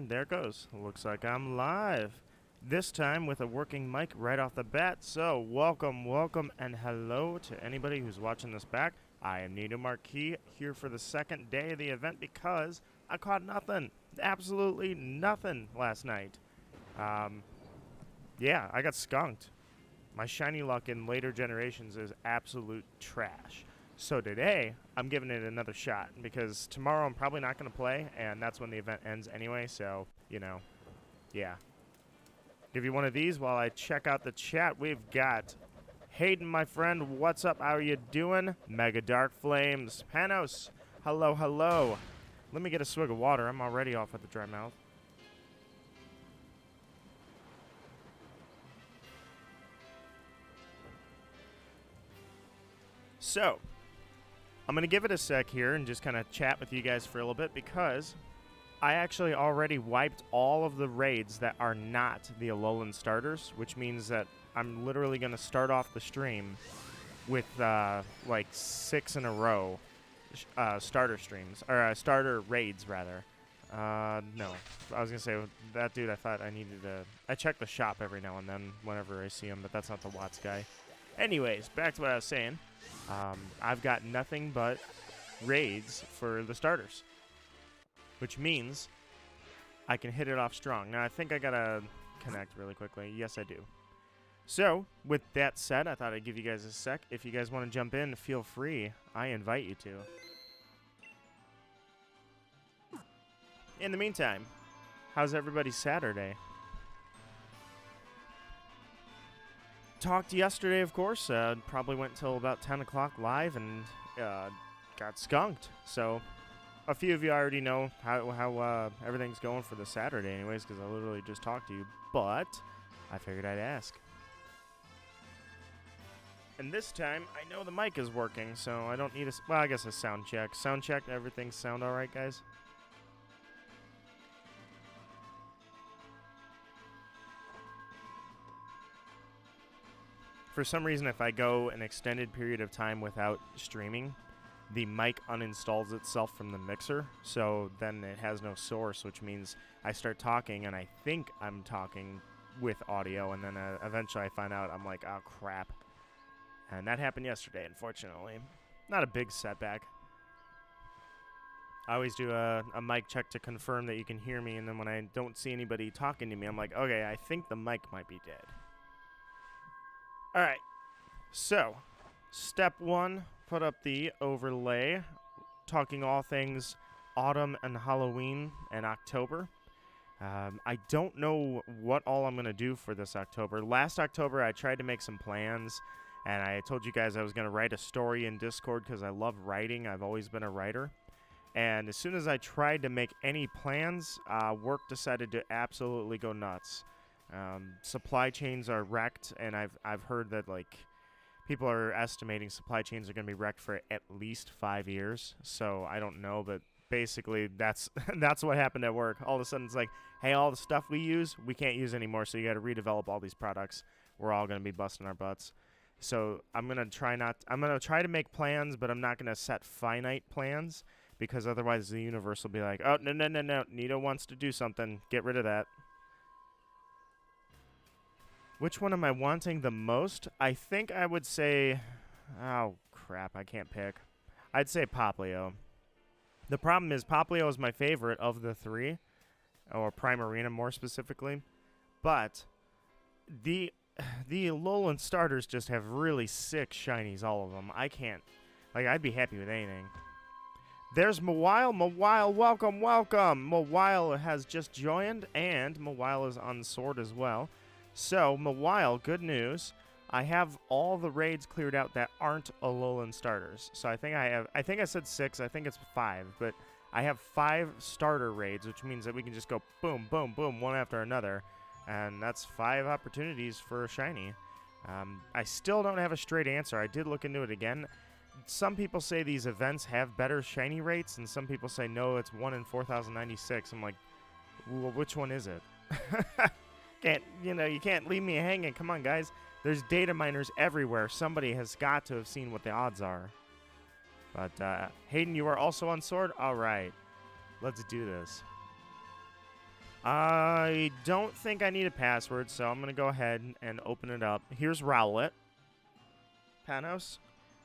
And there it goes. Looks like I'm live. This time with a working mic right off the bat. So welcome, and hello to anybody who's watching this back. I am Nito Marquis here for the second day of the event because I caught nothing. Absolutely nothing last night. Yeah, I got skunked. My shiny luck in later generations is absolute trash. So today, I'm giving it another shot because tomorrow I'm probably not going to play, and that's when the event ends anyway, so, you know, yeah. Give you one of these while I check out the chat. We've got Hayden, my friend. What's up? How are you doing? Mega Dark Flames. Panos. Hello, hello. Let me get a swig of water. I'm already off at the dry mouth. So, I'm going to give it a sec here and just kind of chat with you guys for a little bit because I actually already wiped all of the raids that are not the Alolan starters, which means that I'm literally going to start off the stream with like 6 in a row starter streams, or starter raids rather. No, I was going to say that dude I thought I needed to... I check the shop every now and then whenever I see him, but that's not the Watts guy. Anyways, back to what I was saying. I've got nothing but raids for the starters, which means I can hit it off strong. Now, I think I gotta connect really quickly. Yes, I do. So, with that said, I thought I'd give you guys a sec. If you guys want to jump in, feel free. I invite you to. In the meantime, how's everybody's Saturday? Talked yesterday, of course. Probably went till about 10 o'clock live and got skunked. So a few of you already know how everything's going for the Saturday anyways, because I literally just talked to you. But I figured I'd ask. And this time, I know the mic is working, so I don't need a... Well, I guess a sound check. Sound check, everything sound all right, guys? For some reason, if I go an extended period of time without streaming, the mic uninstalls itself from the mixer, so then it has no source, which means I start talking, and I think I'm talking with audio, and then eventually I find out I'm like, oh, crap. And that happened yesterday, unfortunately. Not a big setback. I always do a mic check to confirm that you can hear me, and then when I don't see anybody talking to me, I'm like, okay, I think the mic might be dead. Alright, so, step 1, put up the overlay, talking all things autumn and Halloween and October. I don't know what all I'm going to do for this October. Last October, I tried to make some plans, and I told you guys I was going to write a story in Discord because I love writing. I've always been a writer. And as soon as I tried to make any plans, work decided to absolutely go nuts. Supply chains are wrecked, and I've heard that like people are estimating supply chains are going to be wrecked for at least 5 years. So I don't know, but basically that's that's what happened at work. All of a sudden it's like, hey, all the stuff we use, we can't use anymore. So you got to redevelop all these products. We're all going to be busting our butts. So I'm going to try to make plans, but I'm not going to set finite plans because otherwise the universe will be like, oh, no. Nito wants to do something. Get rid of that. Which one am I wanting the most? I think I would say... Oh, crap. I can't pick. I'd say Popplio. The problem is Popplio is my favorite of the three. Or Primarina, more specifically. But the Alolan starters just have really sick shinies, all of them. I can't... Like, I'd be happy with anything. There's Mawile. Mawile, welcome. Mawile has just joined, and Mawile is on sword as well. So, Mawile, good news. I have all the raids cleared out that aren't Alolan starters. So I think I said 6, I think it's 5, but I have 5 starter raids, which means that we can just go boom, boom, boom, one after another. And that's 5 opportunities for a shiny. I still don't have a straight answer. I did look into it again. Some people say these events have better shiny rates, and some people say no, it's 1 in 4,096. I'm like, well, which one is it? You can't leave me hanging. Come on, guys. There's data miners everywhere. Somebody has got to have seen what the odds are. But, Hayden, you are also on sword? All right. Let's do this. I don't think I need a password, so I'm going to go ahead and open it up. Here's Rowlet. Panos,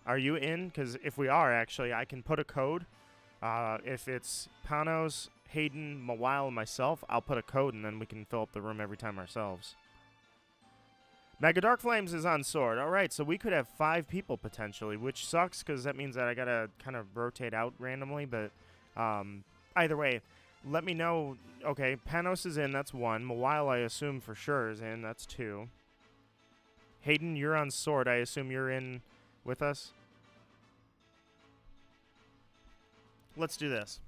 are you in? Because if we are, actually, I can put a code. If it's Panos, Hayden, Mawile, and myself, I'll put a code, and then we can fill up the room every time ourselves. Mega Dark Flames is on Sword. All right, so we could have 5 people potentially, which sucks because that means that I got to kind of rotate out randomly. But either way, let me know. Okay, Panos is in. That's 1. Mawile, I assume for sure, is in. That's 2. Hayden, you're on Sword. I assume you're in with us. Let's do this.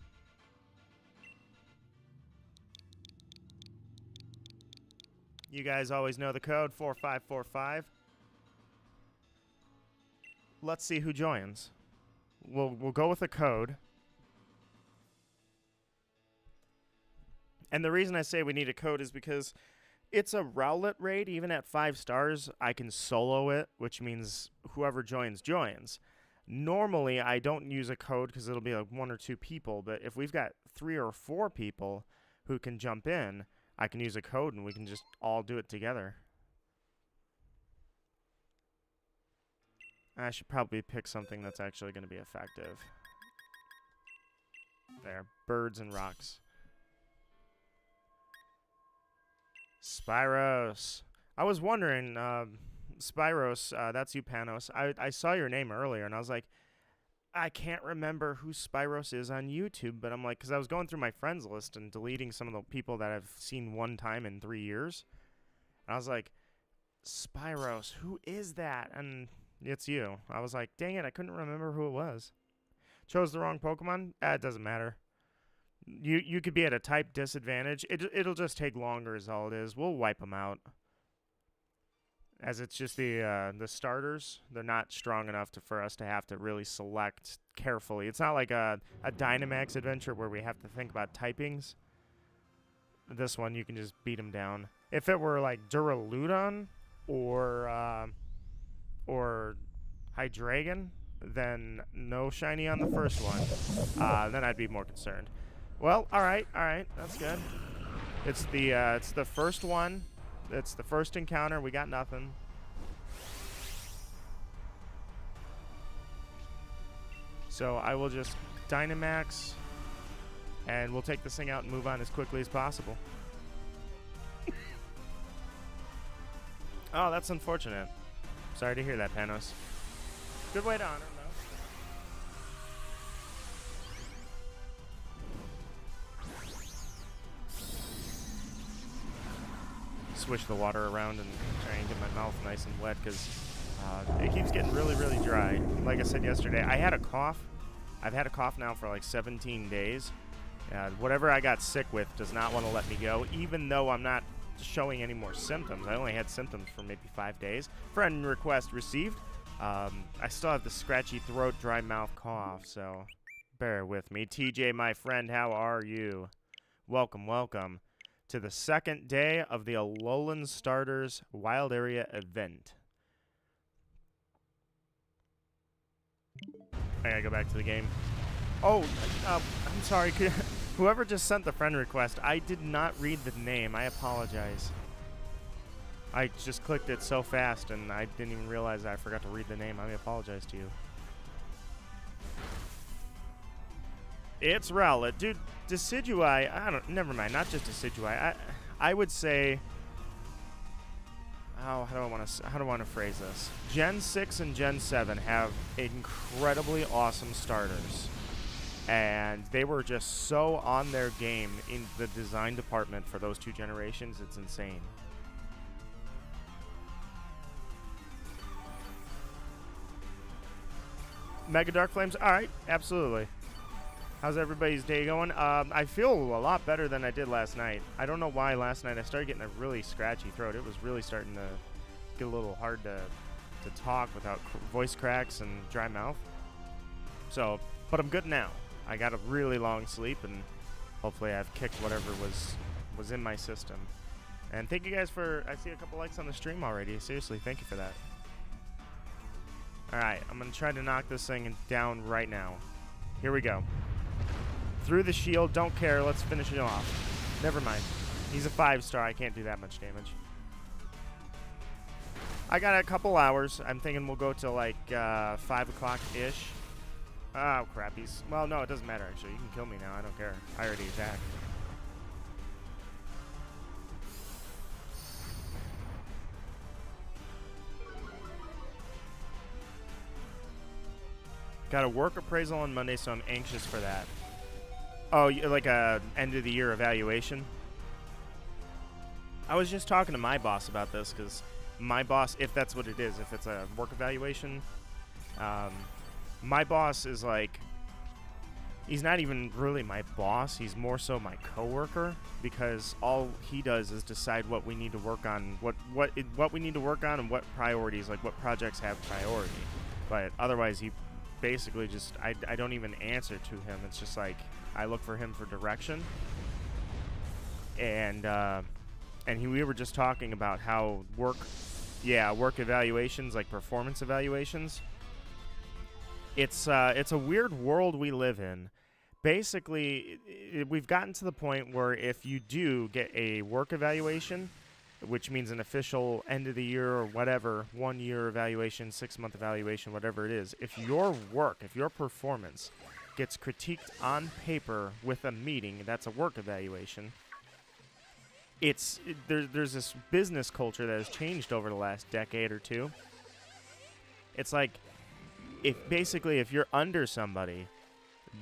You guys always know the code, 4545. Let's see who joins. We'll go with a code. And the reason I say we need a code is because it's a Rowlet raid. Even at 5 stars, I can solo it, which means whoever joins, joins. Normally, I don't use a code because it'll be like 1 or 2 people. But if we've got 3 or 4 people who can jump in, I can use a code and we can just all do it together. I should probably pick something that's actually going to be effective. There, birds and rocks. Spyros. I was wondering, Spyros, that's you, Panos. I saw your name earlier and I was like, I can't remember who Spyros is on YouTube, but I'm like, because I was going through my friends list and deleting some of the people that I've seen one time in 3 years. And I was like, Spyros, who is that? And it's you. I was like, dang it, I couldn't remember who it was. Chose the wrong Pokemon? It doesn't matter. You could be at a type disadvantage. It'll just take longer is all it is. We'll wipe them out. As it's just the starters, they're not strong enough for us to have to really select carefully. It's not like a Dynamax adventure where we have to think about typings. This one, you can just beat them down. If it were like Duraludon or Hydreigon, then no shiny on the first one. Then I'd be more concerned. Well, all right, that's good. It's the first one. It's the first encounter. We got nothing. So I will just Dynamax, and we'll take this thing out and move on as quickly as possible. Oh, that's unfortunate. Sorry to hear that, Panos. Good way to honor him, though. Swish the water around and try and get my mouth nice and wet because it keeps getting really, really dry. Like I said yesterday, I had a cough. I've had a cough now for like 17 days. Whatever I got sick with does not want to let me go, even though I'm not showing any more symptoms. I only had symptoms for maybe 5 days. Friend request received. I still have the scratchy throat, dry mouth cough, so bear with me. TJ, my friend, how are you? Welcome, welcome to the second day of the Alolan Starters Wild Area event. I gotta go back to the game. Oh, I'm sorry. Whoever just sent the friend request, I did not read the name. I apologize. I just clicked it so fast, and I didn't even realize I forgot to read the name. I apologize to you. It's Rowlet. Dude, Decidueye, never mind, not just Decidueye. I would say, how do I want to phrase this? Gen 6 and Gen 7 have incredibly awesome starters. And they were just so on their game in the design department for those 2 generations, it's insane. Mega Dark Flames, alright, absolutely. How's everybody's day going? I feel a lot better than I did last night. I don't know why last night I started getting a really scratchy throat. It was really starting to get a little hard to talk without voice cracks and dry mouth. So, but I'm good now. I got a really long sleep, and hopefully I've kicked whatever was in my system. And thank you guys I see a couple likes on the stream already. Seriously, thank you for that. Alright, I'm going to try to knock this thing down right now. Here we go. Through the shield, don't care, let's finish it off. Never mind. He's a 5-star. I can't do that much damage. I got a couple hours. I'm thinking we'll go till like 5 o'clock-ish. Oh, crap. Well, no, it doesn't matter, actually. You can kill me now. I don't care. I already attacked. Got a work appraisal on Monday, so I'm anxious for that. Oh, like a end of the year evaluation? I was just talking to my boss about this, because my boss, if that's what it is, if it's a work evaluation, my boss is like, he's not even really my boss, he's more so my coworker, because all he does is decide what we need to work on, what we need to work on, and what priorities, like what projects have priority. But otherwise, he basically just, I don't even answer to him. It's just like I look for him for direction. And we were just talking about how work evaluations, like performance evaluations, it's a weird world we live in. Basically, we've gotten to the point where if you do get a work evaluation, which means an official end of the year or whatever, 1 year evaluation, 6-month evaluation, whatever it is, if your work, if your performance gets critiqued on paper with a meeting, that's a work evaluation. There's this business culture that has changed over the last decade or two. It's like, if you're under somebody,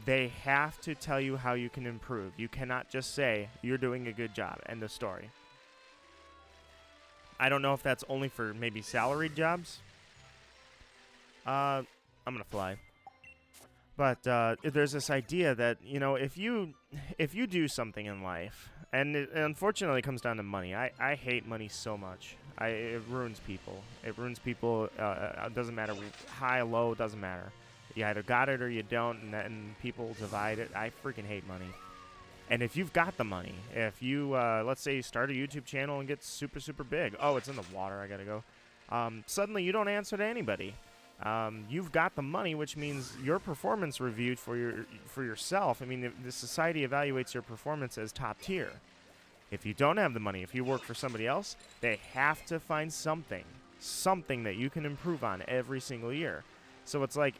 they have to tell you how you can improve. You cannot just say, you're doing a good job, end of story. I don't know if that's only for maybe salaried jobs. I'm going to fly. But there's this idea that, you know, if you do something in life, and it unfortunately comes down to money. I hate money so much. It ruins people. It ruins people. It doesn't matter. High, low, doesn't matter. You either got it or you don't, and people divide it. I freaking hate money. And if you've got the money, if you, let's say you start a YouTube channel and get super, super big. Oh, it's in the water. I got to go. Suddenly you don't answer to anybody. You've got the money, which means your performance reviewed for yourself. I mean, the society evaluates your performance as top tier. If you don't have the money, if you work for somebody else, they have to find something that you can improve on every single year. So it's like,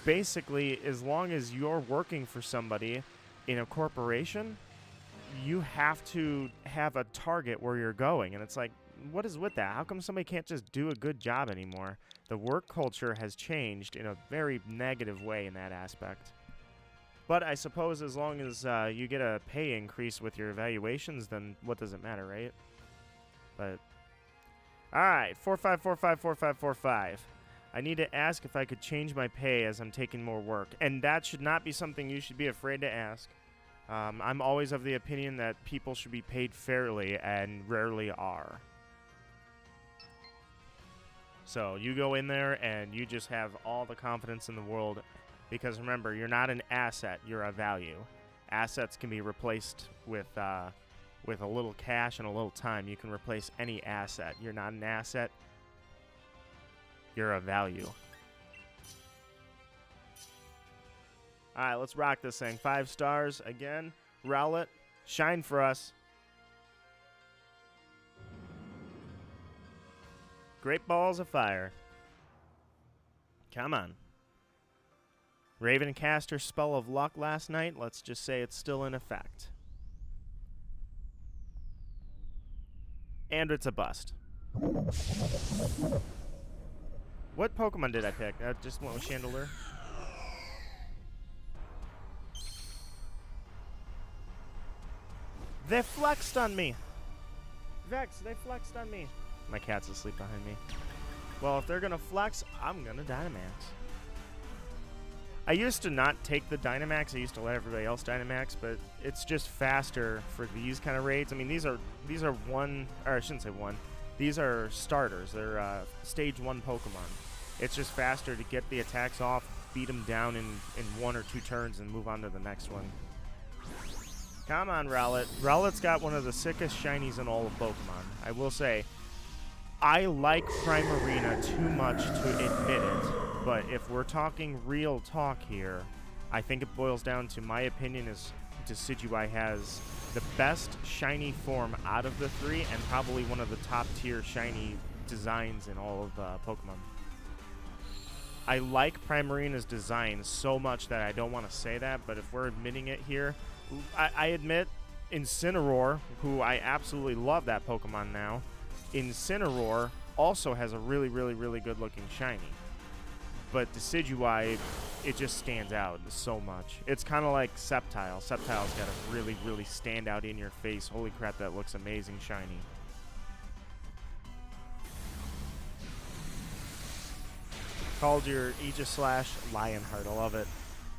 basically, as long as you're working for somebody in a corporation, you have to have a target where you're going. And it's like, what is with that? How come somebody can't just do a good job anymore? The work culture has changed in a very negative way in that aspect. But I suppose as long as you get a pay increase with your evaluations, then what does it matter, right? But, alright, 45454545. I need to ask if I could change my pay as I'm taking more work. And that should not be something you should be afraid to ask. I'm always of the opinion that people should be paid fairly, and rarely are. So you go in there and you just have all the confidence in the world, because remember, you're not an asset, you're a value. Assets can be replaced with a little cash and a little time. You can replace any asset. You're not an asset, you're a value. Alright, let's rock this thing. 5 stars again. Rowlet, shine for us. Great balls of fire. Come on. Raven cast her spell of luck last night. Let's just say it's still in effect. And it's a bust. What Pokemon did I pick? I just went with Chandelure. They flexed on me. Vex, they flexed on me. My cat's asleep behind me. Well, if they're going to flex, I'm going to Dynamax. I used to not take the Dynamax. I used to let everybody else Dynamax, but it's just faster for these kind of raids. I mean, these are one, or I shouldn't say one. These are starters. They're stage 1 Pokemon. It's just faster to get the attacks off, beat them down in 1 or 2 turns, and move on to the next one. Come on, Rowlet. Rowlet's got one of the sickest shinies in all of Pokemon. I will say, I like Primarina too much to admit it, but if we're talking real talk here, I think it boils down to, my opinion is Decidueye has the best shiny form out of the three, and probably one of the top tier shiny designs in all of Pokemon. I like Primarina's design so much that I don't want to say that, but if we're admitting it here, I admit Incineroar, who I absolutely love that Pokemon now, Incineroar also has a really, really, really good looking shiny. But Decidueye, it just stands out so much. It's kind of like Sceptile. Sceptile's got a really, really stand out in your face. Holy crap, that looks amazing shiny. Called your Aegislash Lionheart. I love it.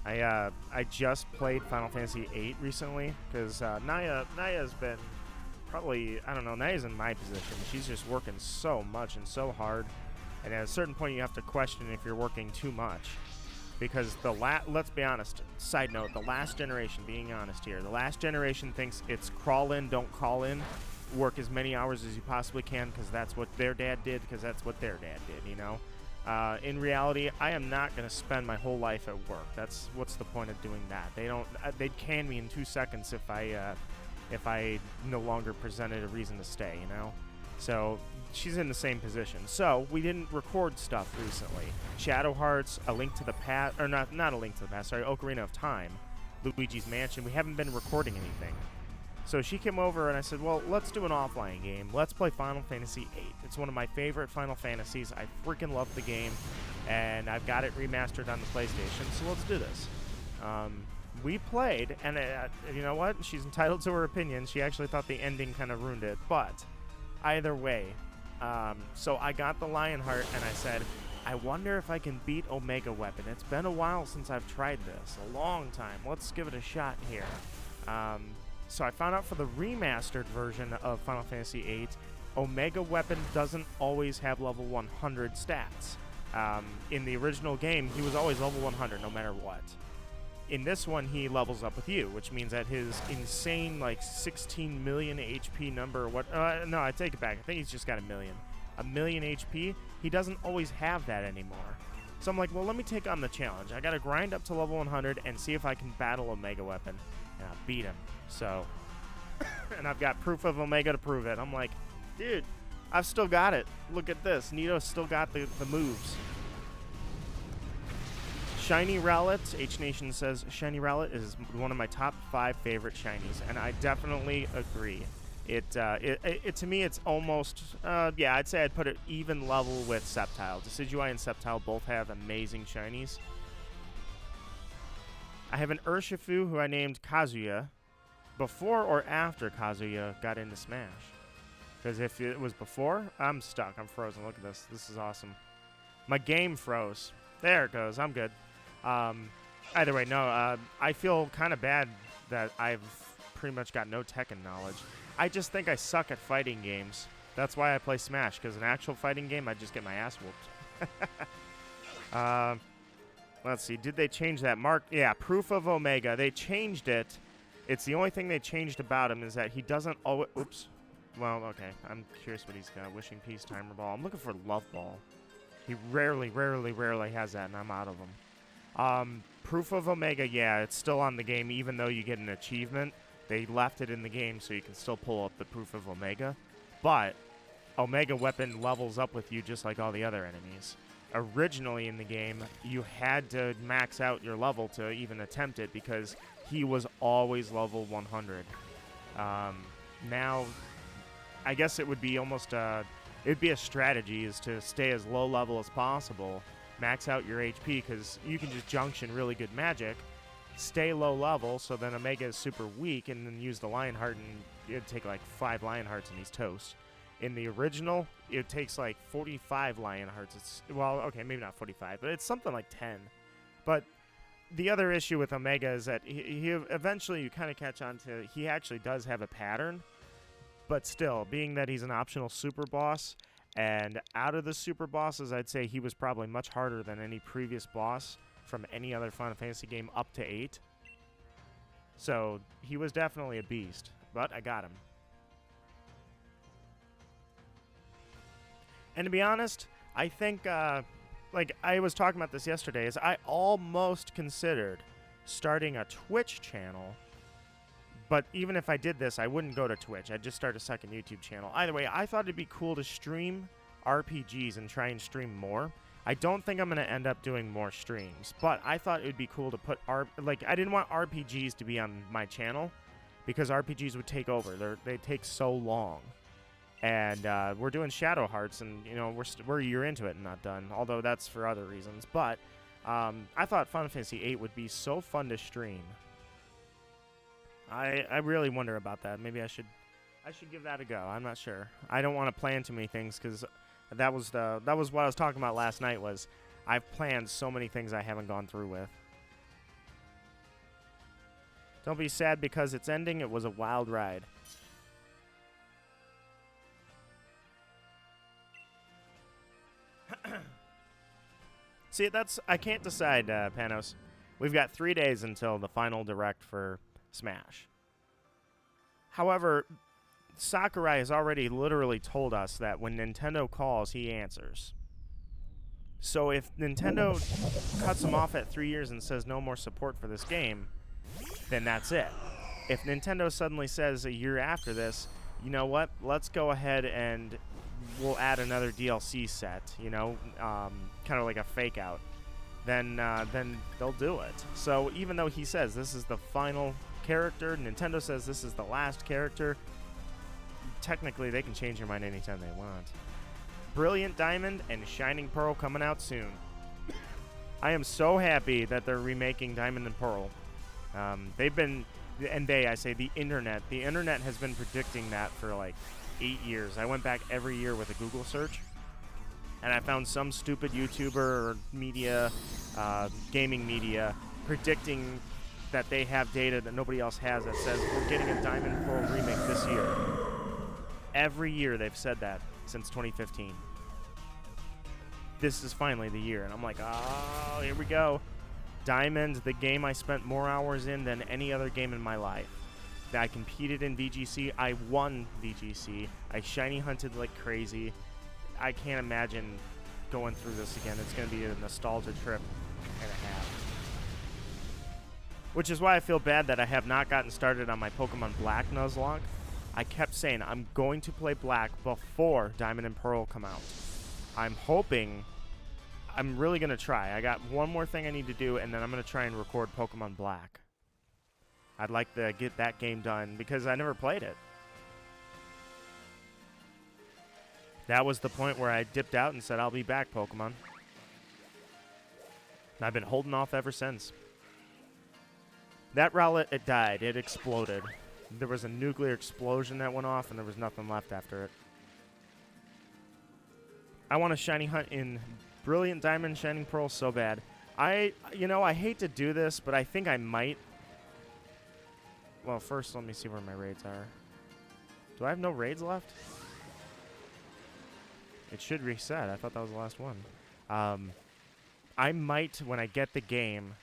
I just played Final Fantasy VIII recently because Naya's been probably, I don't know, Naya's in my position. She's just working so much and so hard. And at a certain point, you have to question if you're working too much. Because let's be honest, side note, the last generation, being honest here, the last generation thinks it's crawl in, don't call in, work as many hours as you possibly can because that's what their dad did, because that's what their dad did, you know? In reality, I am not going to spend my whole life at work. What's the point of doing that? They'd can me in 2 seconds if I no longer presented a reason to stay, you know? So she's in the same position. So we didn't record stuff recently. Shadow Hearts, A Link to the Past, or not A Link to the Past, sorry, Ocarina of Time, Luigi's Mansion. We haven't been recording anything. So she came over and I said, well, let's do an offline game. Let's play Final Fantasy VIII. It's one of my favorite Final Fantasies. I freaking love the game, and I've got it remastered on the PlayStation, so let's do this. We played, and you know what? She's entitled to her opinion. She actually thought the ending kind of ruined it, but either way, so I got the Lionheart, and I said, I wonder if I can beat Omega Weapon. It's been a while since I've tried this. A long time. Let's give it a shot here. So I found out for the remastered version of Final Fantasy VIII, Omega Weapon doesn't always have level 100 stats. In the original game, he was always level 100 no matter what. In this one, he levels up with you, which means that his insane, like, 16 million HP number, no, I take it back. I think he's just got a million. A million HP, he doesn't always have that anymore. So I'm like, well, let me take on the challenge. I gotta grind up to level 100 and see if I can battle Omega Weapon. And I'll beat him. So, and I've got proof of Omega to prove it. I'm like, dude, I've still got it. Look at this. Nito's still got the moves. Shiny Rowlet, H-Nation says, Shiny Rowlet is one of my top 5 favorite shinies, and I definitely agree. It to me, it's almost, yeah, I'd say I'd put it even level with Sceptile. Decidueye and Sceptile both have amazing shinies. I have an Urshifu who I named Kazuya before or after Kazuya got into Smash. Because if it was before, I'm stuck. I'm frozen. Look at this. This is awesome. My game froze. There it goes. I'm good. Either way, no, I feel kind of bad that I've pretty much got no Tekken knowledge. I just think I suck at fighting games. That's why I play Smash, because an actual fighting game, I just get my ass whooped. Let's see. Did they change that mark? Yeah, Proof of Omega. They changed it. It's the only thing they changed about him is that he doesn't always... Oops. Well, okay. I'm curious what he's got. Wishing Peace, Timer Ball. I'm looking for Love Ball. He rarely has that, and I'm out of them. Proof of Omega, yeah, it's still on the game, even though you get an achievement. They left it in the game so you can still pull up the Proof of Omega. But Omega Weapon levels up with you just like all the other enemies. Originally in the game, you had to max out your level to even attempt it because he was always level 100. Now, I guess it would be almost it'd be a strategy is to stay as low level as possible, max out your HP because you can just junction really good magic, stay low level so then Omega is super weak and then use the Lionheart and it'd take like 5 Lionhearts and he's toast. In the original, it takes like 45 Lionhearts. It's, well, okay, maybe not 45, but it's something like 10. But the other issue with Omega is that he eventually you kind of catch on to he actually does have a pattern. But still, being that he's an optional super boss, and out of the super bosses, I'd say he was probably much harder than any previous boss from any other Final Fantasy game up to 8. So he was definitely a beast, but I got him. And to be honest, I think, like I was talking about this yesterday, is I almost considered starting a Twitch channel But even if I did this, I wouldn't go to Twitch. I'd just start a second YouTube channel. Either way, I thought it'd be cool to stream RPGs and try and stream more. I don't think I'm going to end up doing more streams, but I thought it would be cool to put I didn't want RPGs to be on my channel because RPGs would take over. They take so long. And we're doing Shadow Hearts, and you know we're a year into it and not done. Although that's for other reasons. But I thought Final Fantasy VIII would be so fun to stream. I really wonder about that. Maybe I should give that a go. I'm not sure. I don't want to plan too many things because that was what I was talking about last night. Was I've planned so many things I haven't gone through with. Don't be sad because it's ending. It was a wild ride. See, I can't decide, Panos. We've got 3 days until the final direct for Smash. However, Sakurai has already literally told us that when Nintendo calls, he answers. So if Nintendo cuts him off at 3 years and says no more support for this game, then that's it. If Nintendo suddenly says a year after this, you know what, let's go ahead and we'll add another DLC set, you know, kind of like a fake out, then they'll do it. So even though he says this is the final character, Nintendo says this is the last character, technically they can change their mind anytime they want. Brilliant Diamond and Shining Pearl coming out soon. I am so happy that they're remaking Diamond and Pearl. I say the internet has been predicting that for like 8 years. I went back every year with a Google search, and I found some stupid YouTuber or media, gaming media, predicting that they have data that nobody else has that says we're getting a Diamond Pearl remake this year. Every year they've said that since 2015. This is finally the year, and I'm like, oh, here we go. Diamond, the game I spent more hours in than any other game in my life. I competed in VGC. I won VGC. I shiny hunted like crazy. I can't imagine going through this again. It's going to be a nostalgia trip and a half. Which is why I feel bad that I have not gotten started on my Pokemon Black Nuzlocke. I kept saying I'm going to play Black before Diamond and Pearl come out. I'm hoping... I'm really going to try. I got one more thing I need to do, and then I'm going to try and record Pokemon Black. I'd like to get that game done because I never played it. That was the point where I dipped out and said, I'll be back, Pokemon. And I've been holding off ever since. That Rowlet, it died. It exploded. There was a nuclear explosion that went off, and there was nothing left after it. I want to shiny hunt in Brilliant Diamond, Shining Pearl so bad. I hate to do this, but I think I might. Well, first, let me see where my raids are. Do I have no raids left? It should reset. I thought that was the last one. I might, when I get the game,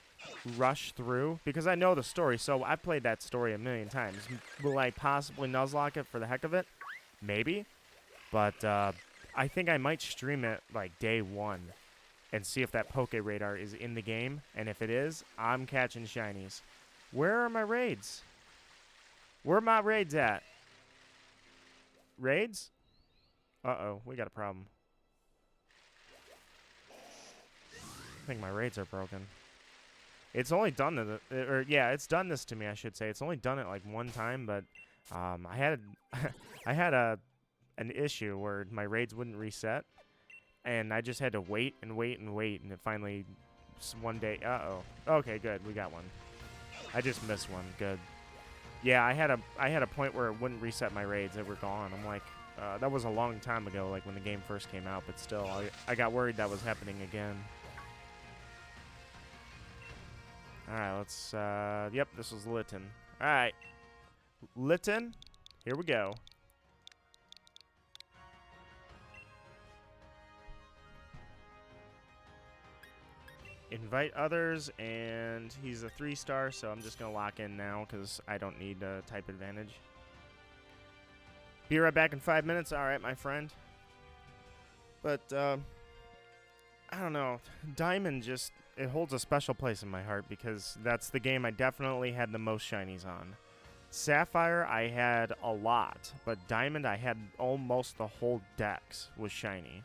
rush through, because I know the story, so I've played that story a million times. Will I possibly Nuzlocke it for the heck of it? Maybe. But I think I might stream it, like, day one and see if that Poke Radar is in the game. And if it is, I'm catching shinies. Where are my raids? Where are my raids at? Raids? Uh-oh, we got a problem. I think my raids are broken. It's only done it's done this to me, I should say. It's only done it like one time, but I had an issue where my raids wouldn't reset, and I just had to wait and wait and wait, and it finally one day. Okay, good, we got one. I just missed one. Good. Yeah, I had a point where it wouldn't reset my raids. They were gone. I'm like, that was a long time ago, like when the game first came out, but still, I got worried that was happening again. Alright, let's, yep, this was Litten. Alright, Litten, here we go. Invite others, and he's a 3-star, so I'm just going to lock in now because I don't need a type advantage. Be right back in 5 minutes. All right, my friend. But, I don't know. Diamond just, it holds a special place in my heart because that's the game I definitely had the most shinies on. Sapphire, I had a lot, but Diamond, I had almost the whole decks was shiny.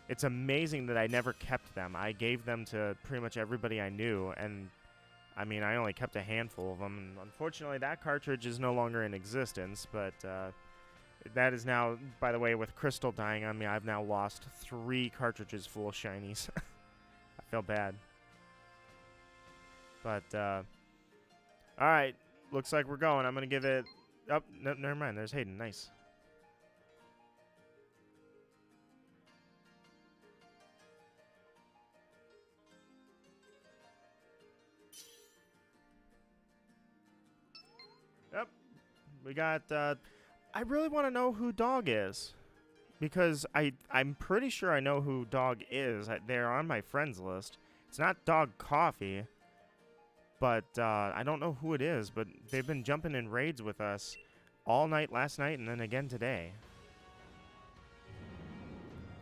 It's amazing that I never kept them. I gave them to pretty much everybody I knew, and I mean, I only kept a handful of them. And unfortunately, that cartridge is no longer in existence, but that is now, by the way, with Crystal dying on me, I've now lost 3 cartridges full of shinies. I feel bad. But, alright. Looks like we're going. I'm going to give it... Oh, no, never mind. There's Hayden. Nice. Yep. We got... I really want to know who Dog is. Because I'm pretty sure I know who Dog is. They're on my friends list. It's not Dog Coffee. But I don't know who it is. But they've been jumping in raids with us all night last night and then again today.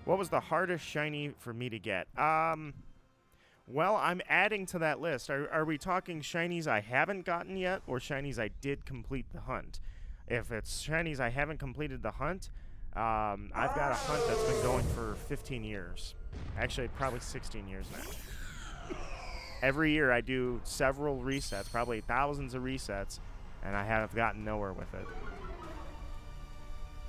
What was the hardest shiny for me to get? Well, I'm adding to that list. Are we talking shinies I haven't gotten yet or shinies I did complete the hunt? If it's shinies I haven't completed the hunt, I've got a hunt that's been going for 15 years. Actually, probably 16 years now. Every year I do several resets, probably thousands of resets, and I have gotten nowhere with it.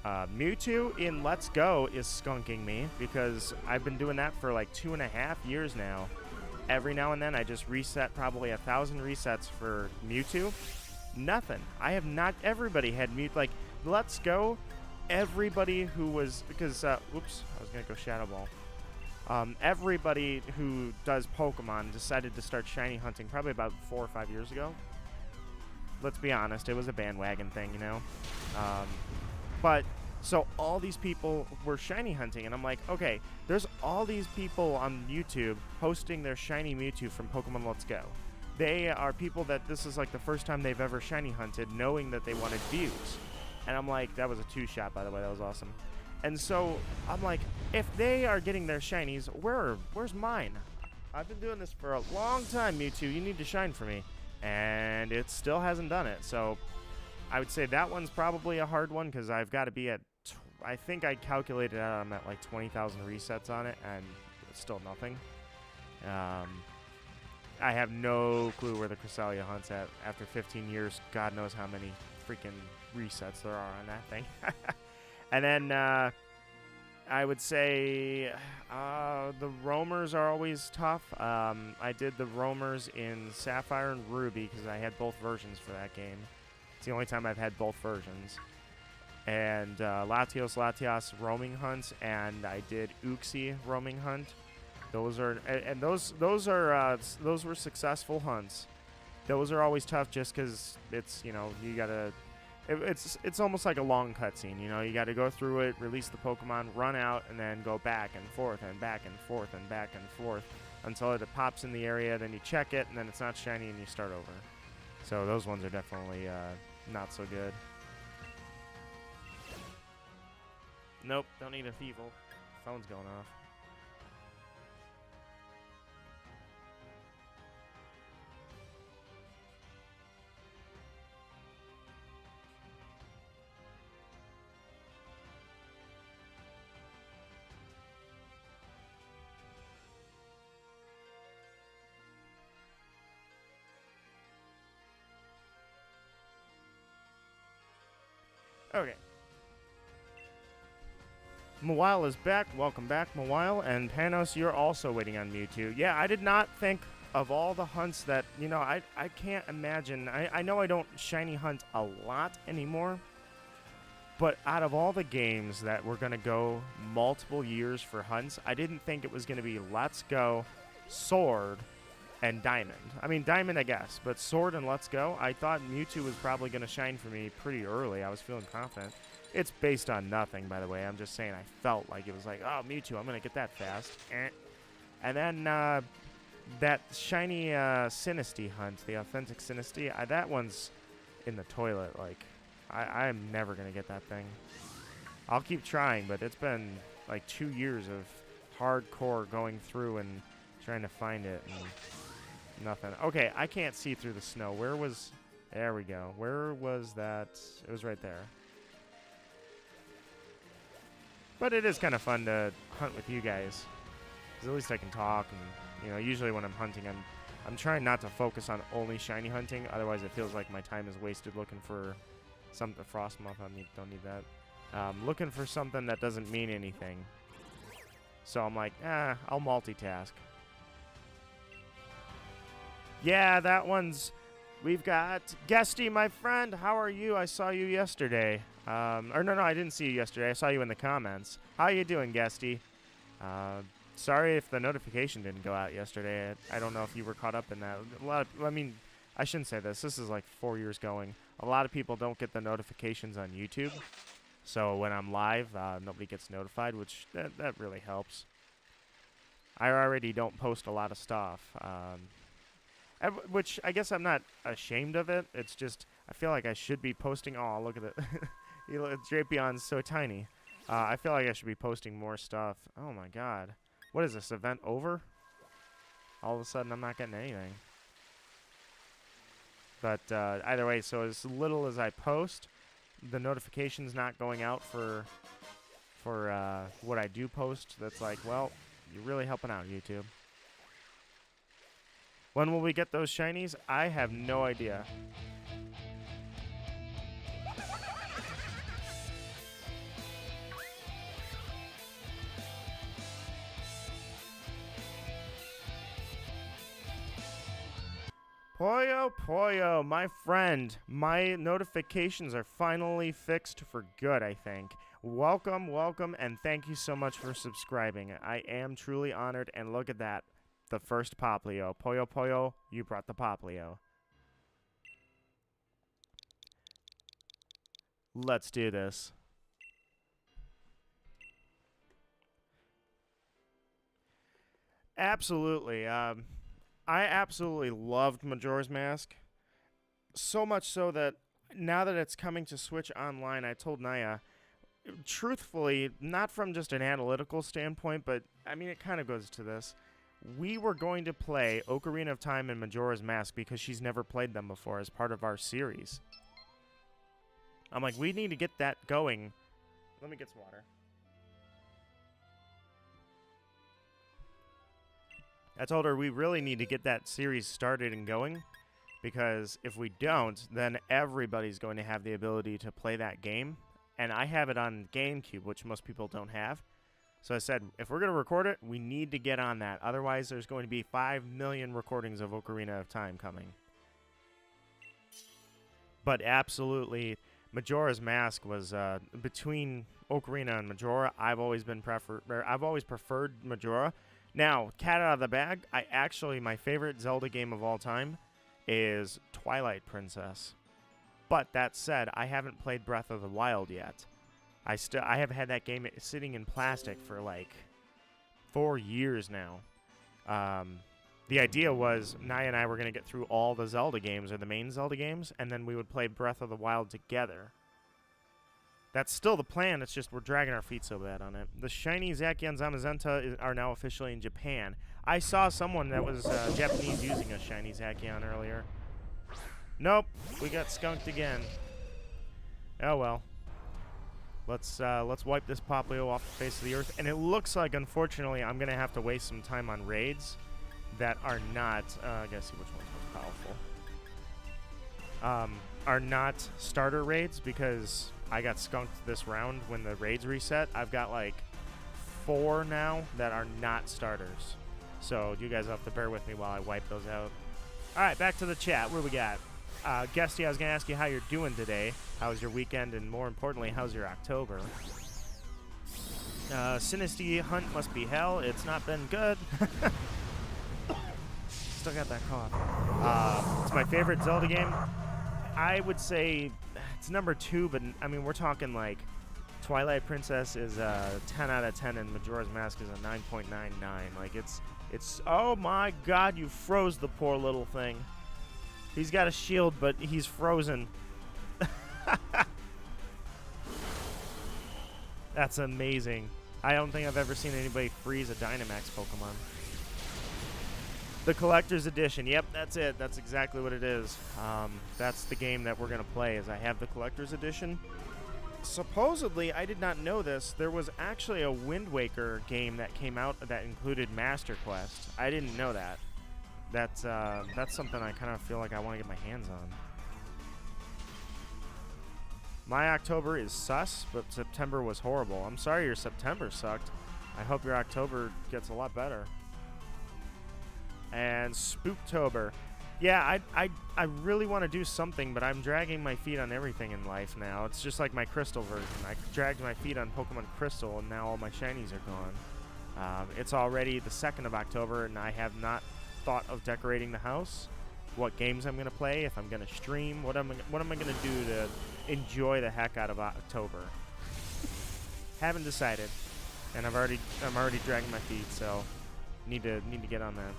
Mewtwo in Let's Go is skunking me because I've been doing that for like 2.5 years now. Every now and then I just reset probably 1,000 resets for Mewtwo. Nothing. I have not. Everybody had Mewtwo. Like, Let's Go, everybody who was, because, oops, I was going to go Shadow Ball. Everybody who does Pokemon decided to start shiny hunting probably about 4 or 5 years ago. Let's be honest, it was a bandwagon thing, you know? But, so all these people were shiny hunting, and I'm like, okay, there's all these people on YouTube posting their shiny Mewtwo from Pokemon Let's Go. They are people that this is like the first time they've ever shiny hunted, knowing that they wanted views. And I'm like, that was a 2-shot, by the way, that was awesome. And so, I'm like, if they are getting their shinies, where's mine? I've been doing this for a long time, Mewtwo. You need to shine for me. And it still hasn't done it. So, I would say that one's probably a hard one, because I've got to be at, I think I calculated out I'm at like 20,000 resets on it, and it's still nothing. I have no clue where the Cresselia hunt's at. After 15 years, God knows how many freaking resets there are on that thing. And then I would say the roamers are always tough. I did the roamers in Sapphire and Ruby because I had both versions for that game. It's the only time I've had both versions. And Latios roaming hunts, and I did Uxie roaming hunt. Those are those were successful hunts. Those are always tough just because it's, you know, you gotta. It's almost like a long cutscene, you know. You got to go through it, release the Pokemon, run out, and then go back and forth and back and forth and back and forth until it pops in the area. Then you check it, and then it's not shiny, and you start over. So those ones are definitely not so good. Nope, don't need a Feeble. Phone's going off. Okay. Mawile is back. Welcome back, Mawile. And Panos, you're also waiting on Mewtwo. Yeah, I did not think of all the hunts that, you know, I can't imagine. I know I don't shiny hunt a lot anymore, but out of all the games that were going to go multiple years for hunts, I didn't think it was going to be Let's Go, Sword, and Diamond. I mean, Diamond, I guess, but Sword and Let's Go, I thought Mewtwo was probably going to shine for me pretty early. I was feeling confident. It's based on nothing, by the way. I'm just saying I felt like it was like, oh, Mewtwo, I'm going to get that fast. And then that shiny Sinistea hunt, the authentic Sinistea, that one's in the toilet. Like, I'm never going to get that thing. I'll keep trying, but it's been like 2 years of hardcore going through and trying to find it. And nothing. Okay, I can't see through the snow. Where was... There we go. Where was that? It was right there. But it is kind of fun to hunt with you guys. Because at least I can talk. And, you know, usually when I'm hunting, I'm trying not to focus on only shiny hunting. Otherwise, it feels like my time is wasted looking for something. Frostmoth, don't need that. Looking for something that doesn't mean anything. So I'm like, I'll multitask. Yeah, that one's... We've got Guesty, my friend. How are you? I saw you yesterday. Or no, I didn't see you yesterday. I saw you in the comments. How you doing, Guesty? Sorry if the notification didn't go out yesterday. I don't know if you were caught up in that. I mean, I shouldn't say this. This is like 4 years going. A lot of people don't get the notifications on YouTube. So when I'm live, nobody gets notified, which that really helps. I already don't post a lot of stuff. Which I guess I'm not ashamed of it. It's just I feel like I should be posting. Oh, look at it. You know, Drapion's so tiny. I feel like I should be posting more stuff. Oh my god. What is this event over? All of a sudden I'm not getting anything. But either way, so as little as I post, the notification's not going out for what I do post. That's like, well, you're really helping out, YouTube. When will we get those shinies? I have no idea. Poyo, my friend. My notifications are finally fixed for good, I think. Welcome, and thank you so much for subscribing. I am truly honored, and look at that. The first Popplio. Poyo, you brought the Popplio. Let's do this. Absolutely. I absolutely loved Majora's Mask. So much so that now that it's coming to Switch Online, I told Naya, truthfully, not from just an analytical standpoint, but I mean, it kind of goes to this. We were going to play Ocarina of Time and Majora's Mask because she's never played them before as part of our series. I'm like, we need to get that going. Let me get some water. I told her we really need to get that series started and going because if we don't, then everybody's going to have the ability to play that game. And I have it on GameCube, which most people don't have. So I said, if we're going to record it, we need to get on that. Otherwise, there's going to be 5 million recordings of Ocarina of Time coming. But absolutely, Majora's Mask was between Ocarina and Majora. I've always preferred Majora. Now, cat out of the bag, my favorite Zelda game of all time is Twilight Princess. But that said, I haven't played Breath of the Wild yet. I have had that game sitting in plastic for like 4 years now. The idea was Naya and I were going to get through all the Zelda games, or the main Zelda games, and then we would play Breath of the Wild together. That's still the plan, it's just we're dragging our feet so bad on it. The shiny Zacian Zamazenta are now officially in Japan. I saw someone that was Japanese using a shiny Zacian earlier. Nope, we got skunked again. Oh well. Let's wipe this Popplio off the face of the earth. And it looks like, unfortunately, I'm going to have to waste some time on raids that are not... I gotta see which one's most powerful. Are not starter raids because I got skunked this round when the raids reset. I've got like 4 now that are not starters. So you guys have to bear with me while I wipe those out. All right, back to the chat. What do we got? Guesty, I was going to ask you how you're doing today. How was your weekend? And more importantly, how's your October? Sinisty Hunt must be hell. It's not been good. Still got that cough. It's my favorite Zelda game. I would say it's number 2, but I mean, we're talking like Twilight Princess is a 10 out of 10 and Majora's Mask is a 9.99. Like it's oh my god, you froze the poor little thing. He's got a shield, but he's frozen. That's amazing. I don't think I've ever seen anybody freeze a Dynamax Pokemon. The collector's edition. Yep, that's it. That's exactly what it is. That's the game that we're going to play, is I have the collector's edition. Supposedly, I did not know this, there was actually a Wind Waker game that came out that included Master Quest. I didn't know that. That's something I kind of feel like I want to get my hands on. My October is sus, but September was horrible. I'm sorry your September sucked. I hope your October gets a lot better. And Spooktober. Yeah, I really want to do something, but I'm dragging my feet on everything in life now. It's just like my Crystal version. I dragged my feet on Pokemon Crystal, and now all my shinies are gone. It's already the 2nd of October, and I have not thought of decorating the house, what games I'm going to play, if I'm going to stream, what am I going to do to enjoy the heck out of October. Haven't decided, and I'm already dragging my feet, so need to get on that.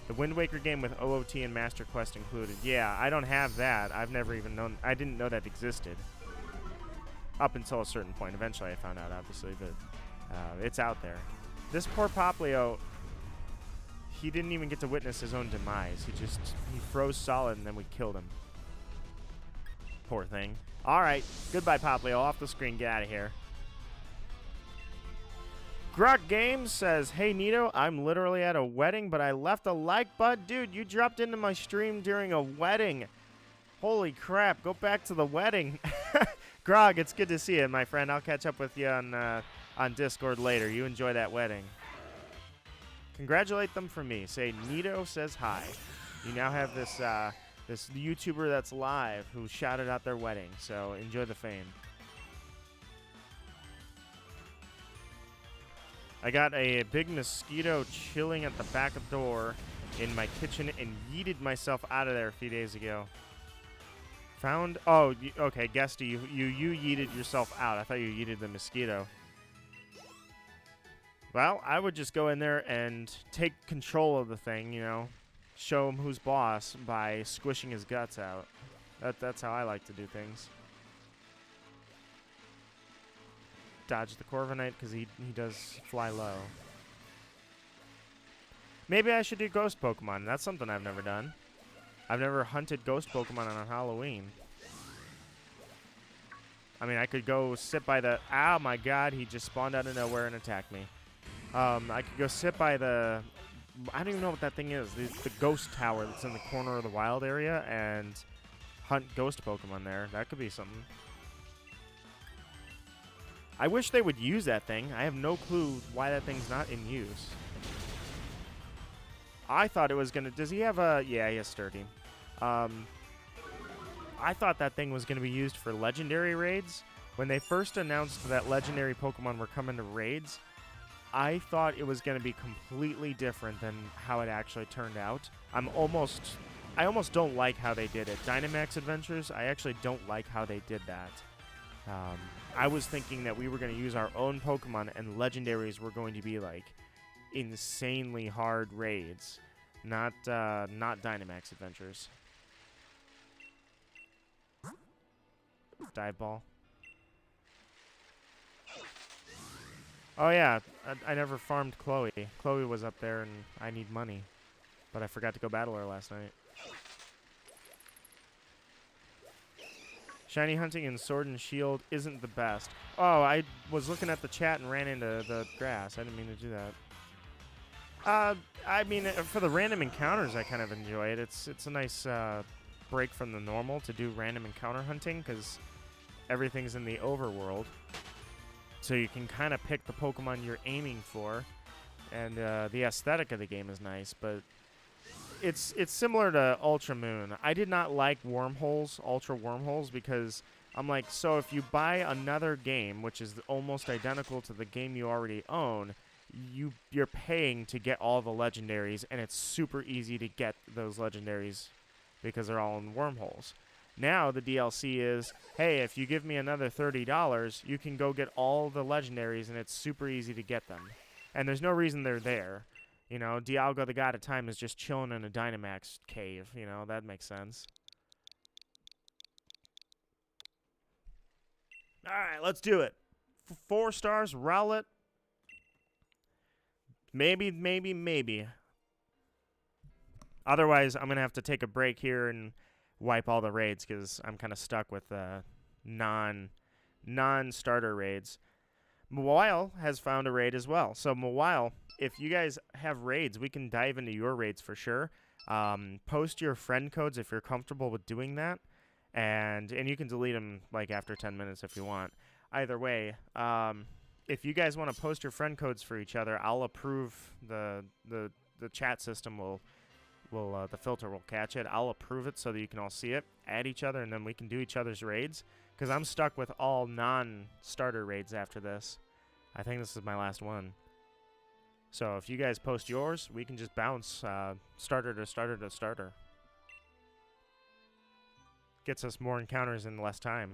The Wind Waker game with OOT and Master Quest included. Yeah, I don't have that. I've never even known. I didn't know that existed. Up until a certain point. Eventually I found out, obviously, but it's out there. This poor Popplio, he didn't even get to witness his own demise. He froze solid and then we killed him. Poor thing. Alright, goodbye Popplio. Off the screen, get out of here. Grok Games says, hey Nito, I'm literally at a wedding, but I left a like button. Dude, you dropped into my stream during a wedding. Holy crap, go back to the wedding. Grog, it's good to see you, my friend. I'll catch up with you on Discord later. You enjoy that wedding. Congratulate them for me. Say, Nito says hi. You now have this this YouTuber that's live who shouted out their wedding, so enjoy the fame. I got a big mosquito chilling at the back of the door in my kitchen and yeeted myself out of there a few days ago. Found... Oh, okay, Guesty, you yeeted yourself out. I thought you yeeted the mosquito. Well, I would just go in there and take control of the thing, you know. Show him who's boss by squishing his guts out. That's how I like to do things. Dodge the Corviknight because he does fly low. Maybe I should do ghost Pokemon. That's something I've never done. I've never hunted ghost Pokemon on Halloween. I mean, I could go sit by the... Oh my god, he just spawned out of nowhere and attacked me. I could go sit by the... I don't even know what that thing is. The ghost tower that's in the corner of the wild area and hunt ghost Pokemon there. That could be something. I wish they would use that thing. I have no clue why that thing's not in use. I thought it was going to... Does he have a... Yeah, he has Sturdy. I thought that thing was going to be used for legendary raids. When they first announced that legendary Pokemon were coming to raids, I thought it was going to be completely different than how it actually turned out. I almost don't like how they did it. Dynamax Adventures, I actually don't like how they did that. I was thinking that we were going to use our own Pokemon and legendaries were going to be like insanely hard raids, not Dynamax Adventures. Dive Ball. Oh yeah, I never farmed Chloe. Chloe was up there and I need money, but I forgot to go battle her last night. Shiny hunting in Sword and Shield isn't the best. Oh, I was looking at the chat and ran into the grass. I didn't mean to do that. I mean, for the random encounters, I kind of enjoy it. It's a nice break from the normal to do random encounter hunting because everything's in the overworld. So you can kind of pick the Pokemon you're aiming for. And the aesthetic of the game is nice, but... It's similar to Ultra Moon. I did not like wormholes, Ultra Wormholes, because I'm like, so if you buy another game, which is almost identical to the game you already own, you're paying to get all the legendaries, and it's super easy to get those legendaries because they're all in wormholes. Now the DLC is, hey, if you give me another $30, you can go get all the legendaries, and it's super easy to get them. And there's no reason they're there. You know, Dialga the God of Time is just chilling in a Dynamax cave. You know, that makes sense. Alright, let's do it. 4 stars, Rowlet. Maybe. Otherwise, I'm going to have to take a break here and wipe all the raids because I'm kind of stuck with non-starter raids. Mawile has found a raid as well. So Mawile, if you guys have raids, we can dive into your raids for sure. Post your friend codes if you're comfortable with doing that. And you can delete them like after 10 minutes if you want. Either way, if you guys want to post your friend codes for each other, I'll approve the chat system the filter will catch it. I'll approve it so that you can all see it, add each other, and then we can do each other's raids. Because I'm stuck with all non-starter raids after this. I think this is my last one. So if you guys post yours, we can just bounce starter to starter to starter. Gets us more encounters in less time.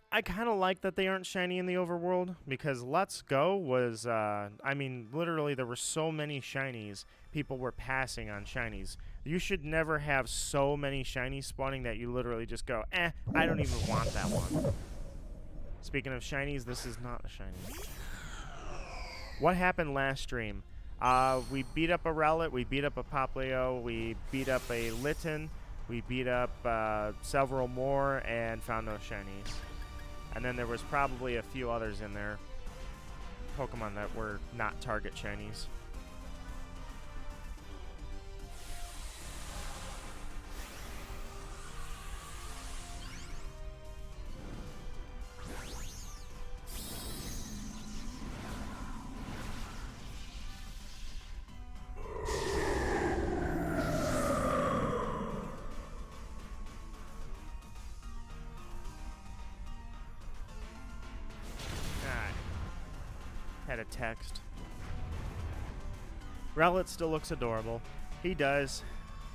I kind of like that they aren't shiny in the overworld, because Let's Go was, I mean, literally there were so many shinies, people were passing on shinies. You should never have so many shinies spawning that you literally just go, I don't even want that one. Speaking of shinies, this is not a shiny. What happened last stream? We beat up a Rowlet, we beat up a Popplio, we beat up a Litten, we beat up several more, and found no shinies. And then there was probably a few others in there, Pokemon that were not target shinies. Had a text. Rowlet still looks adorable. He does.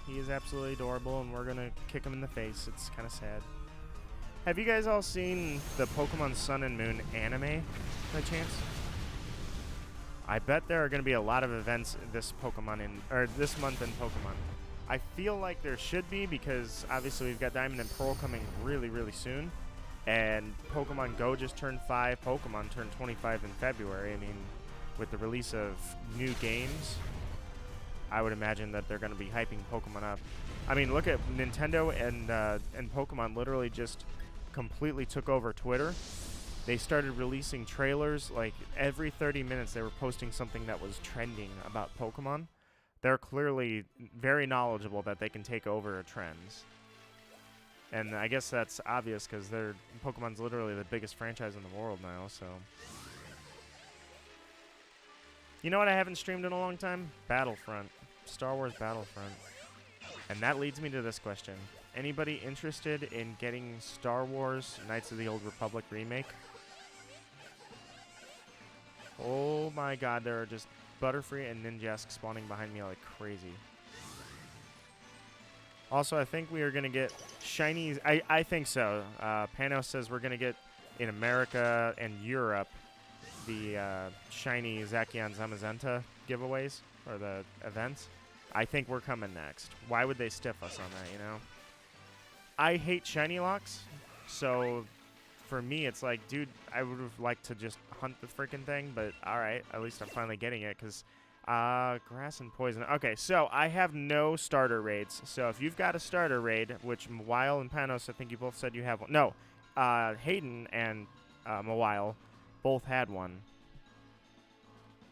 He is absolutely adorable, and we're gonna kick him in the face. It's kind of sad. Have you guys all seen the Pokemon Sun and Moon anime, by chance? I bet there are gonna be a lot of events this month in Pokemon. I feel like there should be, because obviously we've got Diamond and Pearl coming really, really soon. And Pokemon Go just turned 5. Pokemon turned 25 in February. I mean, with the release of new games, I would imagine that they're going to be hyping Pokemon up. I mean, look at Nintendo and Pokemon literally just completely took over Twitter. They started releasing trailers. Like, every 30 minutes they were posting something that was trending about Pokemon. They're clearly very knowledgeable that they can take over trends. And I guess that's obvious because Pokemon's literally the biggest franchise in the world now, so. You know what I haven't streamed in a long time? Battlefront. Star Wars Battlefront. And that leads me to this question. Anybody interested in getting Star Wars Knights of the Old Republic remake? Oh my god, there are just Butterfree and Ninjask spawning behind me like crazy. Also, I think we are going to get shinies. I think so. Panos says we're going to get, in America and Europe, the shiny Zacian Zamazenta giveaways, or the events. I think we're coming next. Why would they stiff us on that, you know? I hate shiny locks, so for me it's like, dude, I would have liked to just hunt the freaking thing, but alright, at least I'm finally getting it, because grass and poison. Okay, so I have no starter raids. So if you've got a starter raid, which Mawile and Panos, I think you both said you have one. No, Hayden and Mawile both had one.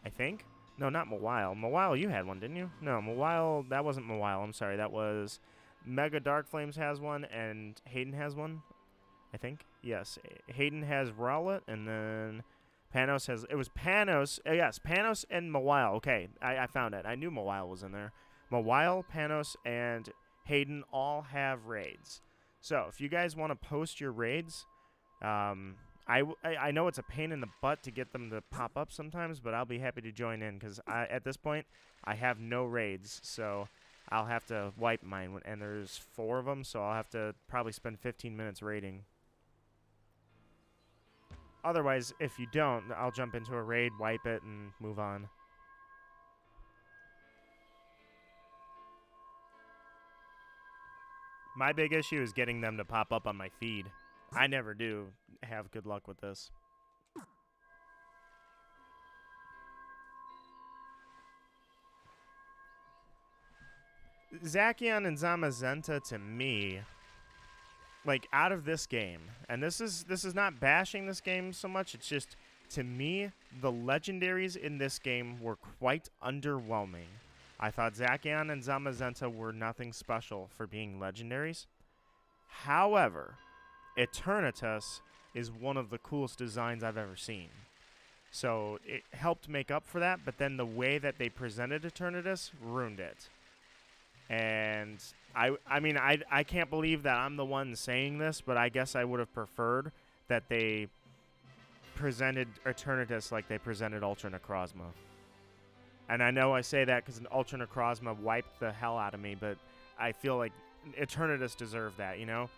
I think? No, not Mawile. Mawile, you had one, didn't you? No, Mawile, that wasn't Mawile. I'm sorry. That was Mega Dark Flames has one, and Hayden has one, I think. Yes, Hayden has Rowlet, and then Panos has, it was Panos, yes, Panos and Mawile. Okay, I found it. I knew Mawile was in there. Mawile, Panos, and Hayden all have raids. So if you guys want to post your raids, I know it's a pain in the butt to get them to pop up sometimes, but I'll be happy to join in because at this point I have no raids, so I'll have to wipe mine, and there's 4 of them, so I'll have to probably spend 15 minutes raiding. Otherwise, if you don't, I'll jump into a raid, wipe it, and move on. My big issue is getting them to pop up on my feed. I never do have good luck with this. Zacian and Zamazenta to me, like out of this game, and this is not bashing this game so much, it's just to me the legendaries in this game were quite underwhelming. I thought Zacian and Zamazenta were nothing special for being legendaries. However, Eternatus is one of the coolest designs I've ever seen. So it helped make up for that, but then the way that they presented Eternatus ruined it. And I mean, I can't believe that I'm the one saying this, but I guess I would have preferred that they presented Eternatus like they presented Ultra Necrozma. And I know I say that because Ultra Necrozma wiped the hell out of me, but I feel like Eternatus deserved that, you know?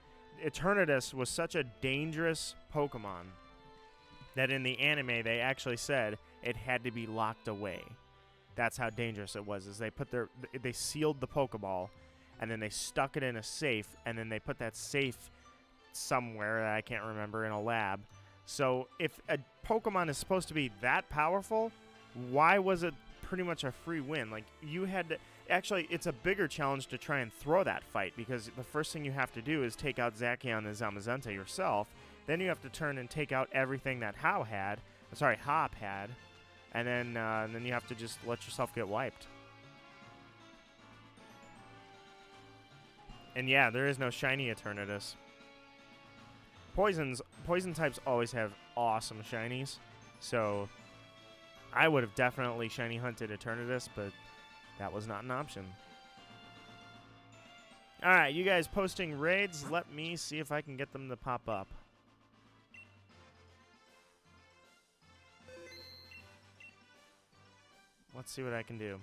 Eternatus was such a dangerous Pokemon that in the anime they actually said it had to be locked away. That's how dangerous it was. Is they sealed the Pokeball, and then they stuck it in a safe, and then they put that safe somewhere that I can't remember in a lab. So if a Pokemon is supposed to be that powerful, why was it pretty much a free win? Like, you had to... Actually, it's a bigger challenge to try and throw that fight, because the first thing you have to do is take out Zacian and Zamazenta yourself. Then you have to turn and take out everything that Hop had, and then you have to just let yourself get wiped. And yeah, there is no shiny Eternatus. Poison types always have awesome shinies, so I would have definitely shiny hunted Eternatus, but that was not an option. Alright, you guys posting raids. Let me see if I can get them to pop up. Let's see what I can do.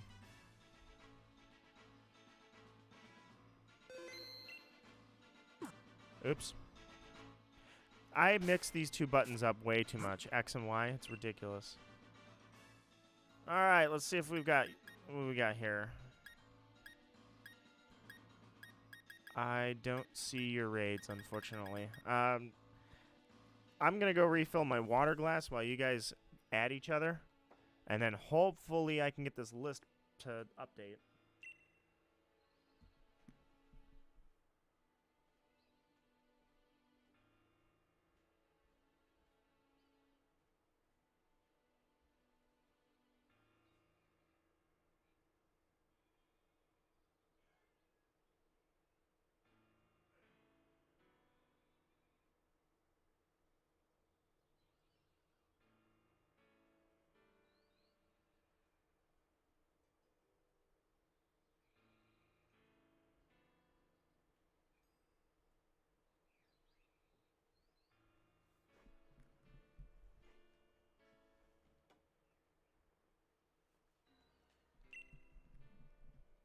Oops. I mixed these two buttons up way too much. X and Y. It's ridiculous. Alright, let's see if we've got... What we got here? I don't see your raids, unfortunately. I'm going to go refill my water glass while you guys add each other. And then hopefully I can get this list to update.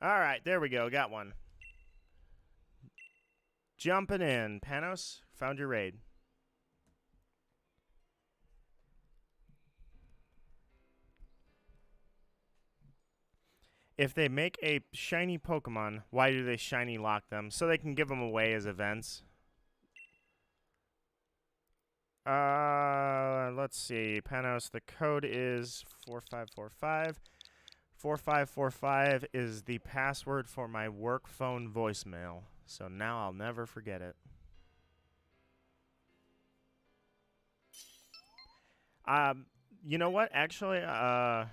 Alright, there we go. Got one. Jumping in. Panos, found your raid. If they make a shiny Pokemon, why do they shiny lock them? So they can give them away as events. Let's see. Panos, the code is 4545. 4545 is the password for my work phone voicemail. So now I'll never forget it. You know what? Actually, let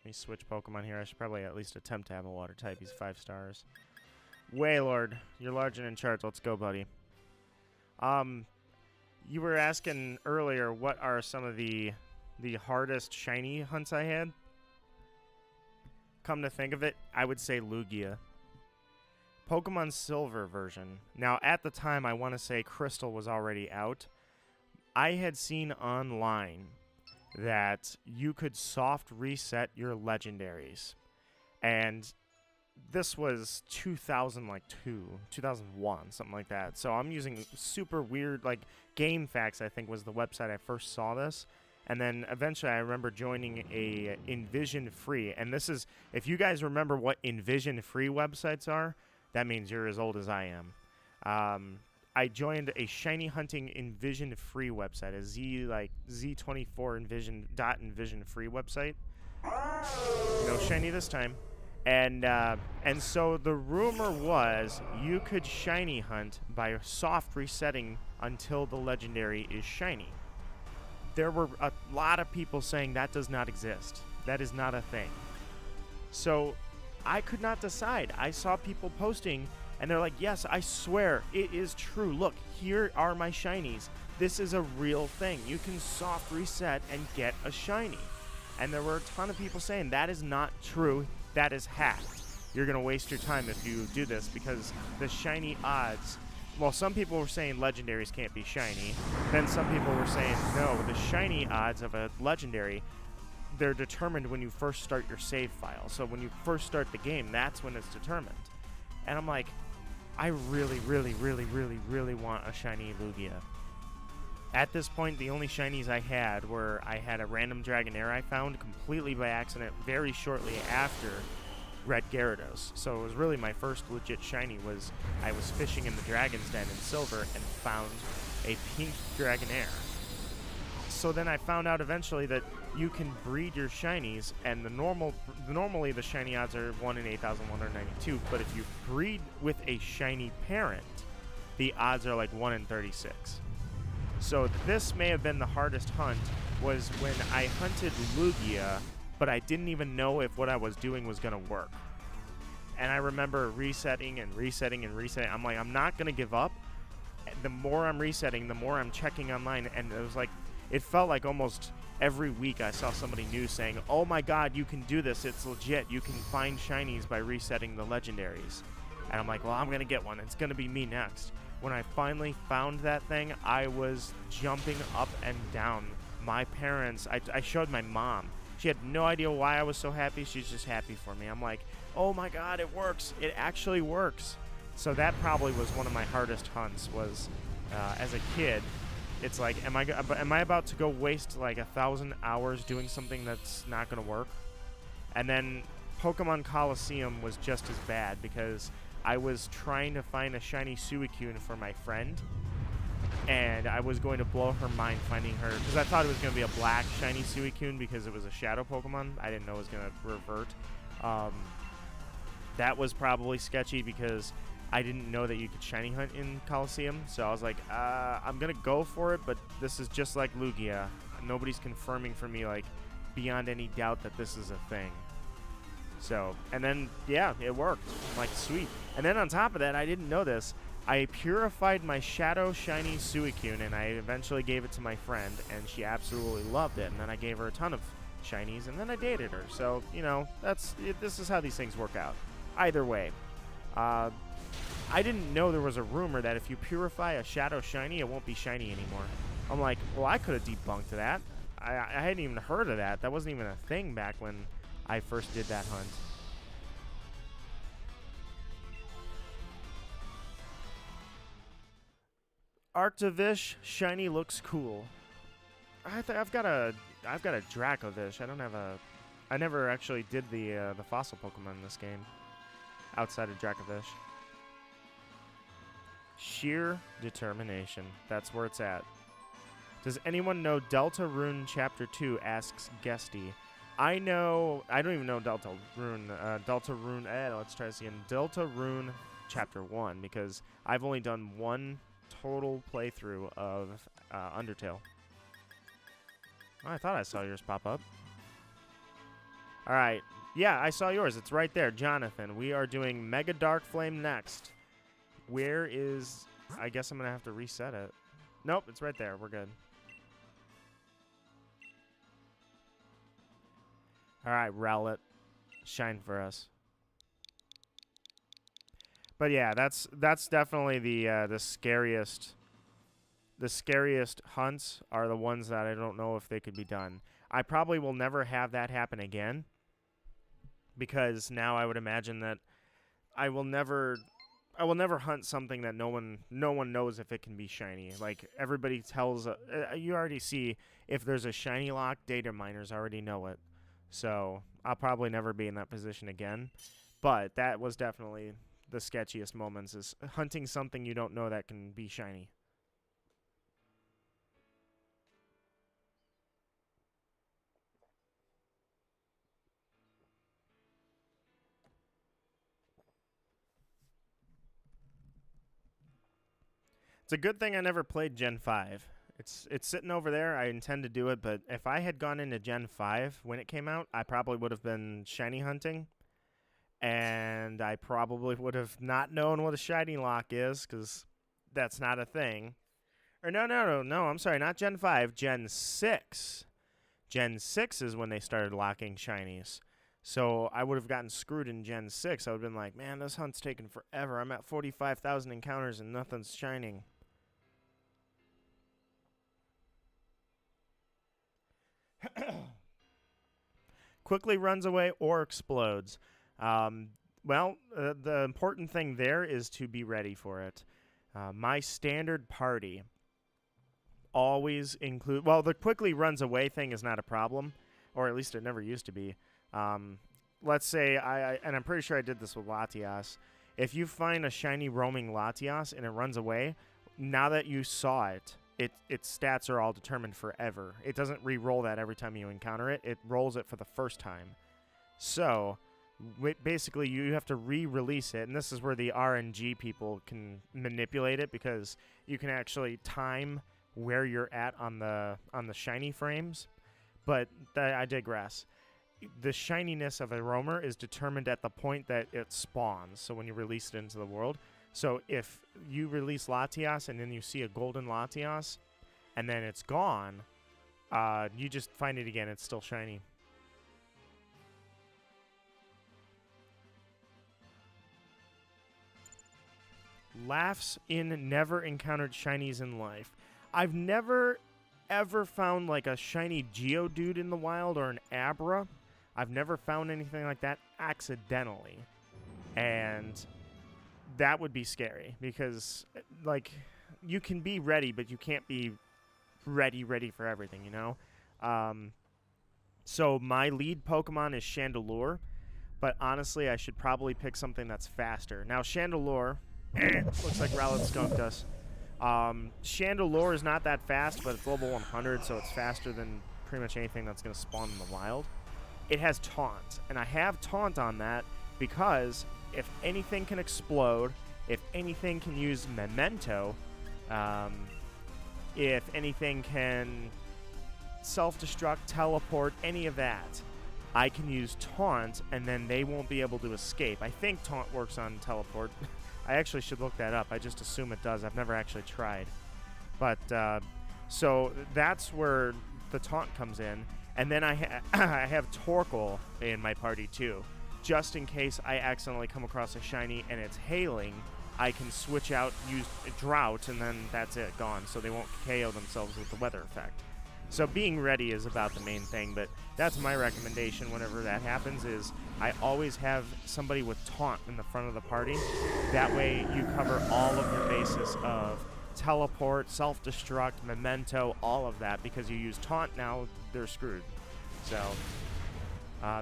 me switch Pokemon here. I should probably at least attempt to have a water type. He's 5 stars. Waylord, you're large and in charge. Let's go, buddy. You were asking earlier what are some of the hardest shiny hunts I had. Come to think of it, I would say Lugia. Pokemon Silver version. Now, at the time, I want to say Crystal was already out. I had seen online that you could soft reset your legendaries. And this was 2002, 2001, something like that. So I'm using super weird, like, GameFAQs, I think, was the website I first saw this. And then eventually I remember joining a Envision Free. And this is, if you guys remember what Envision Free websites are, that means you're as old as I am. I joined a shiny hunting Envision Free website, a Z24 Envision Free website. No shiny this time. And so the rumor was you could shiny hunt by soft resetting until the legendary is shiny. There were a lot of people saying that does not exist. That is not a thing. So I could not decide. I saw people posting and they're like, yes, I swear it is true. Look, here are my shinies. This is a real thing. You can soft reset and get a shiny. And there were a ton of people saying that is not true. That is hacked. You're going to waste your time if you do this because the shiny odds, well, some people were saying legendaries can't be shiny. Then some people were saying, no, the shiny odds of a legendary, they're determined when you first start your save file. So when you first start the game, that's when it's determined. And I'm like, I really, really, really, really, really want a shiny Lugia. At this point, the only shinies I had were I had a random Dragonair I found completely by accident very shortly after Red Gyarados. So it was really my first legit shiny was I was fishing in the Dragon's Den in Silver and found a pink Dragonair. So then I found out eventually that you can breed your shinies, and normally the shiny odds are 1 in 8,192, but if you breed with a shiny parent, the odds are like 1 in 36. So this may have been the hardest hunt, was when I hunted Lugia, but I didn't even know if what I was doing was going to work. And I remember resetting and resetting and resetting. I'm like, I'm not going to give up. The more I'm resetting, the more I'm checking online, and it was like, it felt like almost every week I saw somebody new saying, oh my god, you can do this, it's legit, you can find shinies by resetting the legendaries. And I'm like, well, I'm going to get one, it's going to be me next. When I finally found that thing, I was jumping up and down. My parents, I showed my mom. She had no idea why I was so happy. She's just happy for me. I'm like, oh my god, it works. It actually works. So that probably was one of my hardest hunts was, as a kid, it's like, am I about to go waste like 1,000 hours doing something that's not going to work? And then Pokemon Coliseum was just as bad because I was trying to find a shiny Suicune for my friend, and I was going to blow her mind finding her, because I thought it was going to be a black shiny Suicune because it was a shadow Pokemon. I didn't know it was going to revert. That was probably sketchy because I didn't know that you could shiny hunt in Coliseum, so I was like, I'm going to go for it, but this is just like Lugia. Nobody's confirming for me, like, beyond any doubt that this is a thing. So, and then, yeah, it worked. I'm like, sweet. And then on top of that, I didn't know this. I purified my Shadow Shiny Suicune, and I eventually gave it to my friend, and she absolutely loved it. And then I gave her a ton of shinies, and then I dated her. So, you know, this is how these things work out. Either way, I didn't know there was a rumor that if you purify a Shadow Shiny, it won't be shiny anymore. I'm like, well, I could have debunked that. I hadn't even heard of that. That wasn't even a thing back when I first did that hunt. Arctovish shiny looks cool. I've got a Dracovish. I don't have a. I never actually did the fossil Pokemon in this game, outside of Dracovish. Sheer determination. That's where it's at. Does anyone know Deltarune Chapter 2? Asks Guesty. I know. I don't even know Deltarune. Let's try this again. Deltarune Chapter 1, because I've only done one total playthrough of Undertale. Oh, I thought I saw yours pop up. All right. Yeah, I saw yours. It's right there, Jonathan. We are doing Mega Dark Flame next. Where is... I guess I'm going to have to reset it. Nope, it's right there. We're good. All right, Rowlet. Shine for us. But yeah, that's definitely the scariest. The scariest hunts are the ones that I don't know if they could be done. I probably will never have that happen again, because now I would imagine that I will never hunt something that no one knows if it can be shiny. Like, everybody tells you already see if there's a shiny lock, data miners already know it. So I'll probably never be in that position again. But that was definitely the sketchiest moments, is hunting something you don't know that can be shiny. It's a good thing I never played Gen 5. It's sitting over there. I intend to do it, but if I had gone into Gen 5 when it came out, I probably would have been shiny hunting, and I probably would have not known what a shiny lock is, because that's not a thing. Or no, I'm sorry, not Gen 5, Gen 6. Gen 6 is when they started locking shinies. So I would have gotten screwed in Gen 6. I would have been like, man, this hunt's taking forever. I'm at 45,000 encounters and nothing's shining. Quickly runs away or explodes. The important thing there is to be ready for it. My standard party always include... Well, the quickly runs away thing is not a problem, or at least it never used to be. Let's say, and I'm pretty sure I did this with Latias. If you find a shiny roaming Latias and it runs away, now that you saw it, its stats are all determined forever. It doesn't re-roll that every time you encounter it. It rolls it for the first time. So, basically, you have to re-release it, and this is where the RNG people can manipulate it, because you can actually time where you're at on the shiny frames. But I digress. The shininess of a roamer is determined at the point that it spawns, so when you release it into the world. So if you release Latias and then you see a golden Latias and then it's gone, you just find it again. It's still shiny. Laughs in never encountered shinies in life. I've never ever found like a shiny Geodude in the wild or an Abra. I've never found anything like that accidentally. And that would be scary, because like you can be ready, but you can't be ready for everything, you know? So my lead Pokemon is Chandelure, but honestly I should probably pick something that's faster. Now Chandelure, looks like Rowlet skunked us. Chandelure is not that fast, but it's level 100, so it's faster than pretty much anything that's going to spawn in the wild. It has Taunt, and I have Taunt on that because if anything can explode, if anything can use Memento, if anything can self-destruct, teleport, any of that, I can use Taunt, and then they won't be able to escape. I think Taunt works on teleport. I actually should look that up. I just assume it does. I've never actually tried. But, so that's where the Taunt comes in. And then I have Torkoal in my party, too. Just in case I accidentally come across a shiny and it's hailing, I can switch out, use Drought, and then that's it, gone. So they won't KO themselves with the weather effect. So being ready is about the main thing, but that's my recommendation whenever that happens, is I always have somebody with Taunt in the front of the party. That way you cover all of your bases of teleport, self-destruct, Memento, all of that, because you use Taunt now, they're screwed. So,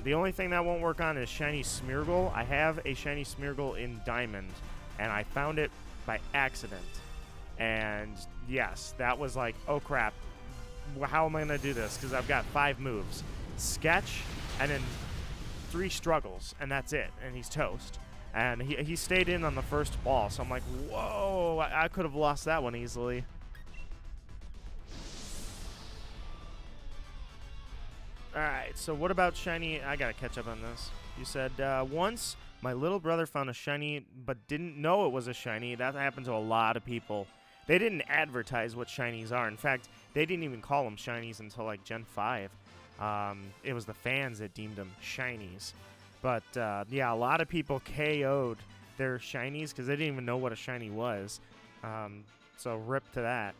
the only thing that won't work on is Shiny Smeargle. I have a Shiny Smeargle in Diamond, and I found it by accident. And yes, that was like, oh crap, how am I going to do this? Because I've got 5 moves. Sketch, and then 3 struggles, and that's it, and he's toast. And he stayed in on the first ball, so I'm like, whoa, I could have lost that one easily. Alright, so what about shiny? I gotta catch up on this. You said, once my little brother found a shiny but didn't know it was a shiny. That happened to a lot of people. They didn't advertise what shinies are. In fact, they didn't even call them shinies until like Gen 5. It was the fans that deemed them shinies. But, yeah, a lot of people KO'd their shinies because they didn't even know what a shiny was. So rip to that.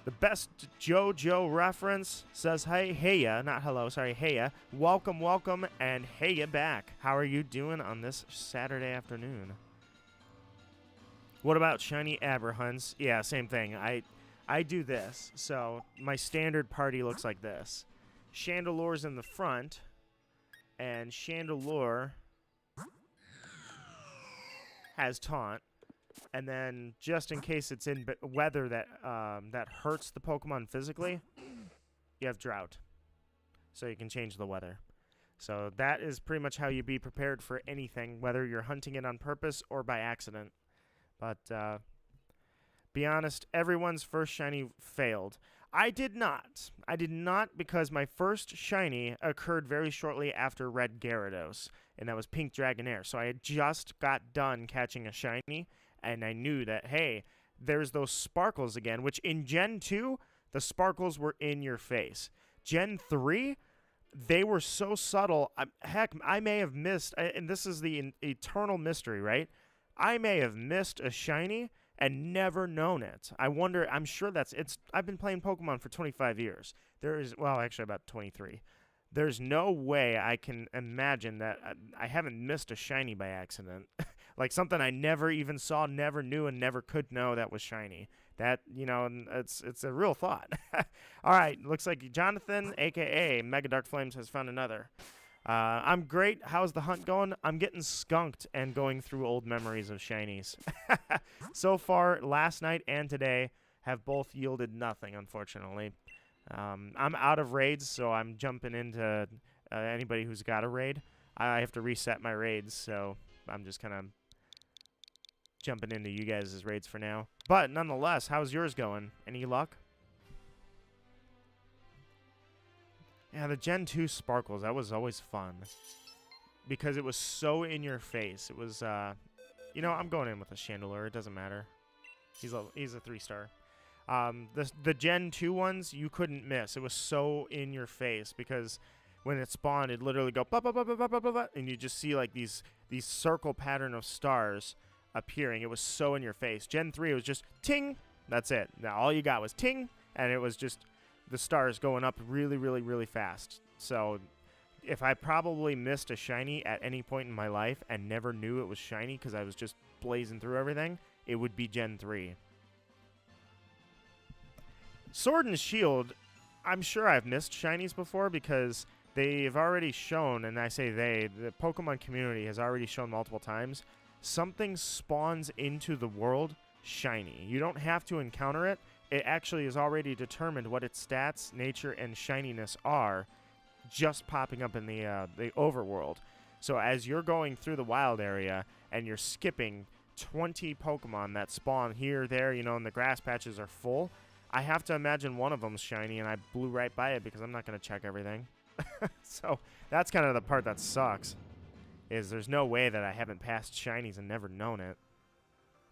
The best JoJo reference says, heya, not hello, sorry, heya. Welcome, welcome, and heya back. How are you doing on this Saturday afternoon? What about shiny Aberhunts? Yeah, same thing. I do this. So my standard party looks like this. Chandelure's in the front, and Chandelure has Taunt. And then, just in case it's in weather that that hurts the Pokemon physically, you have Drought. So you can change the weather. So that is pretty much how you be prepared for anything, whether you're hunting it on purpose or by accident. But Be honest, everyone's first shiny failed. I did not. I did not because my first shiny occurred very shortly after Red Gyarados, and that was Pink Dragonair. So I had just got done catching a shiny, and I knew that, hey, there's those sparkles again, which in Gen 2, the sparkles were in your face. Gen 3, they were so subtle. Heck, I may have missed, and this is the eternal mystery, right? I may have missed a shiny and never known it. I wonder, I'm sure I've been playing Pokemon for 25 years. Actually about 23. There's no way I can imagine that I haven't missed a shiny by accident. Like something I never even saw, never knew, and never could know that was shiny. That, it's a real thought. All right, looks like Jonathan, a.k.a. Mega Dark Flames, has found another. I'm great. How's the hunt going? I'm getting skunked and going through old memories of shinies. So far, last night and today have both yielded nothing, unfortunately. I'm out of raids, so I'm jumping into anybody who's got a raid. I have to reset my raids, so I'm just kind of jumping into you guys' raids for now. But nonetheless, how's yours going? Any luck? Yeah, the Gen 2 Sparkles, that was always fun. Because it was so in your face. It was, I'm going in with a Chandelure. It doesn't matter. He's a 3-star. The Gen 2 ones, you couldn't miss. It was so in your face because when it spawned, it'd literally go, bah, bah, bah, bah, bah, bah, bah, bah, and you just see like these circle pattern of stars appearing. It was so in your face. Gen 3, it was just ting. That's it. Now all you got was ting, and it was just the stars going up really, really, really fast. So if I probably missed a shiny at any point in my life and never knew it was shiny because I was just blazing through everything, it would be Gen 3. Sword and Shield, I'm sure I've missed shinies before because they've already shown, and I say the Pokemon community has already shown multiple times, something spawns into the world shiny. You don't have to encounter it. It actually is already determined what its stats, nature, and shininess are just popping up in the overworld. So as you're going through the wild area and you're skipping 20 Pokemon that spawn here, there, and the grass patches are full, I have to imagine one of them's shiny, and I blew right by it because I'm not going to check everything. So that's kind of the part that sucks, is there's no way that I haven't passed shinies and never known it.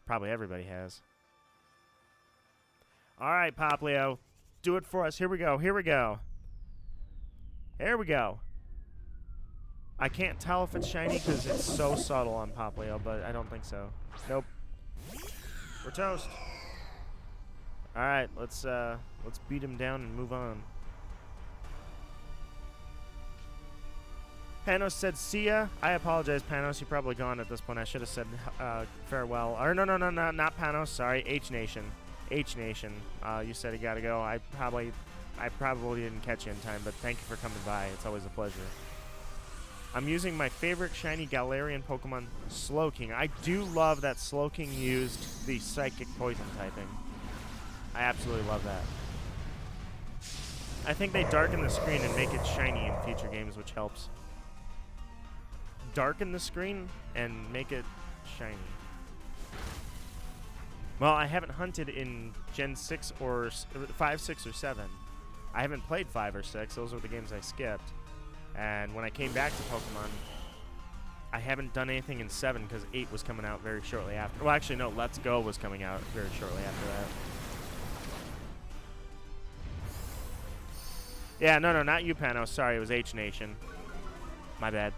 Probably everybody has. All right, Popplio, do it for us. Here we go. Here we go. There we go. I can't tell if it's shiny because it's so subtle on Popplio, but I don't think so. Nope. We're toast. All right, let's beat him down and move on. Panos said, "See ya." I apologize, Panos. You're probably gone at this point. I should have said farewell. Or no, not Panos. Sorry, H Nation. H Nation. You said you gotta go. I probably didn't catch you in time, but thank you for coming by. It's always a pleasure. I'm using my favorite shiny Galarian Pokemon, Slowking. I do love that Slowking used the Psychic Poison typing. I absolutely love that. I think they darken the screen and make it shiny in future games, which helps. Darken the screen and make it shiny. Well, I haven't hunted in Gen 6 or 5, 6, or 7. I haven't played 5 or 6. Those were the games I skipped. And when I came back to Pokemon, I haven't done anything in 7 because 8 was coming out very shortly after. Well, actually, no, Let's Go was coming out very shortly after that. Yeah, no, not you, Panos. Sorry, it was H Nation. My bad.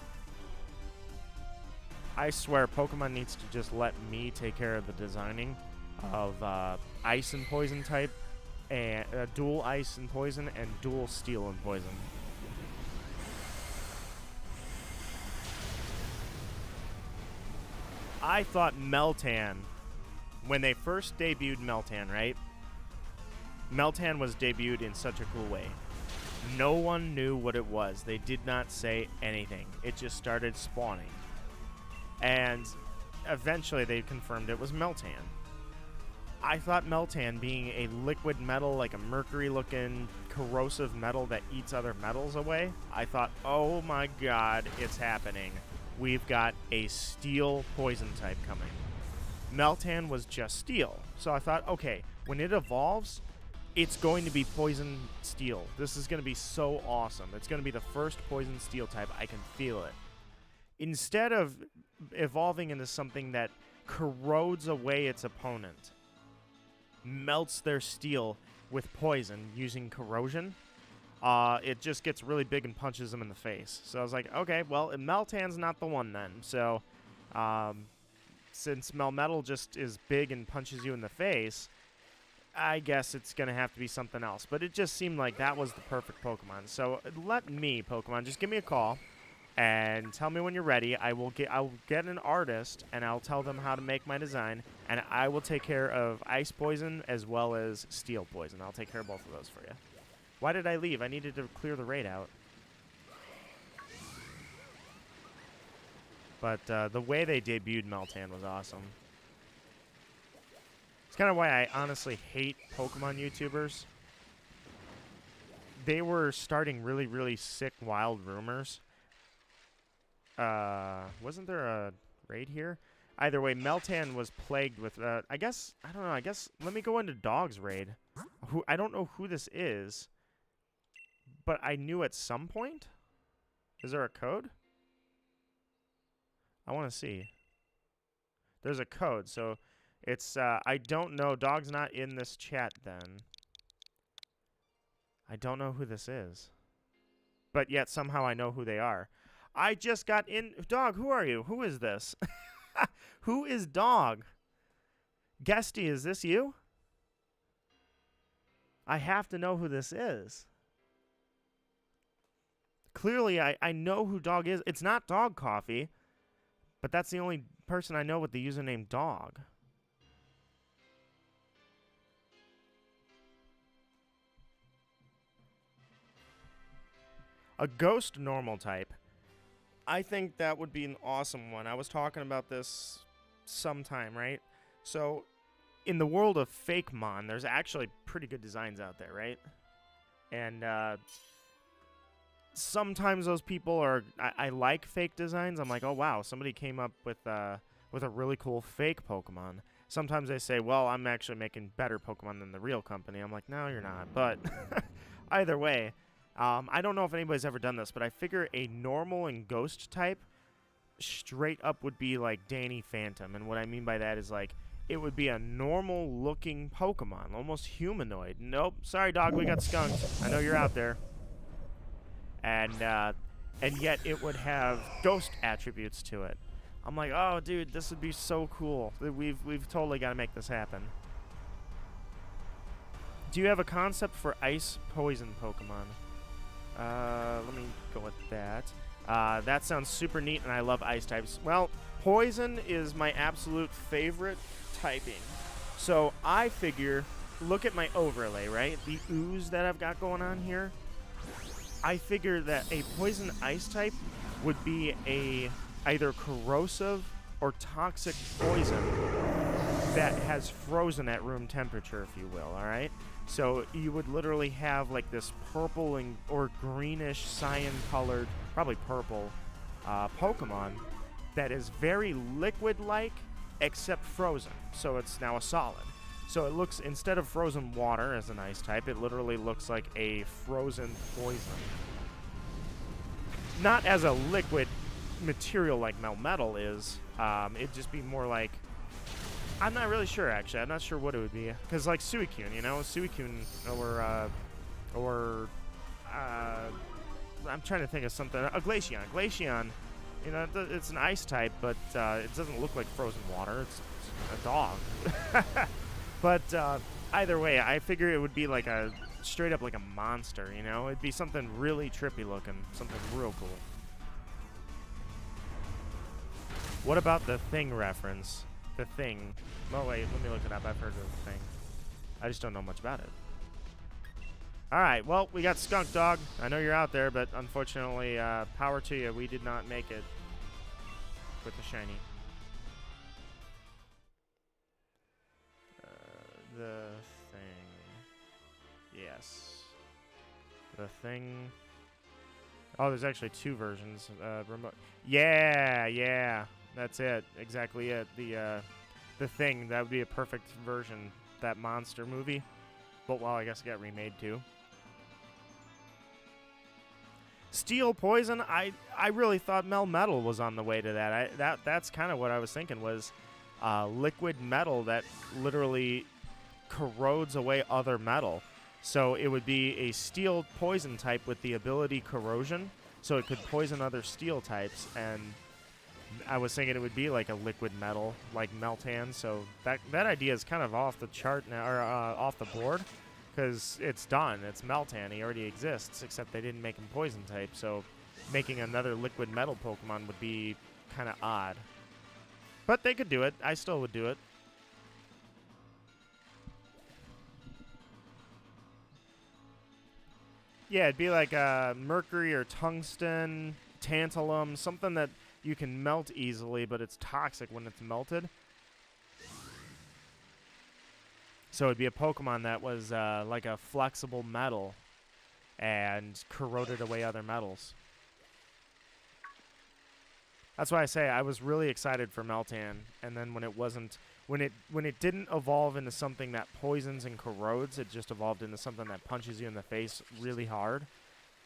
I swear, Pokemon needs to just let me take care of the designing of Ice and Poison type, and dual Ice and Poison, and dual Steel and Poison. I thought Meltan, when they first debuted Meltan, right? Meltan was debuted in such a cool way. No one knew what it was. They did not say anything. It just started spawning. And eventually they confirmed it was Meltan. I thought Meltan, being a liquid metal, like a mercury-looking corrosive metal that eats other metals away, I thought, oh my god, it's happening. We've got a steel poison type coming. Meltan was just steel. So I thought, okay, when it evolves, it's going to be poison steel. This is going to be so awesome. It's going to be the first poison steel type. I can feel it. Instead of evolving into something that corrodes away its opponent, melts their steel with poison using corrosion, it just gets really big and punches them in the face. So I was like, okay, well, Meltan's not the one then. So since Melmetal just is big and punches you in the face, I guess it's going to have to be something else. But it just seemed like that was the perfect Pokemon. So let me, Pokemon, just give me a call and tell me when you're ready. I'll get an artist, and I'll tell them how to make my design, and I will take care of Ice Poison as well as Steel Poison. I'll take care of both of those for you. Why did I leave? I needed to clear the raid out. But the way they debuted Meltan was awesome. It's kind of why I honestly hate Pokemon YouTubers. They were starting really, really sick, wild rumors. Wasn't there a raid here? Either way, Meltan was plagued with, I guess, I don't know, I guess, let me go into Dog's raid. I don't know who this is, but I knew at some point. Is there a code? I want to see. There's a code, so it's, I don't know. Dog's not in this chat then. I don't know who this is. But yet somehow I know who they are. I just got in. Dog, who are you? Who is this? Who is Dog? Guesty, is this you? I have to know who this is. Clearly, I know who Dog is. It's not Dog Coffee, but that's the only person I know with the username Dog. A ghost normal type. I think that would be an awesome one. I was talking about this sometime, right? So, in the world of fake mon, there's actually pretty good designs out there, right? And sometimes those people are. I like fake designs. I'm like, oh wow, somebody came up with a really cool fake Pokemon. Sometimes they say, well, I'm actually making better Pokemon than the real company. I'm like, no, you're not. But either way. I don't know if anybody's ever done this, but I figure a normal and ghost type straight up would be like Danny Phantom. And what I mean by that is like it would be a normal looking Pokemon, almost humanoid. Nope, sorry Dog, we got skunked. I know you're out there. And yet it would have ghost attributes to it. I'm like, oh dude, this would be so cool. We've totally got to make this happen. Do you have a concept for ice poison Pokemon? Let me go with that. That sounds super neat, and I love ice types. Well, poison is my absolute favorite typing. So I figure, look at my overlay, right? The ooze that I've got going on here. I figure that a poison ice type would be a either corrosive or toxic poison that has frozen at room temperature, if you will, all right? So you would literally have like this purple or greenish cyan-colored, probably purple, Pokemon that is very liquid-like except frozen. So it's now a solid. So it looks, instead of frozen water as an ice type, it literally looks like a frozen poison. Not as a liquid material like Melmetal is. It'd just be more like... I'm not really sure, actually. I'm not sure what it would be. Because, like, Suicune, you know? Suicune or I'm trying to think of something. A Glaceon. Glaceon, you know, it's an ice type, but it doesn't look like frozen water. It's a dog. But either way, I figure it would be like a straight up like a monster, you know? It'd be something really trippy looking. Something real cool. What about the Thing reference? The Thing. Oh, wait, let me look it up. I've heard of the Thing. I just don't know much about it. Alright, well, we got Skunk Dog. I know you're out there, but unfortunately, power to you. We did not make it with the shiny. The Thing. Yes. The Thing. Oh, there's actually two versions. Remote. Yeah, yeah. That's it. Exactly it. The Thing. That would be a perfect version. That monster movie. But, well, I guess it got remade, too. Steel Poison, I really thought Melmetal was on the way to that. That's kind of what I was thinking was liquid metal that literally corrodes away other metal. So it would be a steel poison type with the ability corrosion, so it could poison other steel types. And I was thinking it would be like a liquid metal, like Meltan. So that idea is kind of off the chart now, or off the board. Because it's done. It's Meltan. He already exists, except they didn't make him poison type. So making another liquid metal Pokemon would be kind of odd. But they could do it. I still would do it. Yeah, it'd be like mercury or tungsten, tantalum, something that you can melt easily, but it's toxic when it's melted. So it'd be a Pokemon that was like a flexible metal and corroded away other metals. That's why I say I was really excited for Meltan, and then when it didn't evolve into something that poisons and corrodes, it just evolved into something that punches you in the face really hard.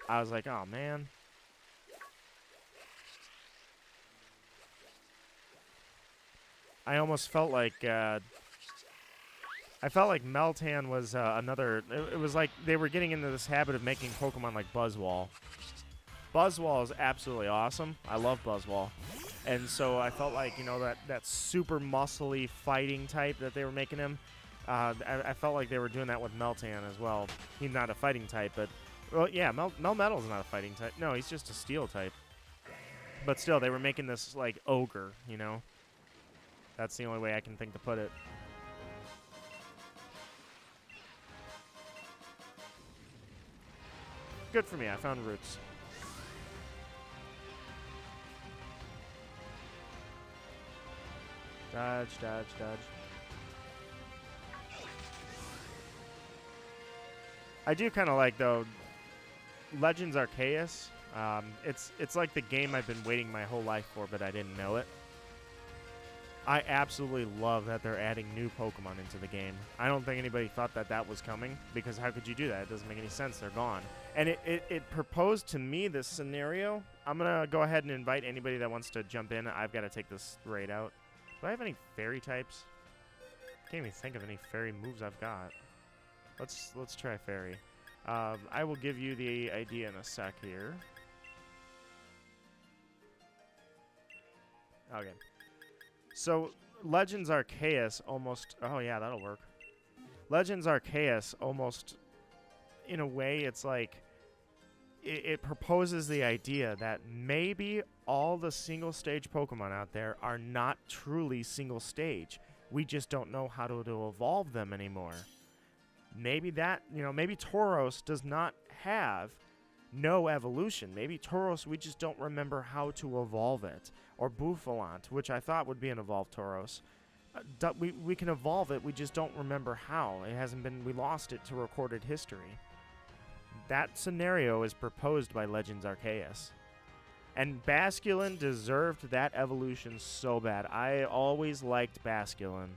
I was like, oh man. I almost felt like Meltan was another... It was like they were getting into this habit of making Pokemon like Buzzwole. Buzzwole is absolutely awesome. I love Buzzwole. And so I felt like, you know, that super muscly fighting type that they were making him, I felt like they were doing that with Meltan as well. He's not a fighting type, but... Well, yeah, Melmetal's not a fighting type. No, he's just a steel type. But still, they were making this, like, ogre, you know? That's the only way I can think to put it. Good for me, I found roots. Dodge, dodge, dodge. I do kind of like, though, Legends Arceus. It's like the game I've been waiting my whole life for, but I didn't know it. I absolutely love that they're adding new Pokemon into the game. I don't think anybody thought that was coming, because how could you do that? It doesn't make any sense. They're gone. And it proposed to me this scenario. I'm going to go ahead and invite anybody that wants to jump in. I've got to take this raid out. Do I have any fairy types? Can't even think of any fairy moves I've got. Let's try fairy. I will give you the idea in a sec here. Okay. So, Legends Arceus almost... Oh, yeah, that'll work. Legends Arceus almost... In a way, it's like... It proposes the idea that maybe all the single-stage Pokemon out there are not truly single-stage. We just don't know how to evolve them anymore. Maybe that... You know, maybe Tauros does not have no evolution. Maybe Tauros, we just don't remember how to evolve it. Or Bouffalant, which I thought would be an evolved Tauros. We can evolve it, we just don't remember how. It hasn't been... We lost it to recorded history. That scenario is proposed by Legends Arceus. And Basculin deserved that evolution so bad. I always liked Basculin.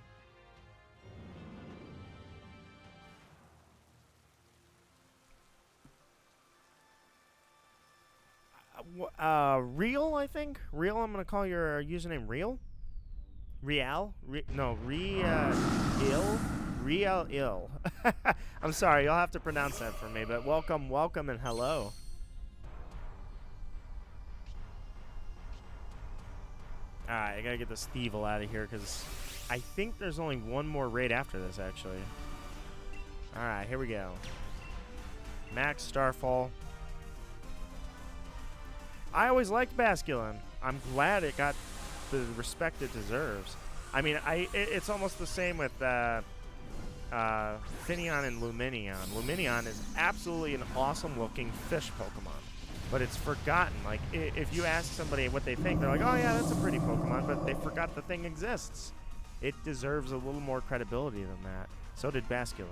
Real, I think? Real, I'm going to call your username Real? Real? Real. I'm sorry, you'll have to pronounce that for me, but welcome, and hello. Alright, I gotta get this Thievul out of here, because I think there's only one more raid after this, actually. Alright, here we go. Max Starfall. I always liked Basculin. I'm glad it got the respect it deserves. I mean, it's almost the same with Finneon and Lumineon. Lumineon is absolutely an awesome-looking fish Pokemon, but it's forgotten. Like, if you ask somebody what they think, they're like, oh, yeah, that's a pretty Pokemon, but they forgot the thing exists. It deserves a little more credibility than that. So did Basculin.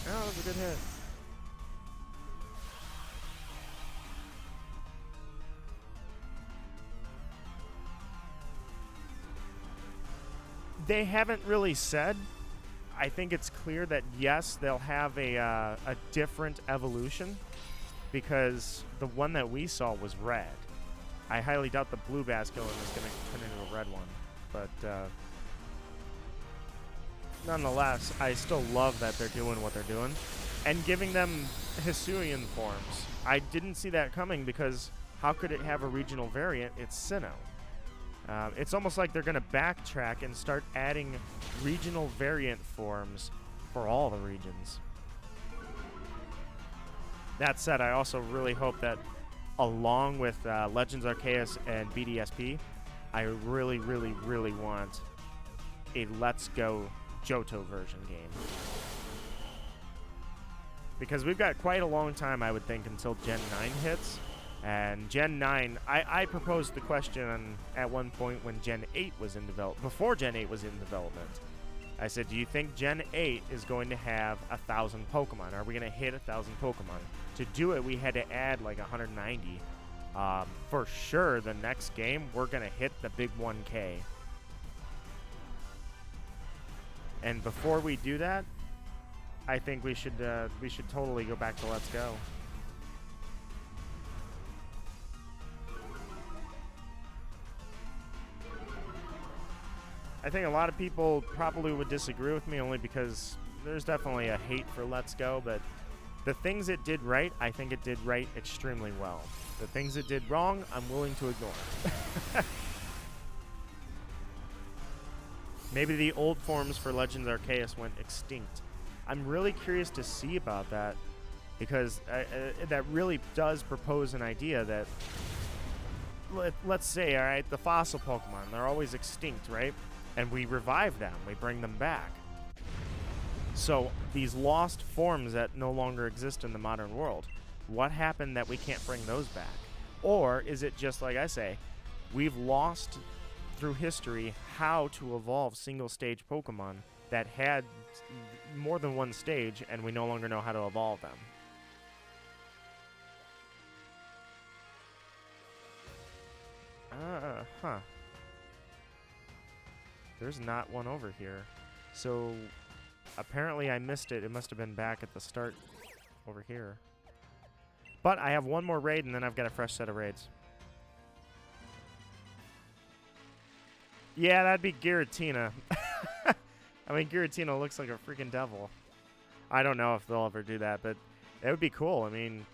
Oh, that was a good hit. They haven't really said. I think it's clear that, yes, they'll have a different evolution, because the one that we saw was red. I highly doubt the blue basculin is going to turn into a red one. But nonetheless, I still love that they're doing what they're doing and giving them Hisuian forms. I didn't see that coming, because how could it have a regional variant? It's Sinnoh. It's almost like they're going to backtrack and start adding regional variant forms for all the regions. That said, I also really hope that along with Legends Arceus and BDSP, I really, really, really want a Let's Go Johto version game. Because we've got quite a long time, I would think, until Gen 9 hits. And Gen 9, I proposed the question at one point when Gen 8 was in development, before Gen 8 was in development. I said, do you think Gen 8 is going to have 1,000 Pokemon? Are we going to hit 1,000 Pokemon? To do it, we had to add like 190. For sure, the next game, we're going to hit the big 1K. And before we do that, I think we should totally go back to Let's Go. I think a lot of people probably would disagree with me, only because there's definitely a hate for Let's Go, but the things it did right, I think it did right extremely well. The things it did wrong, I'm willing to ignore. Maybe the old forms for Legends Arceus went extinct. I'm really curious to see about that, because that really does propose an idea that, let's say, all right, the fossil Pokemon, they're always extinct, right? And we revive them, we bring them back. So these lost forms that no longer exist in the modern world, what happened that we can't bring those back? Or is it just like I say, we've lost through history how to evolve single stage Pokemon that had more than one stage, and we no longer know how to evolve them? Huh. There's not one over here. So apparently I missed it. It must have been back at the start over here. But I have one more raid, and then I've got a fresh set of raids. Yeah, that'd be Giratina. I mean, Giratina looks like a freaking devil. I don't know if they'll ever do that, but it would be cool. I mean,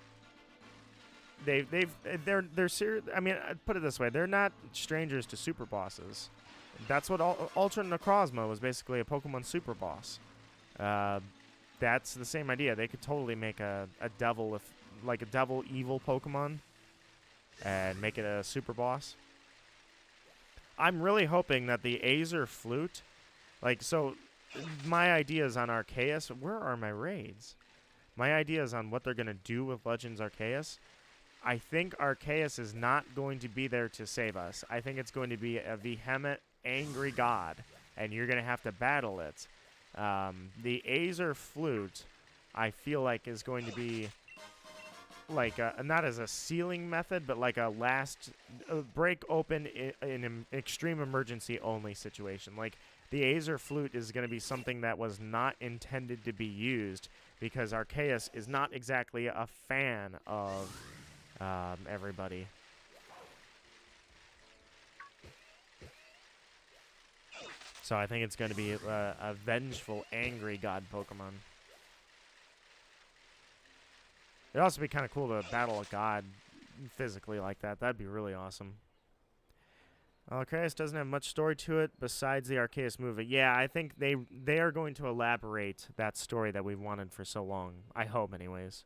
they're serious. I mean, I'd put it this way: they're not strangers to super bosses. That's what Ultra Necrozma was, basically a Pokemon super boss. That's the same idea. They could totally make a devil, like a devil evil Pokemon, and make it a super boss. I'm really hoping that the Aether Flute, like, so my ideas on Arceus, where are my raids? My ideas on what they're going to do with Legends Arceus, I think Arceus is not going to be there to save us. I think it's going to be a vehement, angry god, and you're going to have to battle it. The Aether Flute, I feel like, is going to be like not as a sealing method, but like a last break open in an extreme emergency only situation. Like, the Aether Flute is going to be something that was not intended to be used, because Arceus is not exactly a fan of everybody. So I think it's going to be a vengeful, angry god Pokemon. It'd also be kind of cool to battle a god physically like that. That'd be really awesome. Arceus doesn't have much story to it besides the Arceus movie. Yeah, I think they are going to elaborate that story that we've wanted for so long. I hope, anyways.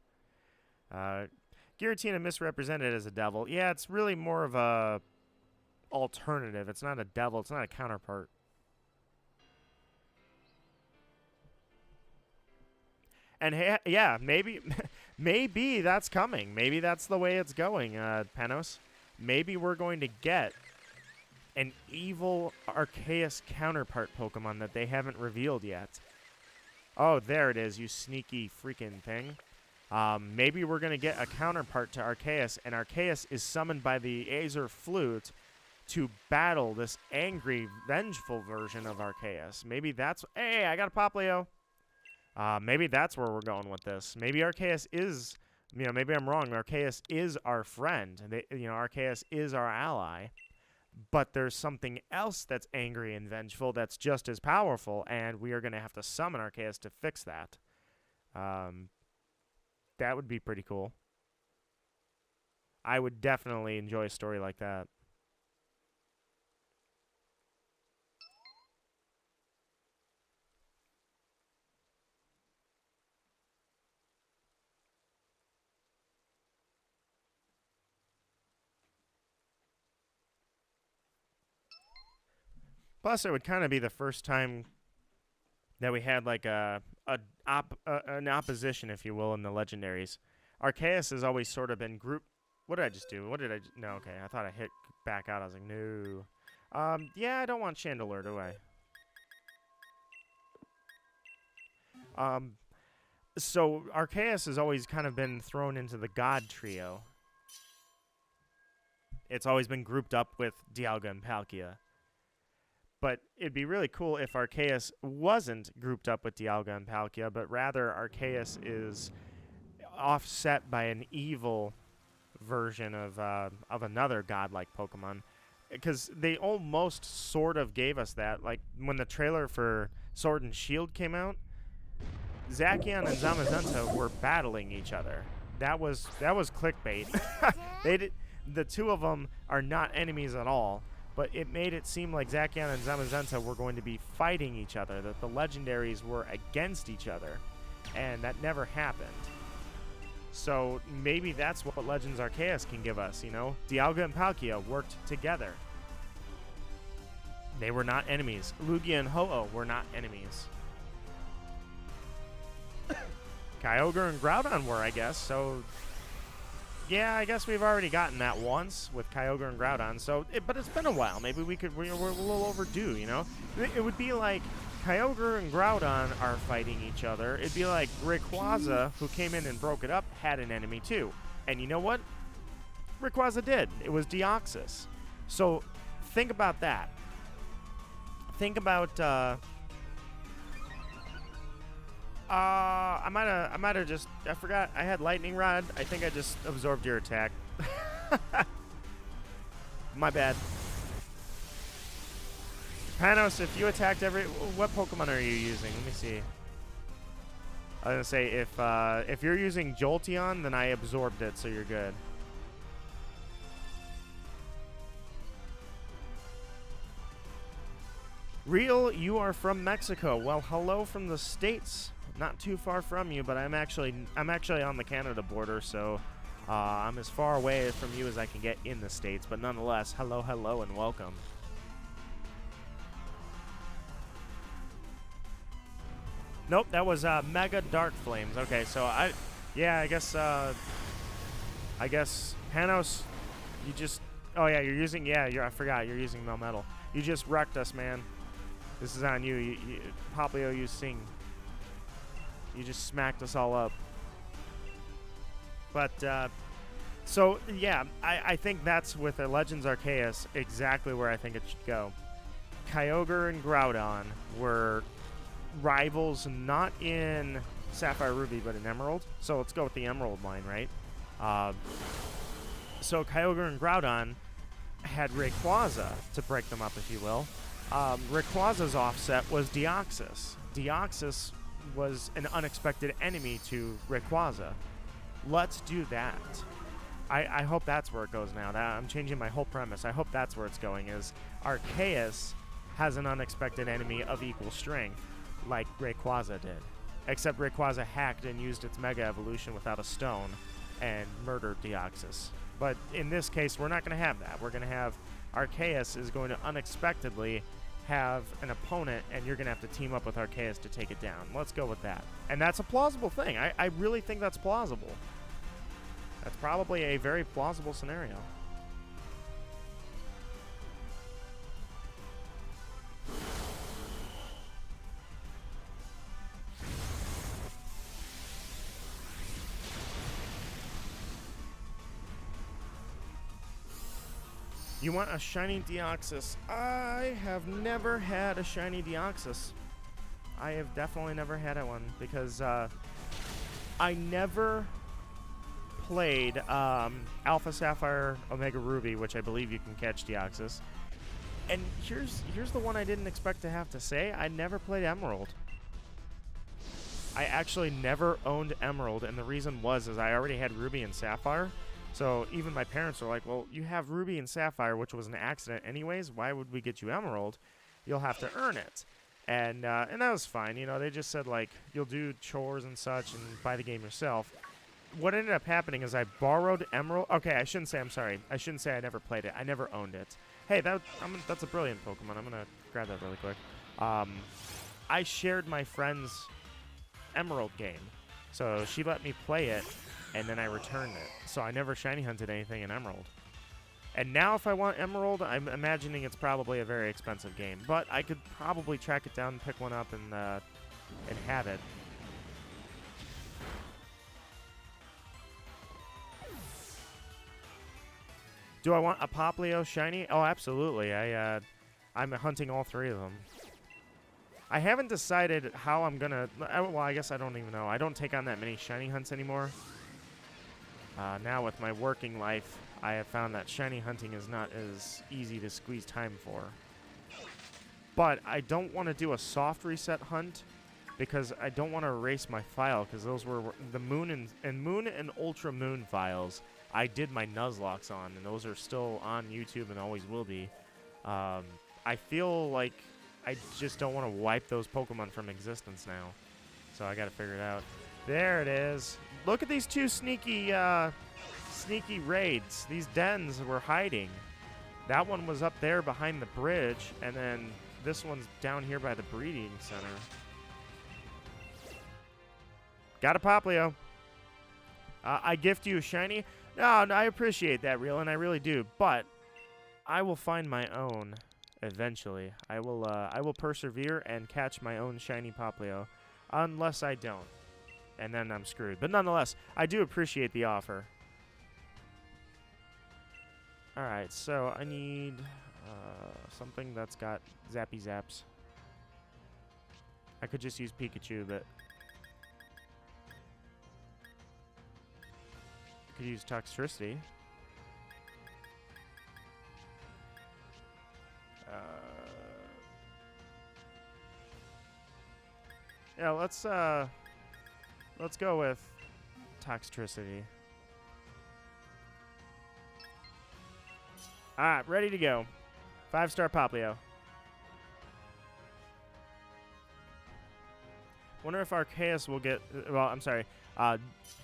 Giratina misrepresented as a devil. Yeah, it's really more of a alternative. It's not a devil. It's not a counterpart. And hey, yeah, maybe that's coming. Maybe that's the way it's going, Panos. Maybe we're going to get an evil Arceus counterpart Pokemon that they haven't revealed yet. Oh, there it is, you sneaky freaking thing. Maybe we're going to get a counterpart to Arceus, and Arceus is summoned by the Aether Flute to battle this angry, vengeful version of Arceus. Maybe that's... Hey, I got a Popplio. Maybe that's where we're going with this. Maybe Arceus is... You know, maybe I'm wrong. Arceus is our friend. Arceus is our ally. But there's something else that's angry and vengeful that's just as powerful, and we are going to have to summon Arceus to fix that. That would be pretty cool. I would definitely enjoy a story like that. Plus, it would kind of be the first time that we had like an opposition, if you will, in the legendaries. Arceus has always sort of been grouped. What did I just do? No, okay. I thought I hit back out. I was like, no. Yeah, I don't want Chandelure, do I? So Arceus has always kind of been thrown into the God trio. It's always been grouped up with Dialga and Palkia. But it'd be really cool if Arceus wasn't grouped up with Dialga and Palkia, but rather Arceus is offset by an evil version of another godlike Pokemon. Because they almost sort of gave us that. Like, when the trailer for Sword and Shield came out, Zacian and Zamazenta were battling each other. That was clickbait. The two of them are not enemies at all. But it made it seem like Zacian and Zamazenta were going to be fighting each other, that the legendaries were against each other, and that never happened. So maybe that's what Legends Arceus can give us, you know? Dialga and Palkia worked together. They were not enemies. Lugia and Ho-Oh were not enemies. Kyogre and Groudon were, I guess, so... Yeah, I guess we've already gotten that once with Kyogre and Groudon, so but it's been a while. Maybe we're a little overdue, you know? It would be like Kyogre and Groudon are fighting each other. It'd be like Rayquaza, who came in and broke it up, had an enemy too. And you know what? Rayquaza did. It was Deoxys. So think about that. Think about I might have just, I forgot I had Lightning Rod. I think I just absorbed your attack. My bad. Panos, if you attacked what Pokemon are you using? Let me see. I was gonna say, if you're using Jolteon, then I absorbed it, so you're good. Real, you are from Mexico. Well, hello from the States. Not too far from you, but I'm actually on the Canada border, so I'm as far away from you as I can get in the States. But nonetheless, hello, and welcome. Nope, that was Mega Dark Flames. Okay, so I guess Panos, you just, oh yeah, I forgot you're using Melmetal. You just wrecked us, man. This is on you. Popplio, you sing. You just smacked us all up. But, so, yeah, I think that's with the Legends Arceus exactly where I think it should go. Kyogre and Groudon were rivals not in Sapphire Ruby, but in Emerald. So let's go with the Emerald line, right? So Kyogre and Groudon had Rayquaza to break them up, if you will. Rayquaza's offset was Deoxys. Deoxys was an unexpected enemy to Rayquaza. Let's do that. I hope that's where it goes now. I'm changing my whole premise. I hope that's where it's going, is Arceus has an unexpected enemy of equal strength, like Rayquaza did. Except Rayquaza hacked and used its Mega Evolution without a stone and murdered Deoxys. But in this case, we're not going to have that. We're going to have Arceus is going to unexpectedly have an opponent, and you're going to have to team up with Arceus to take it down. Let's go with that. And that's a plausible thing. I really think that's plausible. That's probably a very plausible scenario. You want a shiny Deoxys? I have never had a shiny Deoxys. I have definitely never had one because I never played Alpha Sapphire Omega Ruby, which I believe you can catch Deoxys. And here's the one I didn't expect to have to say. I never played Emerald. I actually never owned Emerald, and the reason was is I already had Ruby and Sapphire. So even my parents were like, well, you have Ruby and Sapphire, which was an accident anyways. Why would we get you Emerald? You'll have to earn it. And that was fine. You know, they just said, like, you'll do chores and such and buy the game yourself. What ended up happening is I borrowed Emerald. Okay, I shouldn't say I'm sorry. I shouldn't say I never played it. I never owned it. Hey, that's a brilliant Pokemon. I'm going to grab that really quick. I shared my friend's Emerald game. So she let me play it, and then I returned it. So I never shiny hunted anything in Emerald. And now if I want Emerald, I'm imagining it's probably a very expensive game. But I could probably track it down, pick one up, and have it. Do I want a Popplio shiny? Oh, absolutely. I'm hunting all three of them. I haven't decided how I'm gonna... Well, I guess I don't even know. I don't take on that many shiny hunts anymore. Now with my working life, I have found that shiny hunting is not as easy to squeeze time for. But I don't want to do a soft reset hunt because I don't want to erase my file because those were the Moon and Ultra Moon files. I did my Nuzlocke on, and those are still on YouTube and always will be. I feel like I just don't want to wipe those Pokemon from existence now. So I got to figure it out. There it is. Look at these two sneaky raids. These dens were hiding. That one was up there behind the bridge, and then this one's down here by the breeding center. Got a Popplio. I gift you a shiny. No, I appreciate that, Real, and I really do. But I will find my own eventually. I will persevere and catch my own shiny Popplio, unless I don't, and then I'm screwed. But nonetheless, I do appreciate the offer. All right, so I need something that's got zappy zaps. I could just use Pikachu, but I could use Toxtricity. Yeah, let's go with Toxtricity. Alright, ready to go. 5-star Popplio. Wonder if Arceus will get... Well, I'm sorry. The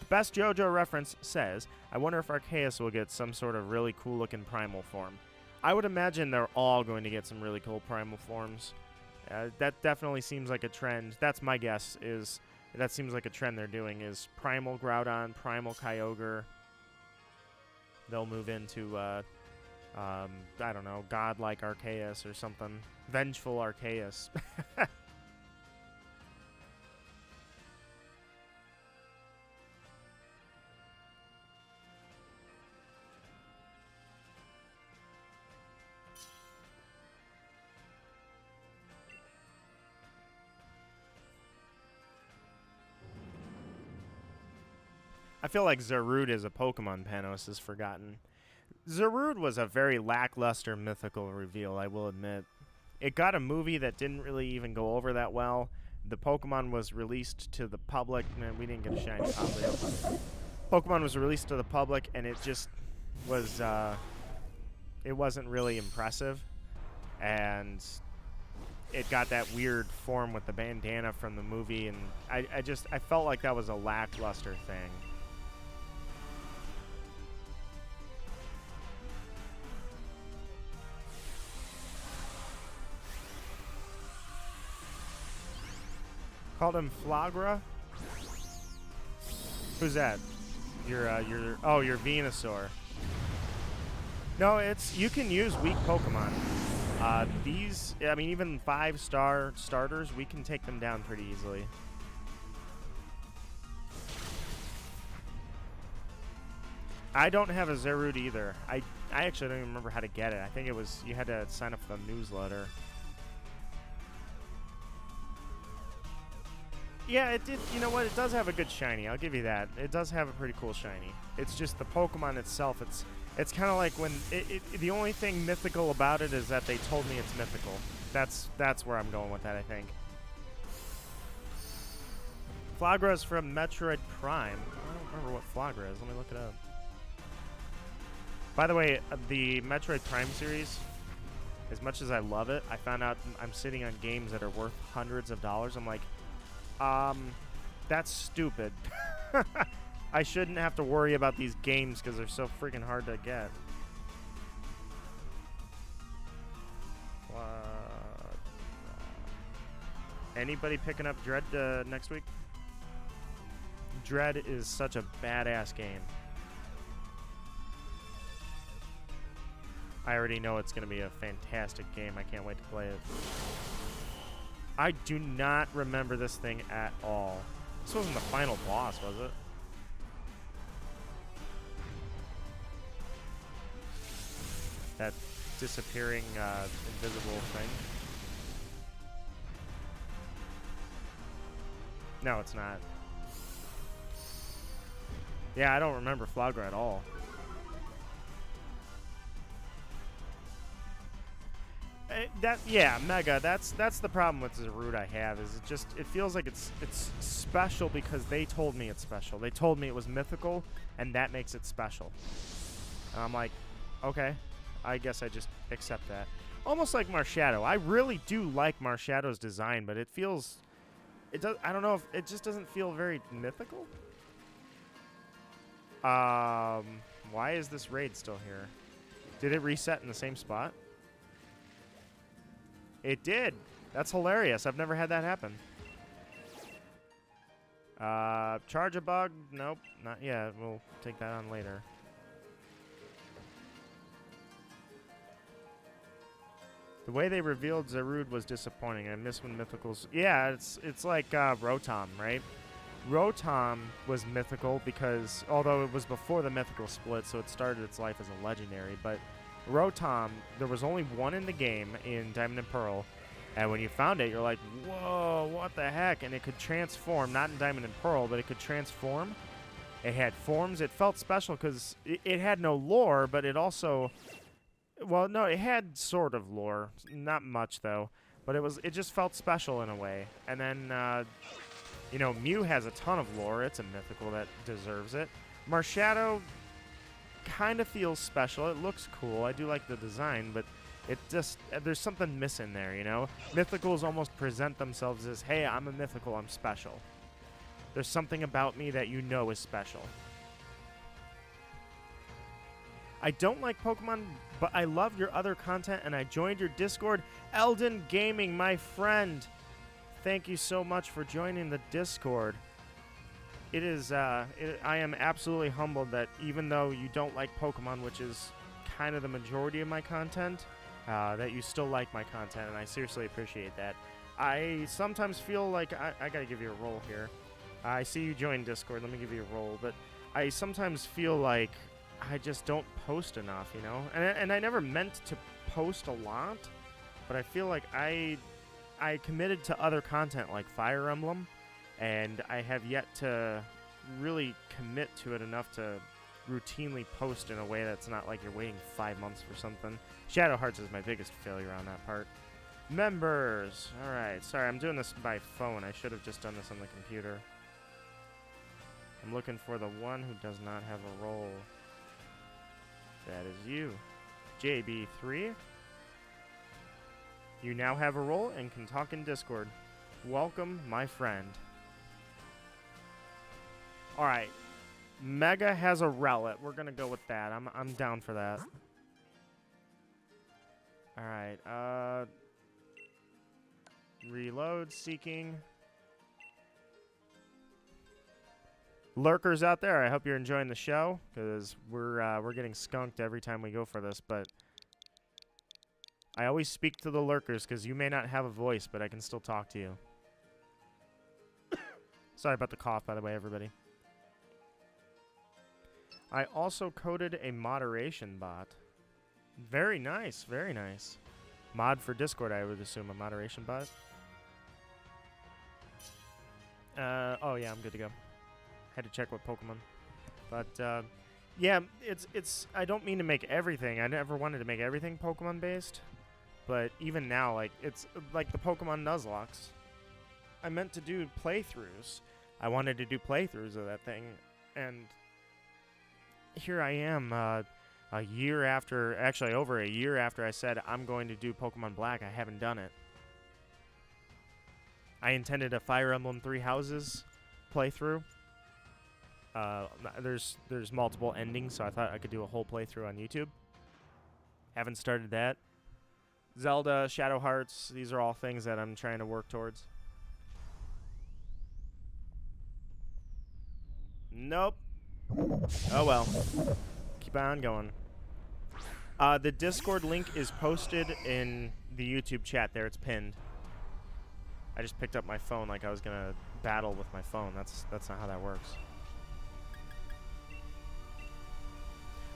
best JoJo reference says, I wonder if Arceus will get some sort of really cool-looking primal form. I would imagine they're all going to get some really cool primal forms. That definitely seems like a trend. That's my guess, is that seems like a trend they're doing, is Primal Groudon, Primal Kyogre. They'll move into, I don't know, Godlike Arceus or something. Vengeful Arceus. I feel like Zarude as a Pokemon Panos is forgotten. Zarude was a very lackluster mythical reveal, I will admit. It got a movie that didn't really even go over that well. The Pokemon was released to the public. Man, we didn't get a shiny Popplio. Pokemon was released to the public, and it just was, it wasn't really impressive. And it got that weird form with the bandana from the movie, and I felt like that was a lackluster thing. Called him Flagra? Who's that? Your Venusaur. No, you can use weak Pokemon. These, I mean, even 5-star starters, we can take them down pretty easily. I don't have a Zarude either. I actually don't even remember how to get it. I think it was you had to sign up for the newsletter. Yeah, it did. You know what? It does have a good shiny. I'll give you that. It does have a pretty cool shiny. It's just the Pokemon itself. It's kind of like when the only thing mythical about it is that they told me it's mythical. That's where I'm going with that, I think. Flagra is from Metroid Prime. I don't remember what Flagra is. Let me look it up. By the way, the Metroid Prime series, as much as I love it, I found out I'm sitting on games that are worth hundreds of dollars. I'm like, that's stupid. I shouldn't have to worry about these games because they're so freaking hard to get. Anybody picking up Dread next week? Dread is such a badass game. I already know it's going to be a fantastic game. I can't wait to play it. I do not remember this thing at all. This wasn't the final boss, was it? That disappearing invisible thing? No, it's not. Yeah, I don't remember Flagra at all. Yeah, Mega. That's the problem with the route I have. Is it feels like it's special because they told me it's special. They told me it was mythical, and that makes it special. And I'm like, okay, I guess I just accept that. Almost like Marshadow. I really do like Marshadow's design, but it feels, I don't know if it just doesn't feel very mythical. Why is this raid still here? Did it reset in the same spot? It did. That's hilarious. I've never had that happen. Charge a bug? Nope, not yet. We'll take that on later. The way they revealed Zarude was disappointing. I miss when mythicals... Yeah, it's like Rotom, right? Rotom was mythical because, although it was before the mythical split, so it started its life as a legendary, but Rotom, there was only one in the game in Diamond and Pearl, and when you found it, you're like, whoa, what the heck? And it could transform, not in Diamond and Pearl, but it could transform. It had forms. It felt special because it had no lore, but it also... Well, no, it had sort of lore. Not much, though. But it just felt special in a way. And then, you know, Mew has a ton of lore. It's a mythical that deserves it. Marshadow kind of feels special. It looks cool. I do like the design, but it just... There's something missing there, you know? Mythicals almost present themselves as, hey, I'm a mythical, I'm special. There's something about me that you know is special. I don't like Pokemon, but I love your other content, and I joined your Discord. Elden Gaming, my friend. Thank you so much for joining the Discord. It is, I am absolutely humbled that even though you don't like Pokemon, which is kind of the majority of my content, that you still like my content, and I seriously appreciate that. I sometimes feel like I gotta give you a roll here. I see you joined Discord. Let me give you a roll. But I sometimes feel like I just don't post enough, you know? And I never meant to post a lot, but I feel like I committed to other content like Fire Emblem, and I have yet to really commit to it enough to routinely post in a way that's not like you're waiting 5 months for something. Shadow Hearts is my biggest failure on that part. Members! Alright, sorry, I'm doing this by phone. I should have just done this on the computer. I'm looking for the one who does not have a role. That is you. JB3. You now have a role and can talk in Discord. Welcome, my friend. Alright. Mega has a Rowlet. We're gonna go with that. I'm down for that. Alright, reload, seeking. Lurkers out there, I hope you're enjoying the show, because we're getting skunked every time we go for this, but I always speak to the lurkers, because you may not have a voice, but I can still talk to you. Sorry about the cough, by the way, everybody. I also coded a moderation bot. Very nice, very nice. Mod for Discord, I would assume, a moderation bot. Oh yeah, I'm good to go. Had to check what Pokemon. But, yeah, it's, I don't mean to make everything. I never wanted to make everything Pokemon based. But even now, like, it's like the Pokemon Nuzlocke. I meant to do playthroughs. I wanted to do playthroughs of that thing. And here I am, a year after, actually over a year after I said I'm going to do Pokemon Black. I haven't done it. I intended a Fire Emblem Three Houses playthrough. There's multiple endings, so I thought I could do a whole playthrough on YouTube. Haven't started that. Zelda, Shadow Hearts, these are all things that I'm trying to work towards. Nope. Oh well. Keep on going. The Discord link is posted in the YouTube chat there. It's pinned. I just picked up my phone like I was gonna battle with my phone. That's not how that works.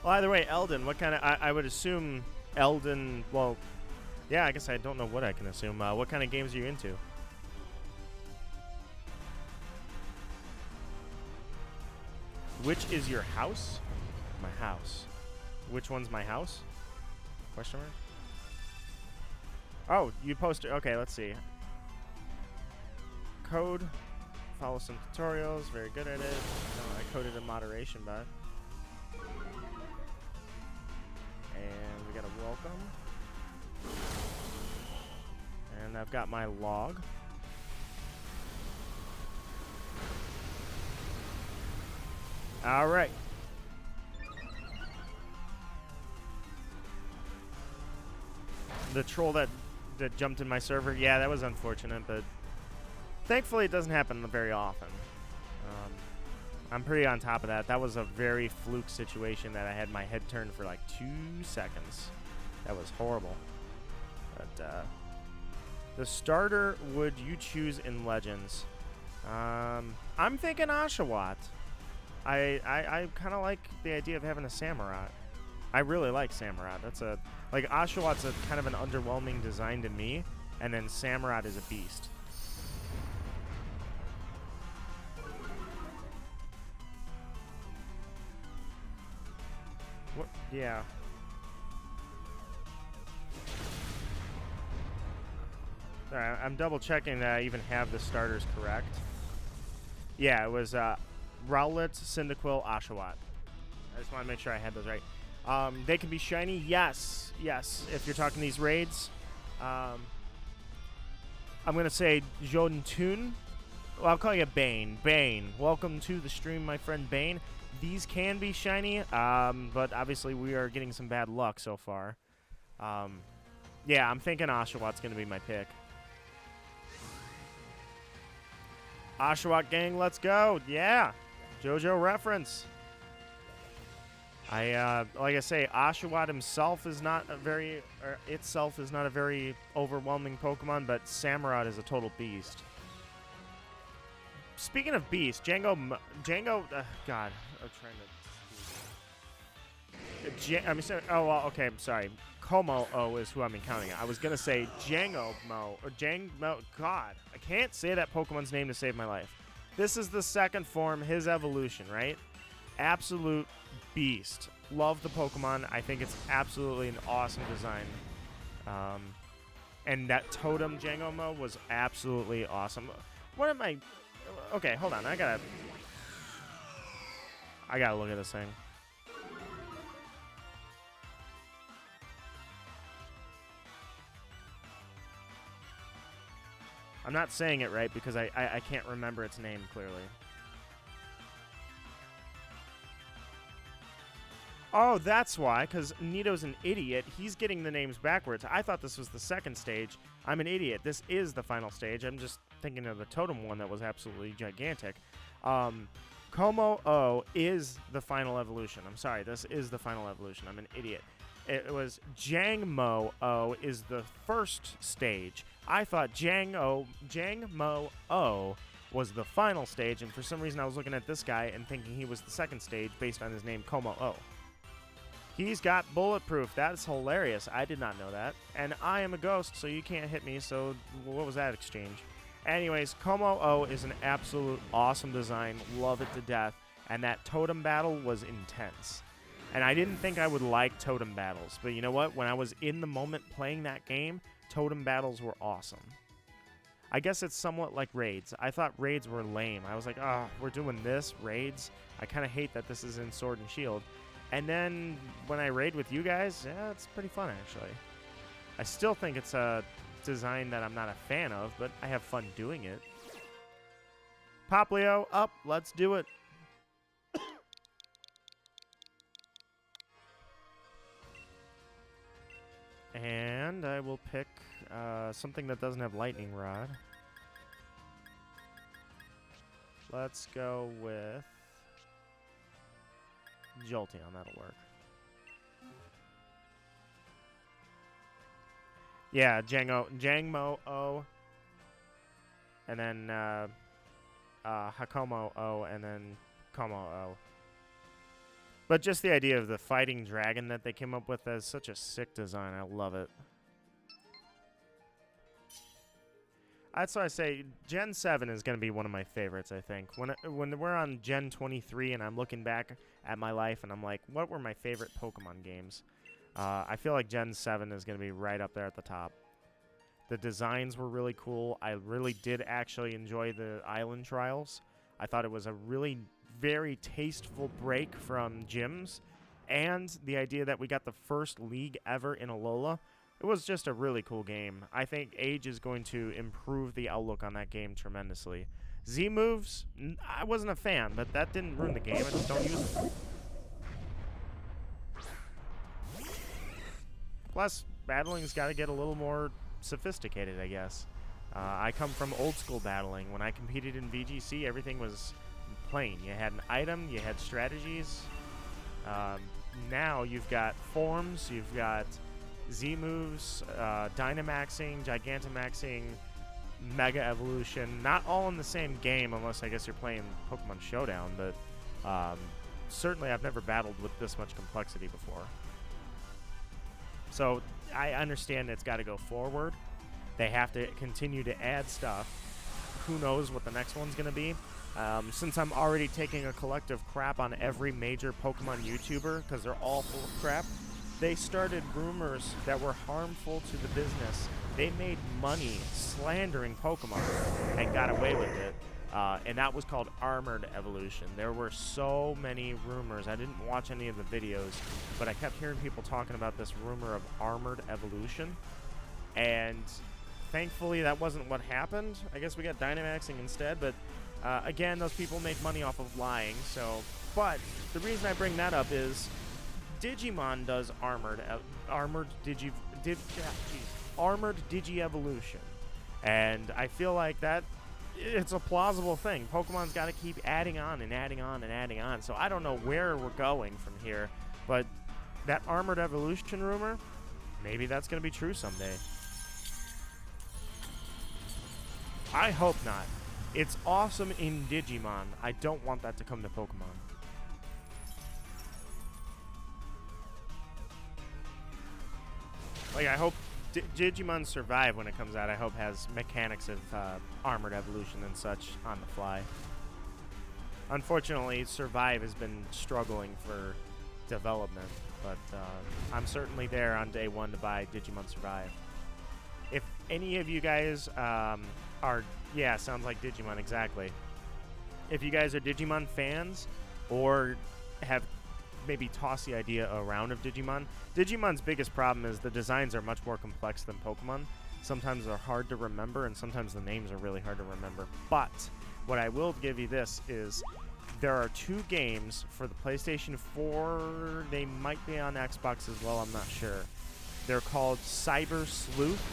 Well, either way, Elden, what kind of... I would assume Elden... Well, yeah, I guess I don't know what I can assume. What kind of games are you into? Which is your house? My house. Which one's my house? Question mark? Oh, you posted... Okay, let's see. Code. Follow some tutorials. Very good at it. No, I coded a moderation bot. And we got a welcome. And I've got my log. All right. The troll that jumped in my server, yeah, that was unfortunate, but thankfully it doesn't happen very often. I'm pretty on top of that. That was a very fluke situation that I had my head turned for like 2 seconds. That was horrible. But the starter would you choose in Legends? I'm thinking Oshawott. I kind of like the idea of having a Samurott. I really like Samurott. That's a... Like, Oshawott's a kind of an underwhelming design to me, and then Samurott is a beast. What? Yeah. Alright, I'm double checking that I even have the starters correct. Yeah, it was Rowlet, Cyndaquil, Oshawott. I just want to make sure I had those right. They can be shiny, yes, yes. If you're talking these raids, I'm gonna say Jotun. Well, I'll call you Bane. Bane, welcome to the stream, my friend Bane. These can be shiny, but obviously we are getting some bad luck so far. Yeah, I'm thinking Oshawott's gonna be my pick. Oshawott gang, let's go! Yeah, JoJo reference. Like I say, Oshawott himself is not a very, itself is not a very overwhelming Pokemon, but Samurott is a total beast. Speaking of beast, Django, God, I'm trying to. Oh, well, okay, I'm sorry. Como-O is who I'm encountering. I was gonna say Jango-Mo or Jang-Mo. God, I can't say that Pokemon's name to save my life. This is the second form, his evolution, right? Absolute beast. Love the Pokemon. I think it's absolutely an awesome design. And that Totem Jango-Mo was absolutely awesome. What am I... Okay, hold on. I gotta look at this thing. I'm not saying it right because I can't remember its name clearly. Oh, that's why, because Nito's an idiot. He's getting the names backwards. I thought this was the second stage. I'm an idiot. This is the final stage. I'm just thinking of the Totem one that was absolutely gigantic. Como-O is the final evolution. I'm sorry, this is the final evolution. I'm an idiot. It was Jang-Mo-O is the first stage. I thought Jang-Mo-O was the final stage, and for some reason I was looking at this guy and thinking he was the second stage based on his name Como-O. He's got bulletproof. That's hilarious. I did not know that. And I am a ghost, so you can't hit me. So what was that exchange? Anyways, Como-O is an absolute awesome design. Love it to death. And that totem battle was intense. And I didn't think I would like totem battles. But you know what? When I was in the moment playing that game, totem battles were awesome. I guess it's somewhat like raids. I thought raids were lame. I was like, oh, we're doing this? Raids? I kind of hate that this is in Sword and Shield. And then when I raid with you guys, yeah, it's pretty fun, actually. I still think it's a design that I'm not a fan of, but I have fun doing it. Popplio, up. Let's do it. And I will pick something that doesn't have lightning rod. Let's go with Jolteon. That'll work. Yeah, Jangmo-O, and then Hakomo-O, and then Como-O. But just the idea of the fighting dragon that they came up with is such a sick design. I love it. That's why I say Gen 7 is going to be one of my favorites, I think. When we're on Gen 23 and I'm looking back at my life and I'm like, what were my favorite Pokemon games? I feel like Gen 7 is going to be right up there at the top. The designs were really cool. I really did actually enjoy the island trials. I thought it was a really very tasteful break from gyms. And the idea that we got the first league ever in Alola. It was just a really cool game. I think age is going to improve the outlook on that game tremendously. Z moves, I wasn't a fan, but that didn't ruin the game. I just don't use them. Plus, battling's got to get a little more sophisticated, I guess. I come from old school battling. When I competed in VGC, everything was plain. You had an item, you had strategies. Now you've got forms, you've got Z moves, Dynamaxing, Gigantamaxing, Mega Evolution. Not all in the same game, unless I guess you're playing Pokemon Showdown, but certainly I've never battled with this much complexity before. So I understand it's got to go forward. They have to continue to add stuff. Who knows what the next one's going to be. Since I'm already taking a collective crap on every major Pokemon YouTuber, because they're all full of crap, they started rumors that were harmful to the business. They made money slandering Pokemon and got away with it. And that was called Armored Evolution. There were so many rumors. I didn't watch any of the videos, but I kept hearing people talking about this rumor of Armored Evolution. And thankfully, that wasn't what happened. I guess we got Dynamaxing instead, but again, those people make money off of lying. But the reason I bring that up is Digimon does armored Digi-Evolution, and I feel like that it's a plausible thing. Pokemon's got to keep adding on and adding on and adding on. So I don't know where we're going from here, but that Armored Evolution rumor, maybe that's going to be true someday. I hope not. It's awesome in Digimon. I don't want that to come to Pokemon. Like, I hope Digimon Survive, when it comes out, I hope has mechanics of Armored Evolution and such on the fly. Unfortunately, Survive has been struggling for development, but I'm certainly there on day one to buy Digimon Survive. If any of you guys are... Yeah, sounds like Digimon, exactly. If you guys are Digimon fans or have maybe tossed the idea around of Digimon, Digimon's biggest problem is the designs are much more complex than Pokemon. Sometimes they're hard to remember, and sometimes the names are really hard to remember. But what I will give you this is there are 2 games for the PlayStation 4. They might be on Xbox as well, I'm not sure. They're called Cyber Sleuth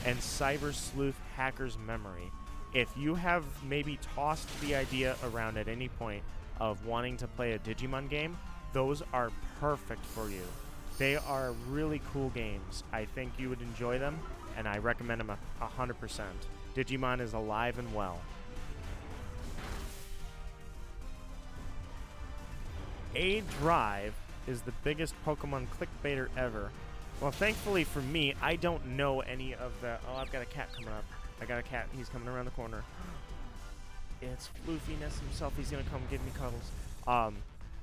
and Cyber Sleuth Hacker's Memory. If you have maybe tossed the idea around at any point of wanting to play a Digimon game, those are perfect for you. They are really cool games. I think you would enjoy them, and I recommend them 100%. Digimon is alive and well. A Drive is the biggest Pokemon clickbaiter ever. Well, thankfully for me, I don't know any of the... Oh, I've got a cat coming up. I got a cat. He's coming around the corner. It's Floofiness himself. He's going to come give me cuddles.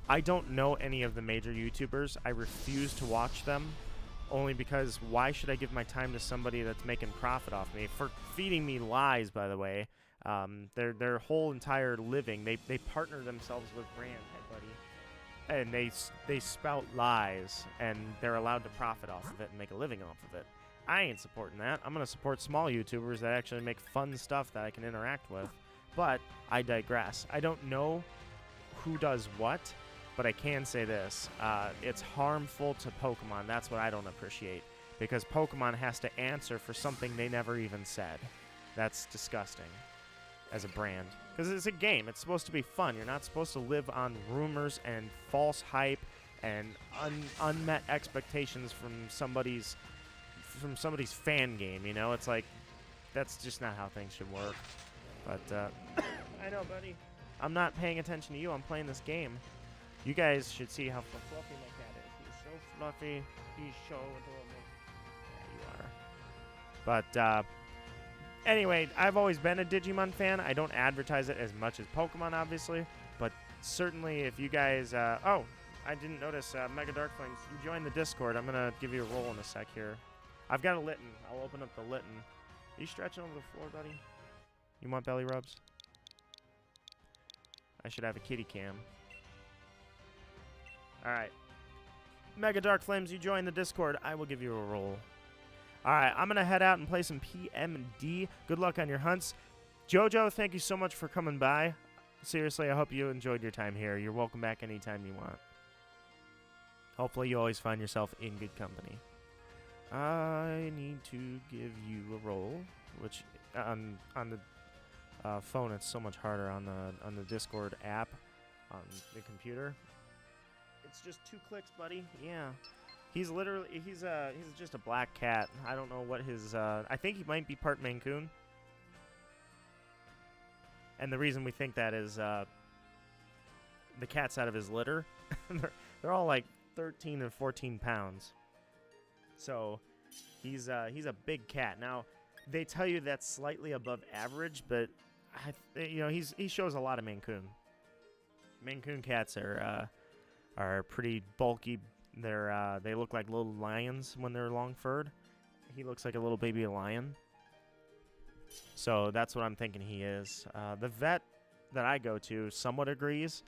I don't know any of the major YouTubers. I refuse to watch them, only because why should I give my time to somebody that's making profit off me? For feeding me lies, by the way. Their whole entire living, they partner themselves with brands, hey buddy, and they spout lies, and they're allowed to profit off of it and make a living off of it. I ain't supporting that. I'm gonna support small YouTubers that actually make fun stuff that I can interact with. But I digress. I don't know who does what, but I can say this: it's harmful to Pokemon. That's what I don't appreciate, because Pokemon has to answer for something they never even said. That's disgusting. As a brand, because it's a game. It's supposed to be fun. You're not supposed to live on rumors and false hype and unmet expectations from somebody's fan game. You know, it's like that's just not how things should work. But I know, buddy. I'm not paying attention to you. I'm playing this game. You guys should see how fluffy my cat is. He's so fluffy. He's so adorable. Yeah, you are. But anyway, I've always been a Digimon fan. I don't advertise it as much as Pokemon, obviously, but certainly if you guys... oh, I didn't notice Mega Dark Flames. You joined the Discord. I'm going to give you a roll in a sec here. I've got a Litten. I'll open up the Litten. Are you stretching over the floor, buddy? You want belly rubs? I should have a kitty cam. All right. Mega Dark Flames, you joined the Discord. I will give you a roll. Alright, I'm going to head out and play some PMD. Good luck on your hunts. Jojo, thank you so much for coming by. Seriously, I hope you enjoyed your time here. You're welcome back anytime you want. Hopefully you always find yourself in good company. I need to give you a roll, which on the phone it's so much harder on the Discord app on the computer. It's just 2 clicks, buddy. Yeah. He's just a black cat. I don't know what his, I think he might be part Maine Coon. And the reason we think that is, the cats out of his litter, they're all like 13 and 14 pounds. So, he's a big cat. Now, they tell you that's slightly above average, but, he shows a lot of Maine Coon. Maine Coon cats are pretty bulky. They look like little lions when they're long-furred. He looks like a little baby lion. So that's what I'm thinking he is. The vet that I go to somewhat agrees.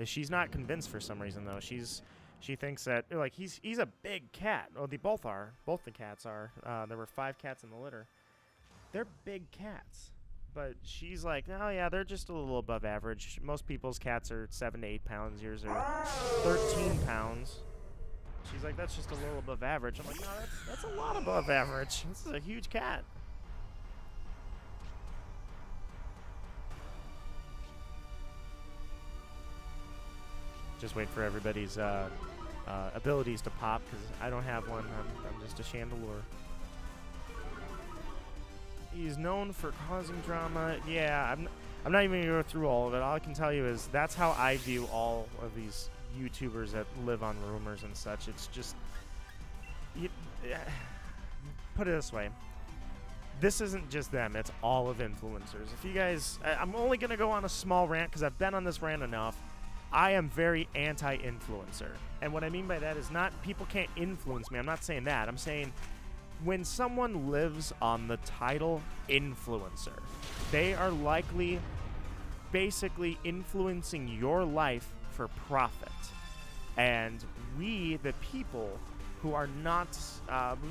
She's not convinced for some reason, though. She thinks that like he's a big cat. Oh, they both are. Both the cats are. There were 5 cats in the litter. They're big cats. But she's like, oh, yeah, they're just a little above average. Most people's cats are 7 to 8 pounds. Yours are 13 pounds. She's like, that's just a little above average. I'm like, no, that's a lot above average. This is a huge cat. Just wait for everybody's abilities to pop, because I don't have one. I'm just a chandelure. He's known for causing drama. Yeah, I'm not even going to go through all of it. All I can tell you is that's how I view all of these YouTubers that live on rumors and such. It's just... put it this way. This isn't just them. It's all of influencers. If you guys... I'm only going to go on a small rant because I've been on this rant enough. I am very anti-influencer. And what I mean by that is not people can't influence me. I'm not saying that. I'm saying when someone lives on the title influencer, they are likely basically influencing your life for profit. And we, the people who are not,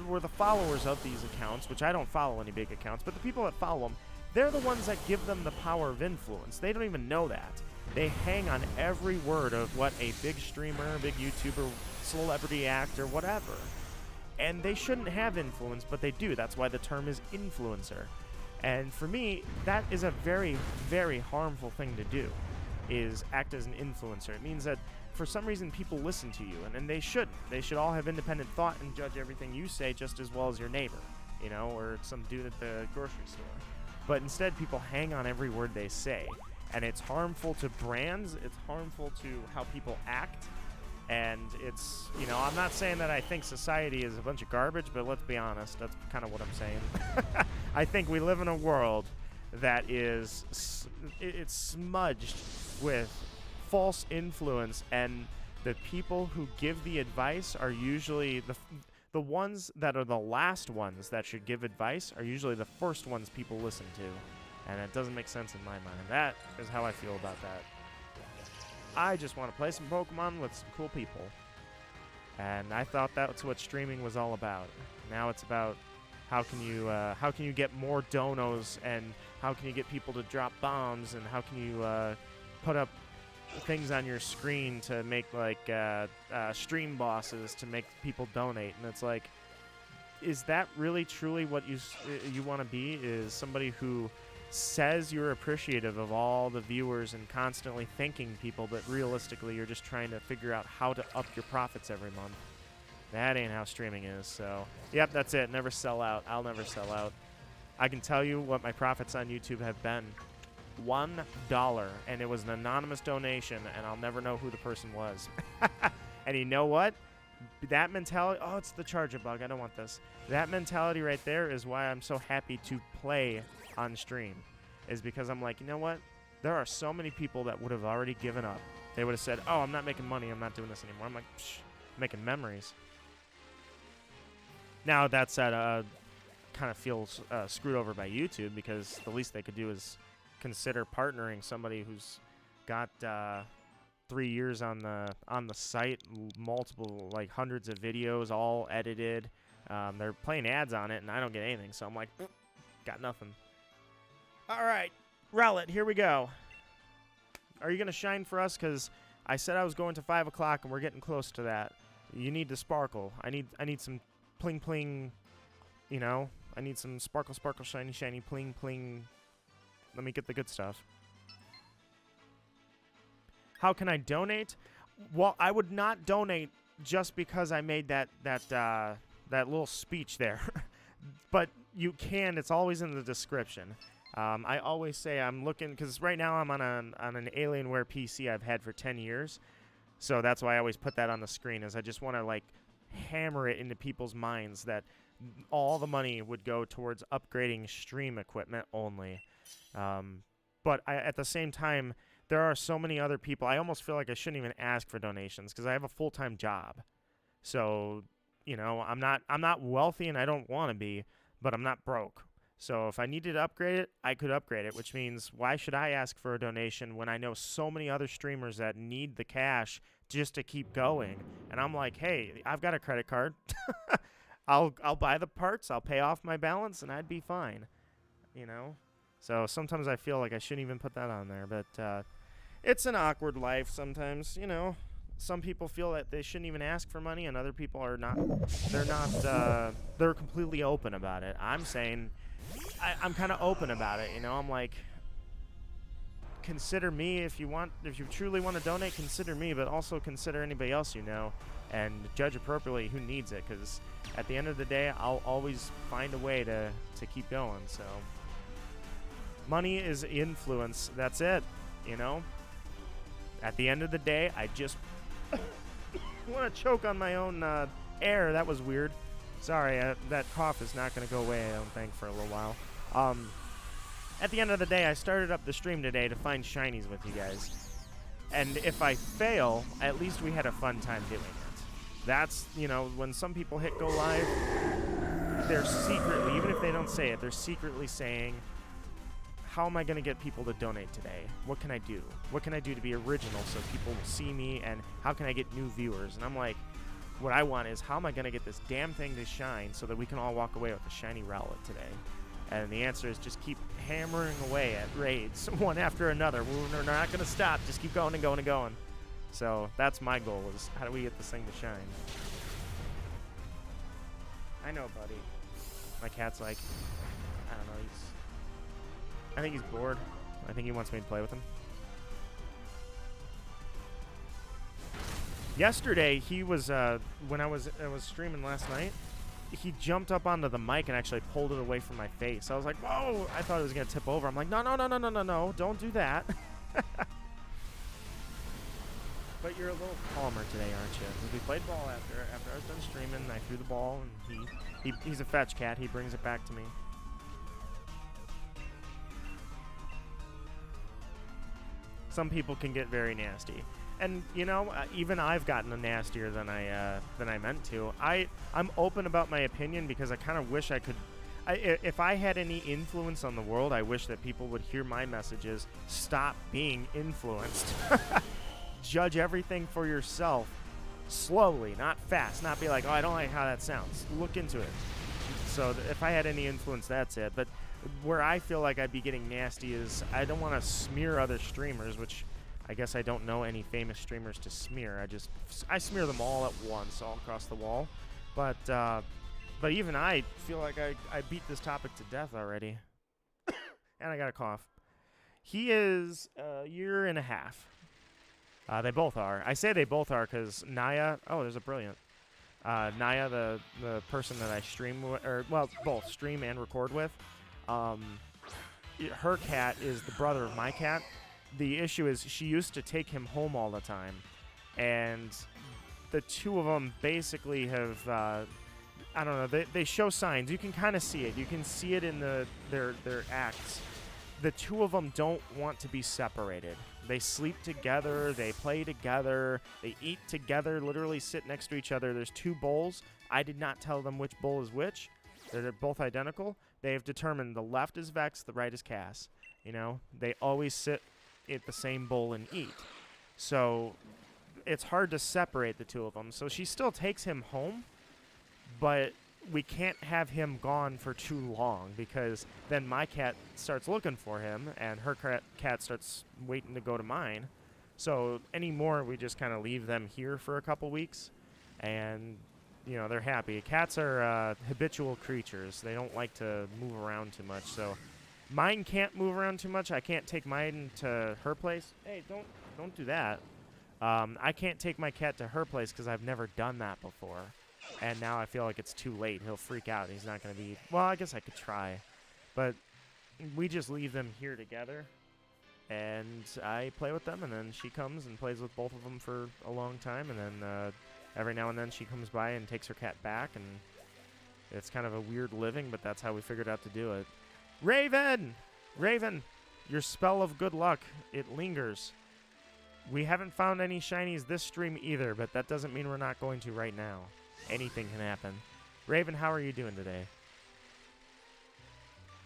we're the followers of these accounts, which I don't follow any big accounts, but the people that follow them, they're the ones that give them the power of influence. They don't even know that. They hang on every word of what a big streamer, big YouTuber, celebrity actor, whatever. And they shouldn't have influence, but they do. That's why the term is influencer. And for me, that is a very, very harmful thing to do, is act as an influencer. It means that for some reason people listen to you, and they shouldn't. They should all have independent thought and judge everything you say just as well as your neighbor, you know, or some dude at the grocery store. But instead, people hang on every word they say. And it's harmful to brands, it's harmful to how people act, And it's, you know, I'm not saying that I think society is a bunch of garbage, but let's be honest, that's kind of what I'm saying. I think we live in a world that is, it's smudged with false influence, and the people who give the advice are usually the ones that are the last ones that should give advice are usually the first ones people listen to, and it doesn't make sense in my mind. That is how I feel about that. I just want to play some Pokemon with some cool people. And I thought that's what streaming was all about. Now it's about how can you get more donos, and how can you get people to drop bombs, and how can you put up things on your screen to make like stream bosses to make people donate. And it's like, is that really truly what you want to be? Is somebody who says you're appreciative of all the viewers and constantly thanking people, but realistically you're just trying to figure out how to up your profits every month? That ain't how streaming is. So yep, that's it. Never sell out. I'll never sell out. I can tell you what my profits on YouTube have been. $1, and it was an anonymous donation, and I'll never know who the person was. And you know what? That mentality, oh, it's the charger bug, I don't want this. That mentality right there is why I'm so happy to play on stream, is because I'm like, you know what? There are so many people that would have already given up. They would have said, oh, I'm not making money, I'm not doing this anymore. I'm like, psh, making memories. Now, that said, kind of feels screwed over by YouTube, because the least they could do is consider partnering somebody who's got 3 years on the site, multiple, like hundreds of videos, all edited. They're playing ads on it, and I don't get anything, so I'm like, got nothing. All right, Rowlet, here we go. Are you gonna shine for us? Because I said I was going to 5 o'clock, and we're getting close to that. You need to sparkle. I need some pling pling. You know, I need some sparkle sparkle shiny shiny pling pling. Let me get the good stuff. How can I donate? Well, I would not donate just because I made that little speech there. But you can. It's always in the description. I always say I'm looking, because right now I'm on an Alienware PC I've had for 10 years. So that's why I always put that on the screen, is I just want to like hammer it into people's minds that all the money would go towards upgrading stream equipment only. But at the same time, there are so many other people. I almost feel like I shouldn't even ask for donations, because I have a full-time job. So, you know, I'm not wealthy, and I don't want to be, but I'm not broke. So if I needed to upgrade it, I could upgrade it, which means why should I ask for a donation when I know so many other streamers that need the cash just to keep going? And I'm like, hey, I've got a credit card. I'll buy the parts, I'll pay off my balance, and I'd be fine, you know? So sometimes I feel like I shouldn't even put that on there, but it's an awkward life sometimes, you know? Some people feel that they shouldn't even ask for money, and other people are not, they're completely open about it. I'm saying, I'm kind of open about it, you know? I'm like, consider me if you truly want to donate, consider me, but also consider anybody else you know, and judge appropriately who needs it, because at the end of the day, I'll always find a way to keep going. So money is influence. That's it, you know? At the end of the day, I just want to choke on my own air. That was weird. Sorry, that cough is not going to go away, I don't think, for a little while. At the end of the day, I started up the stream today to find shinies with you guys. And if I fail, at least we had a fun time doing it. That's, you know, when some people hit go live, they're secretly, even if they don't say it, they're secretly saying, how am I going to get people to donate today? What can I do? What can I do to be original so people will see me, and how can I get new viewers? And I'm like, what I want is, how am I going to get this damn thing to shine so that we can all walk away with a shiny Rowlet today? And the answer is just keep hammering away at raids, one after another. We're not going to stop. Just keep going and going and going. So that's my goal, is how do we get this thing to shine? I know, buddy. My cat's like, I don't know, I think he's bored. I think he wants me to play with him. Yesterday, he was, when I was streaming last night, he jumped up onto the mic and actually pulled it away from my face. I was like, whoa! I thought it was going to tip over. I'm like, no, don't do that. But you're a little calmer today, aren't you? 'Cause we played ball after I was done streaming. I threw the ball, and he's a fetch cat. He brings it back to me. Some people can get very nasty, and you know, even I've gotten nastier than I meant to. I'm open about my opinion because I kind of wish I could. If I had any influence on the world, I wish that people would hear my messages. Stop being influenced. Judge everything for yourself, slowly, not fast. Not be like, oh, I don't like how that sounds. Look into it. So if I had any influence, that's it. But where I feel like I'd be getting nasty is I don't want to smear other streamers, which I guess I don't know any famous streamers to smear. I smear them all at once, all across the wall. But even I feel like I beat this topic to death already. And I got a cough. He is a year and a half. They both are. I say they both are because Naya... Oh, there's a brilliant. Naya, the person that I stream with... Or, well, both stream and record with. Her cat is the brother of my cat. The issue is she used to take him home all the time. And the two of them basically have... I don't know. They show signs. You can kind of see it. You can see it in their acts. The two of them don't want to be separated. They sleep together. They play together. They eat together, literally sit next to each other. There's two bowls. I did not tell them which bowl is which. They're both identical. They have determined the left is Vex, the right is Cass. You know, they always sit at the same bowl and eat. So it's hard to separate the two of them. So she still takes him home, but we can't have him gone for too long because then my cat starts looking for him and her cat starts waiting to go to mine. So anymore, we just kind of leave them here for a couple weeks and, you know, they're happy. Cats are habitual creatures. They don't like to move around too much. So mine can't move around too much. I can't take mine to her place. Hey, don't do that. I can't take my cat to her place because I've never done that before. And now I feel like it's too late. He'll freak out. He's not going to be... Well, I guess I could try. But we just leave them here together. And I play with them. And then she comes and plays with both of them for a long time. And then every now and then she comes by and takes her cat back. And it's kind of a weird living, but that's how we figured out to do it. Raven! Raven! Your spell of good luck. It lingers. We haven't found any shinies this stream either, but that doesn't mean we're not going to right now. Anything can happen. Raven, how are you doing today?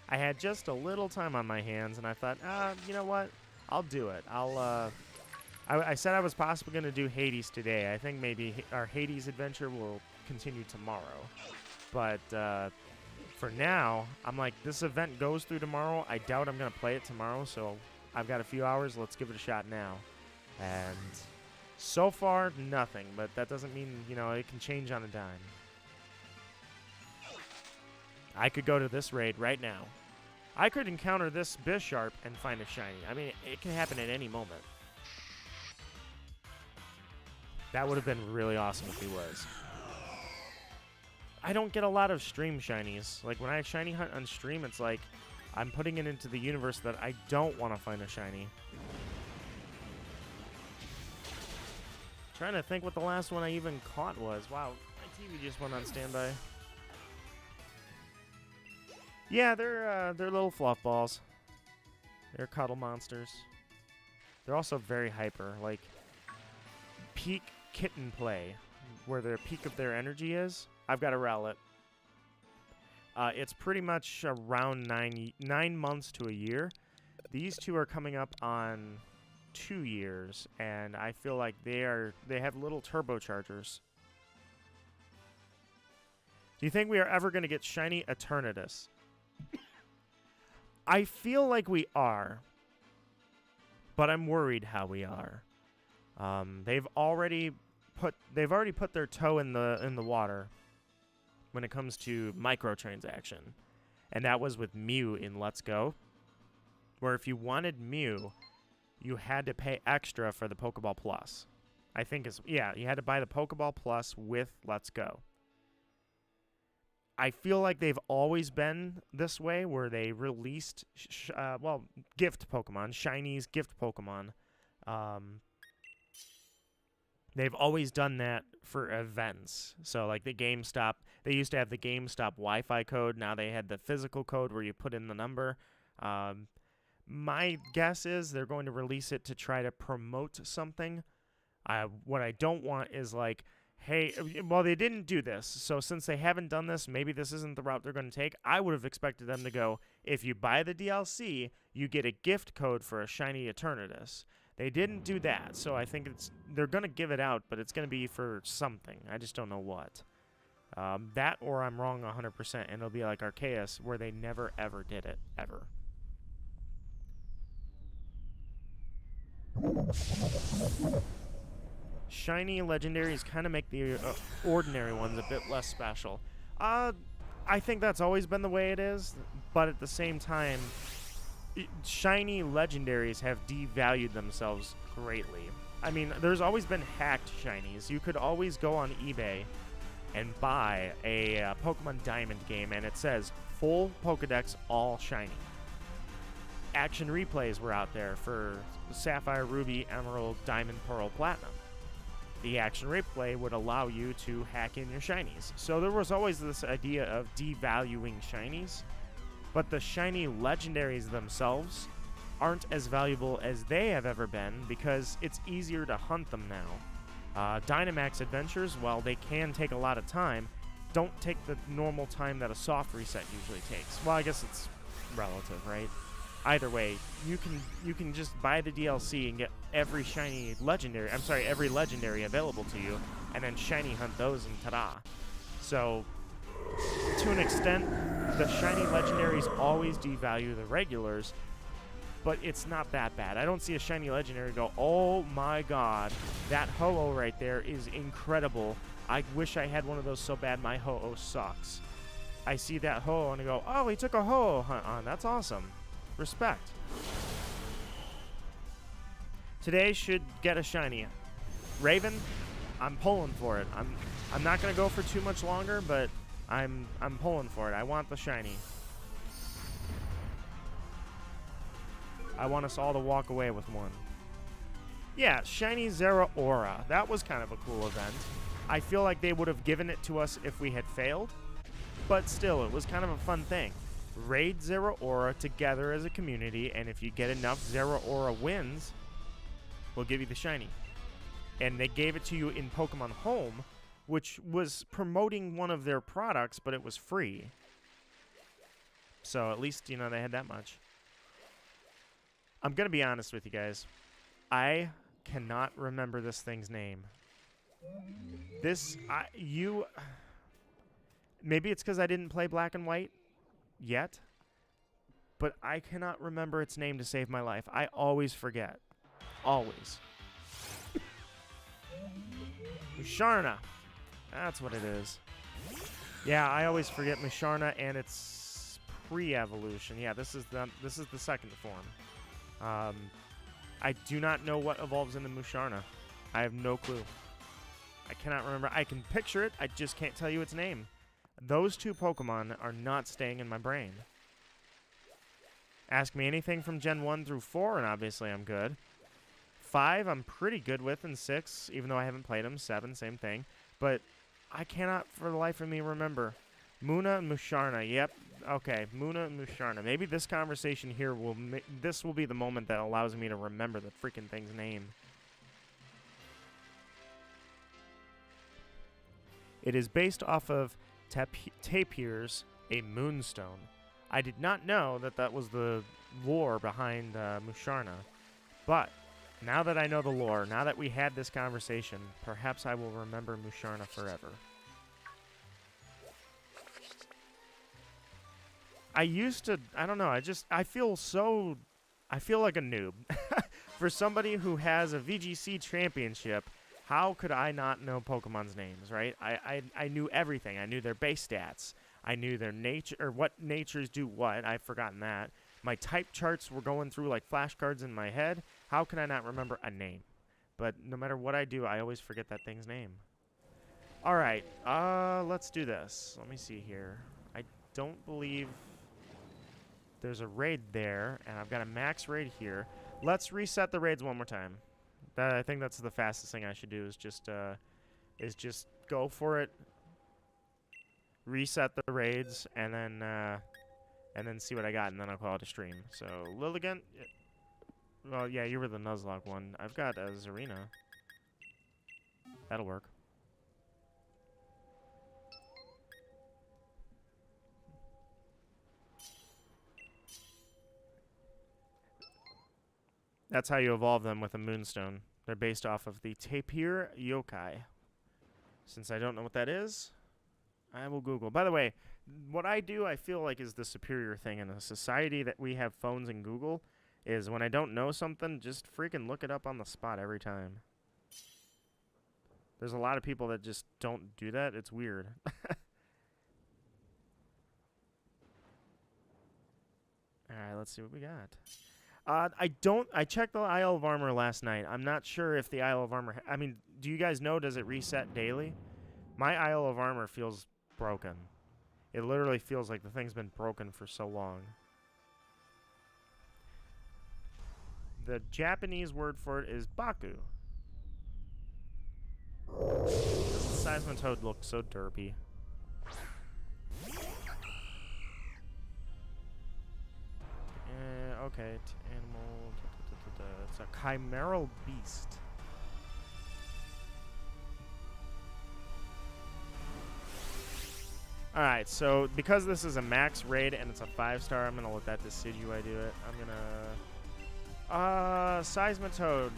I had just a little time on my hands, and I thought, you know what? I'll do it. I said I was possibly going to do Hades today. I think maybe our Hades adventure will continue tomorrow. But for now, I'm like, this event goes through tomorrow. I doubt I'm going to play it tomorrow, so I've got a few hours. Let's give it a shot now. And... so far, nothing, but that doesn't mean, you know, it can change on a dime. I could go to this raid right now. I could encounter this Bisharp and find a shiny. I mean, it can happen at any moment. That would have been really awesome if he was. I don't get a lot of stream shinies. Like, when I shiny hunt on stream, it's like I'm putting it into the universe that I don't want to find a shiny. Trying to think what the last one I even caught was. Wow, my TV just went on standby. Yeah, they're little fluff balls. They're cuddle monsters. They're also very hyper, like peak kitten play, where the peak of their energy is. I've got a Rowlet. It's pretty much around 9 months to a year. These two are coming up on 2 years, and I feel like they have little turbochargers. Do you think we are ever going to get shiny Eternatus? I feel like we are, but I'm worried how we are. They've already put their toe in the water when it comes to microtransaction, and that was with Mew in Let's Go, where if you wanted Mew, you had to pay extra for the Pokeball Plus. I think you had to buy the Pokeball Plus with Let's Go. I feel like they've always been this way, where they released, gift Pokemon, Shinies gift Pokemon, They've always done that for events. So like the GameStop, they used to have the GameStop Wi-Fi code. Now they had the physical code where you put in the number. My guess is they're going to release it to try to promote something. What I don't want is like, hey, well, they didn't do this. So since they haven't done this, maybe this isn't the route they're going to take. I would have expected them to go, if you buy the DLC, you get a gift code for a shiny Eternatus. They didn't do that, so I think they're going to give it out, but it's going to be for something. I just don't know what. That or I'm wrong 100%, and it'll be like Arceus, where they never, ever did it, ever. Shiny legendaries kind of make the ordinary ones a bit less special. I think that's always been the way it is, but at the same time, shiny legendaries have devalued themselves greatly. I mean, there's always been hacked shinies. You could always go on eBay and buy a Pokemon Diamond game, and it says full Pokedex, all shiny. Action replays were out there for Sapphire, Ruby, Emerald, Diamond, Pearl, Platinum. The action replay would allow you to hack in your shinies. So there was always this idea of devaluing shinies. But the shiny legendaries themselves aren't as valuable as they have ever been because it's easier to hunt them now. Dynamax adventures, while they can take a lot of time, don't take the normal time that a soft reset usually takes. Well, I guess it's relative, right? Either way, you can just buy the DLC and get every every legendary available to you, and then shiny hunt those and ta-da. So, to an extent, the shiny legendaries always devalue the regulars, but it's not that bad. I don't see a shiny legendary go, oh my god, that Ho-Oh right there is incredible. I wish I had one of those so bad. My Ho-Oh sucks. I see that Ho-Oh and I go, oh, he took a Ho-Oh hunt on. That's awesome. Respect. Today should get a shiny. Raven, I'm pulling for it. I'm not gonna go for too much longer, but I'm pulling for it. I want the shiny. I want us all to walk away with one. Yeah, shiny Zeraora. That was kind of a cool event. I feel like they would have given it to us if we had failed, but still, it was kind of a fun thing. Raid Zeraora together as a community, and if you get enough Zeraora wins, we'll give you the shiny. And they gave it to you in Pokemon Home, which was promoting one of their products, but it was free. So at least, you know, they had that much. I'm going to be honest with you guys. I cannot remember this thing's name. Maybe it's because I didn't play Black and White yet, but I cannot remember its name to save my life. I always forget. Always. Musharna. That's what it is. Yeah, I always forget Musharna and its pre-evolution. Yeah, this is the second form. I do not know what evolves into Musharna. I have no clue. I cannot remember. I can picture it. I just can't tell you its name. Those two Pokemon are not staying in my brain. Ask me anything from Gen 1 through 4, and obviously I'm good. 5, I'm pretty good with, and 6, even though I haven't played them. 7, same thing. But I cannot for the life of me remember. Muna and Musharna. Yep. Okay, Muna and Musharna. Maybe this conversation here this will be the moment that allows me to remember the freaking thing's name. It is based off of Tapir's A Moonstone. I did not know that that was the lore behind Musharna. But now that I know the lore, now that we had this conversation, perhaps I will remember Musharna forever. I don't know, I feel like a noob. For somebody who has a VGC championship, how could I not know Pokemon's names, right? I knew everything. I knew their base stats. I knew their nature, or what natures do what. I've forgotten that. My type charts were going through like flashcards in my head. How can I not remember a name? But no matter what I do, I always forget that thing's name. All right, let's do this. Let me see here. I don't believe there's a raid there, and I've got a max raid here. Let's reset the raids one more time. I think that's the fastest thing I should do is just go for it, reset the raids, and then see what I got, and then I'll call it a stream. So Lilligant, well, yeah, you were the Nuzlocke one. I've got a Zarina. That'll work. That's how you evolve them with a Moonstone. They're based off of the Tapir Yokai. Since I don't know what that is, I will Google. By the way, what I do, I feel like, is the superior thing in a society that we have phones and Google, is when I don't know something, just freaking look it up on the spot every time. There's a lot of people that just don't do that. It's weird. Alright, let's see what we got. I checked the Isle of Armor last night. I'm not sure if the Isle of Armor... I mean, do you guys know, does it reset daily? My Isle of Armor feels broken. It literally feels like the thing's been broken for so long. The Japanese word for it is Baku. Does the Seismitoad look so derpy? Okay, animal. It's a chimeral beast. Alright, so because this is a max raid and it's a 5-star, I'm gonna let that Decidueye do it. I'm gonna... Seismitoad,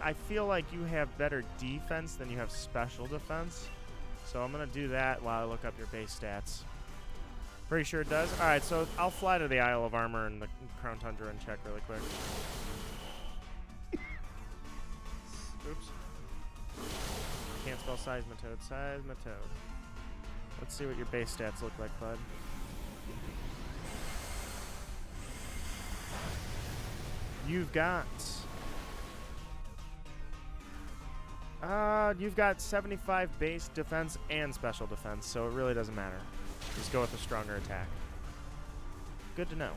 I feel like you have better defense than you have special defense. So I'm gonna do that while I look up your base stats. Pretty sure it does. Alright, so I'll fly to the Isle of Armor and the Crown Tundra and check really quick. Oops. Can't spell Seismitoad. Seismitoad. Let's see what your base stats look like, bud. You've got 75 base defense and special defense, so it really doesn't matter. Just go with a stronger attack. Good to know.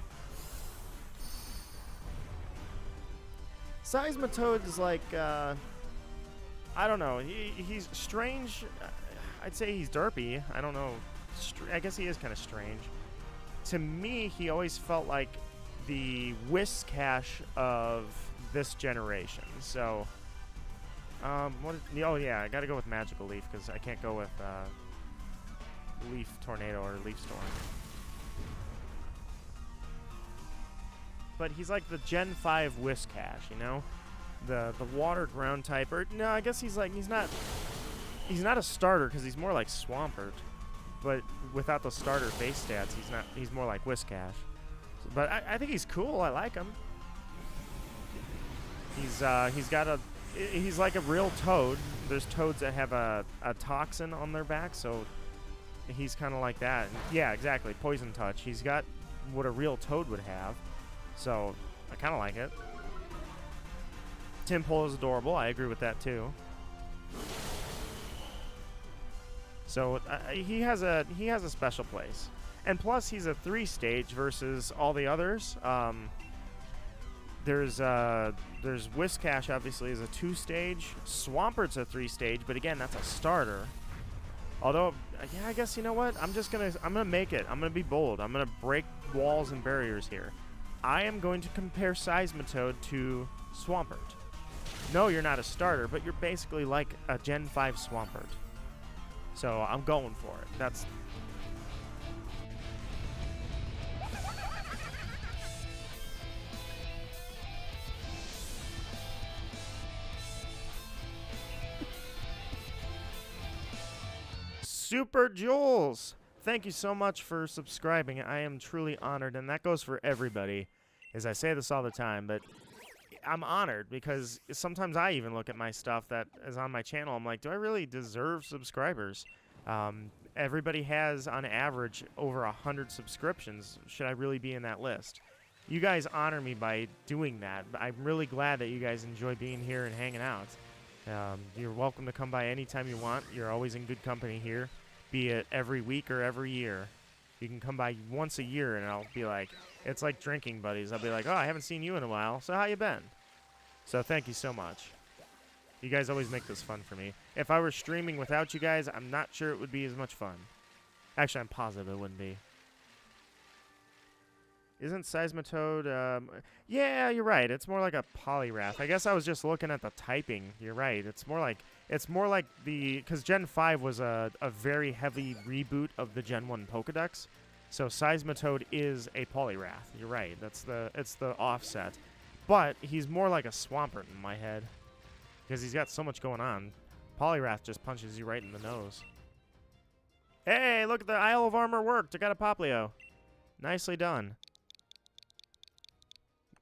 Seismitoad is like, I don't know. He's strange. I'd say he's derpy. I don't know. I guess he is kind of strange. To me, he always felt like the Whiscash of this generation. So, oh yeah, I gotta go with Magical Leaf because I can't go with Leaf Tornado or Leaf Storm. But he's like the Gen 5 Whiscash, you know? The water ground type. Or no, I guess he's not a starter because he's more like Swampert. But without the starter base stats, he's more like Whiscash. But I think he's cool. I like him. He's like a real toad. There's toads that have a toxin on their back, so he's kind of like that. Yeah, exactly. Poison touch. He's got what a real toad would have. So I kind of like it. Timpole is adorable. I agree with that too. So he has a special place. And plus, he's a 3-stage versus all the others. There's Whiscash, obviously, is a 2-stage. Swampert's a 3-stage, but again, that's a starter. Although, yeah, I guess, you know what? I'm gonna make it. I'm gonna be bold. I'm gonna break walls and barriers here. I am going to compare Seismitoad to Swampert. No, you're not a starter, but you're basically like a Gen 5 Swampert. So I'm going for it. That's... Super Jules! Thank you so much for subscribing. I am truly honored, and that goes for everybody. As I say this all the time, but I'm honored because sometimes I even look at my stuff that is on my channel. I'm like, do I really deserve subscribers? Everybody has, on average, over 100 subscriptions. Should I really be in that list? You guys honor me by doing that. I'm really glad that you guys enjoy being here and hanging out. You're welcome to come by anytime you want. You're always in good company here, be it every week or every year. You can come by once a year, and I'll be like, it's like drinking buddies. I'll be like, oh, I haven't seen you in a while, so how you been? So thank you so much. You guys always make this fun for me. If I were streaming without you guys, I'm not sure it would be as much fun. Actually, I'm positive it wouldn't be. Isn't Seismitoad, yeah, you're right. It's more like a Poliwrath. I guess I was just looking at the typing. You're right. It's more like the, because Gen 5 was a very heavy reboot of the Gen 1 Pokedex. So Seismitoad is a Poliwrath. You're right. It's the offset. But he's more like a Swampert in my head. Because he's got so much going on. Poliwrath just punches you right in the nose. Hey, look at the Isle of Armor worked. I got a Popplio. Nicely done.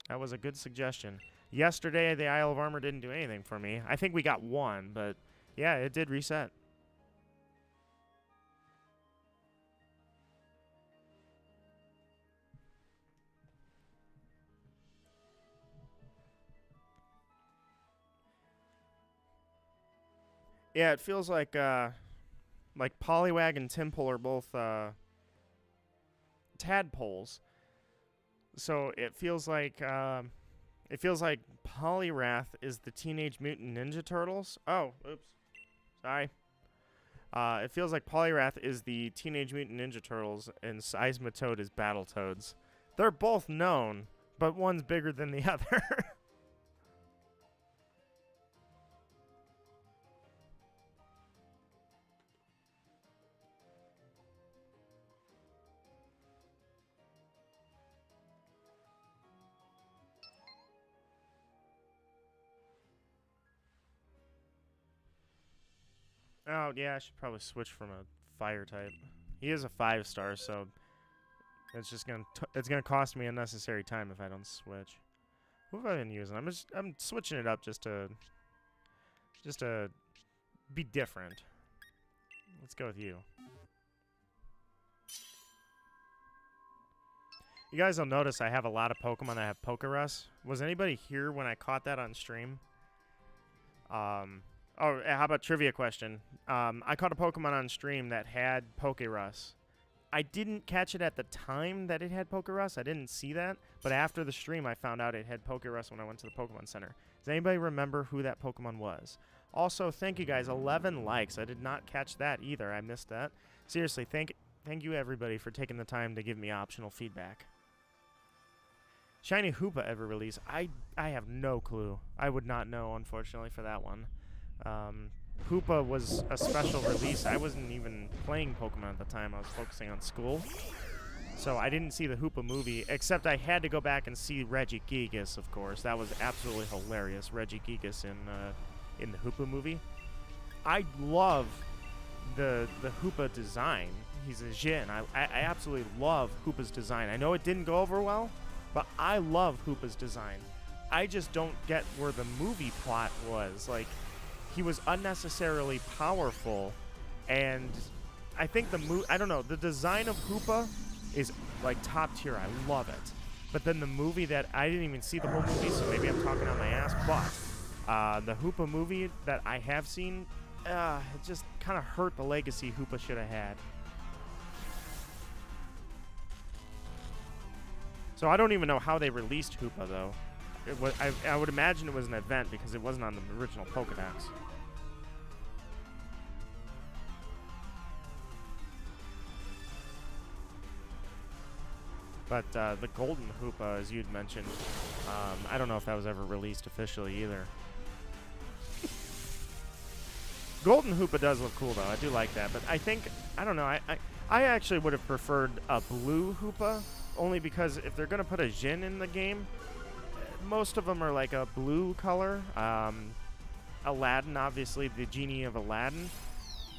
That was a good suggestion. Yesterday, the Isle of Armor didn't do anything for me. I think we got one, but yeah, it did reset. Yeah, it feels like Poliwag and Tympole are both tadpoles. So it feels like Poliwrath is the Teenage Mutant Ninja Turtles. Oh, oops, sorry. It feels like Poliwrath is the Teenage Mutant Ninja Turtles and Seismitoad is Battletoads. They're both known, but one's bigger than the other. Oh, yeah, I should probably switch from a fire type. He is a 5-star, so it's just gonna cost me unnecessary time if I don't switch. Who have I been using? I'm switching it up just to be different. Let's go with you. You guys will notice I have a lot of Pokemon that have Pokerus. Was anybody here when I caught that on stream? Oh, how about trivia question? I caught a Pokemon on stream that had Pokerus. I didn't catch it at the time that it had Pokerus. I didn't see that. But after the stream, I found out it had Pokerus when I went to the Pokemon Center. Does anybody remember who that Pokemon was? Also, thank you guys. 11 likes. I did not catch that either. I missed that. Seriously, thank you everybody for taking the time to give me optional feedback. Shiny Hoopa ever released? I have no clue. I would not know, unfortunately, for that one. Hoopa was a special release. I wasn't even playing Pokemon at the time. I was focusing on school. So I didn't see the Hoopa movie, except I had to go back and see Regigigas, of course. That was absolutely hilarious, Regigigas in the Hoopa movie. I love the Hoopa design. He's a Jin. I absolutely love Hoopa's design. I know it didn't go over well, but I love Hoopa's design. I just don't get where the movie plot was. Like, he was unnecessarily powerful, and I think I don't know, the design of Hoopa is like top tier. I love it. But then the movie that I didn't even see the whole movie, so maybe I'm talking on my ass, but the Hoopa movie that I have seen, it just kind of hurt the legacy Hoopa should have had. So I don't even know how they released Hoopa, though. I would imagine it was an event because it wasn't on the original Pokedex. But the Golden Hoopa, as you'd mentioned, I don't know if that was ever released officially either. Golden Hoopa does look cool, though. I do like that. But I don't know, I actually would have preferred a blue Hoopa, only because if they're going to put a Jin in the game, most of them are like a blue color. Aladdin, obviously, the genie of Aladdin,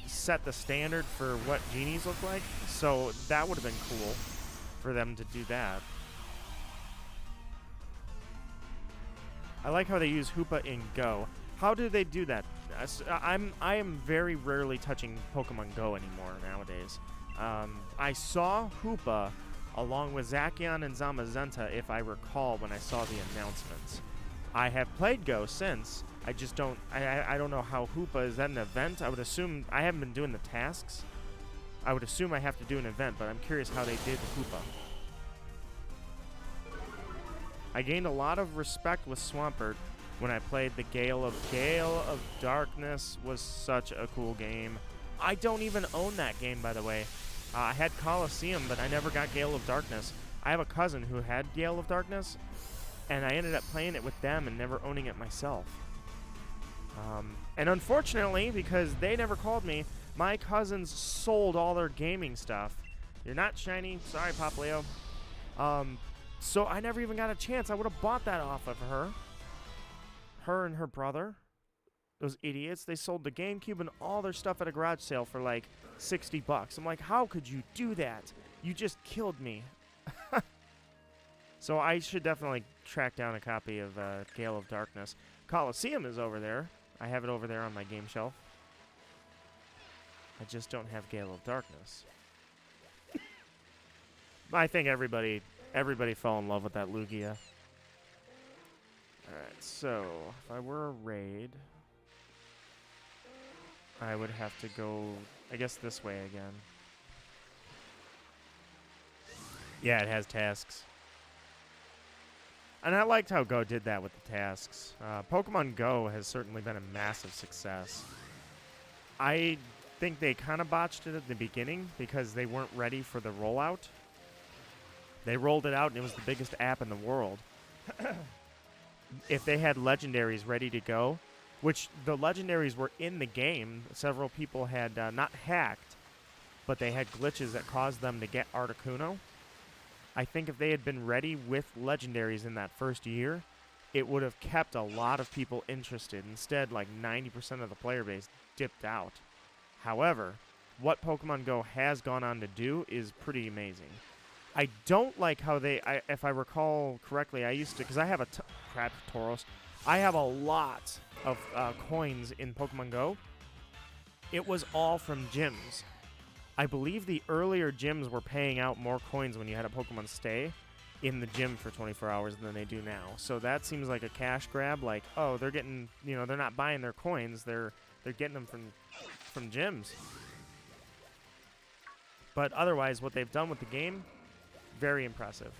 set the standard for what genies look like. So that would have been cool for them to do that. I like how they use Hoopa in Go. How do they do that? I am very rarely touching Pokemon Go anymore nowadays. I saw Hoopa along with Zacian and Zamazenta, if I recall, when I saw the announcements. I have played Go since. I just don't. I don't know how Hoopa is that an event. I would assume I haven't been doing the tasks. I would assume I have to do an event, but I'm curious how they did Hoopa. I gained a lot of respect with Swampert. when I played the Gale of Darkness was such a cool game. I don't even own that game, by the way. I had Coliseum, but I never got Gale of Darkness. I have a cousin who had Gale of Darkness, and I ended up playing it with them and never owning it myself. And unfortunately, because they never called me, my cousins sold all their gaming stuff. You're not shiny. Sorry, Popplio. So I never even got a chance. I would have bought that off of her. Her and her brother. Those idiots. They sold the GameCube and all their stuff at a garage sale for like $60. I'm like, how could you do that? You just killed me. So I should definitely track down a copy of Gale of Darkness. Coliseum is over there. I have it over there on my game shelf. I just don't have Gale of Darkness. I think everybody fell in love with that Lugia. Alright, so if I were a raid, I would have to go, I guess, this way again. Yeah, it has tasks. And I liked how Go did that with the tasks. Pokemon Go has certainly been a massive success. I think they kind of botched it at the beginning because they weren't ready for the rollout. They rolled it out and it was the biggest app in the world. If they had legendaries ready to go, which the legendaries were in the game, several people had not hacked, but they had glitches that caused them to get Articuno. I think if they had been ready with legendaries in that first year, it would have kept a lot of people interested. Instead, like 90% of the player base dipped out. However, what Pokemon Go has gone on to do is pretty amazing. I don't like how if I recall correctly, I used to, because I have crap, Tauros. I have a lot of coins in Pokemon Go. It was all from gyms. I believe the earlier gyms were paying out more coins when you had a Pokemon stay in the gym for 24 hours than they do now. So that seems like a cash grab. Like, oh, they're getting, they're not buying their coins. They're getting them from gyms. But otherwise, what they've done with the game, very impressive.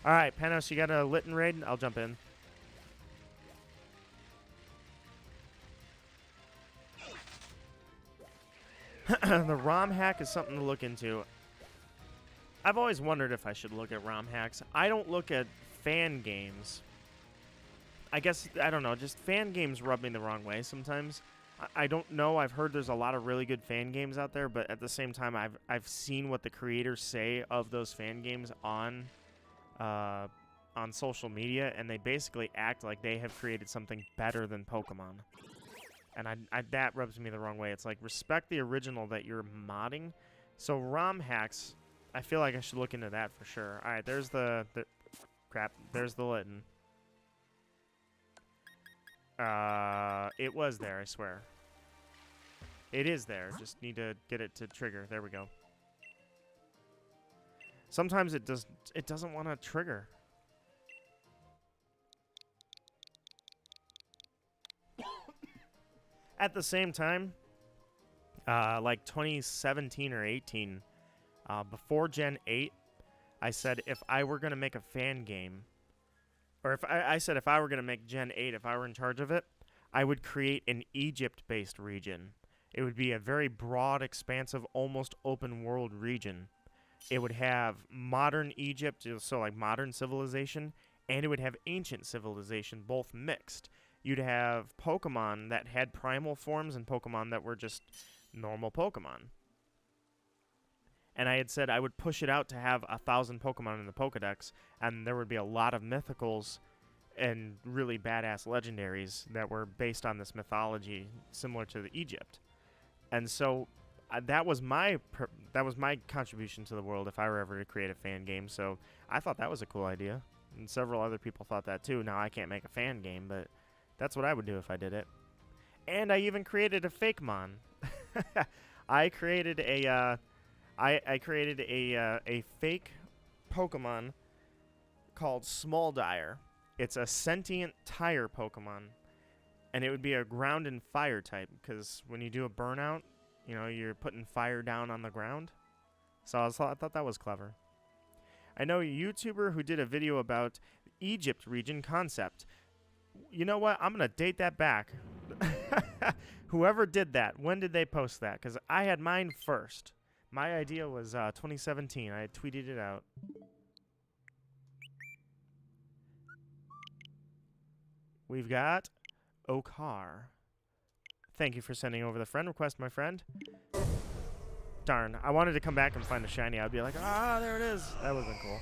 All right, Panos, you got a Litten raid? I'll jump in. The ROM hack is something to look into. I've always wondered if I should look at ROM hacks. I don't look at fan games. I guess, I don't know, just fan games rub me the wrong way sometimes. I don't know. I've heard there's a lot of really good fan games out there, but at the same time, I've seen what the creators say of those fan games on social media, and they basically act like they have created something better than Pokemon. And that rubs me the wrong way. It's like, respect the original that you're modding. So ROM hacks, I feel like I should look into that for sure. All right, there's crap. There's the Litten. It was there, I swear. It is there. Just need to get it to trigger. There we go. Sometimes it doesn't want to trigger. At the same time, like 2017 or 18, before Gen 8, I said if I were going to make a fan game, or if I said if I were going to make Gen 8, if I were in charge of it, I would create an Egypt-based region. It would be a very broad, expansive, almost open-world region. It would have modern Egypt, so like modern civilization, and it would have ancient civilization, both mixed. You'd have Pokemon that had primal forms and Pokemon that were just normal Pokemon. And I had said I would push it out to have 1,000 Pokemon in the Pokedex, and there would be a lot of mythicals and really badass legendaries that were based on this mythology, similar to the Egypt. And so that was my contribution to the world if I were ever to create a fan game. So I thought that was a cool idea, and several other people thought that too. Now I can't make a fan game, but that's what I would do if I did it. And I even created a fake mon. I created a fake Pokemon called Smoldyre. It's a sentient tire Pokemon, and it would be a ground and fire type because when you do a burnout, you're putting fire down on the ground. So I thought that was clever. I know a YouTuber who did a video about Egypt region concept. You know what? I'm going to date that back. Whoever did that, when did they post that? Because I had mine first. My idea was 2017. I tweeted it out. We've got Okar. Thank you for sending over the friend request, my friend. Darn, I wanted to come back and find a shiny. I'd be like, ah, there it is. That would have been cool.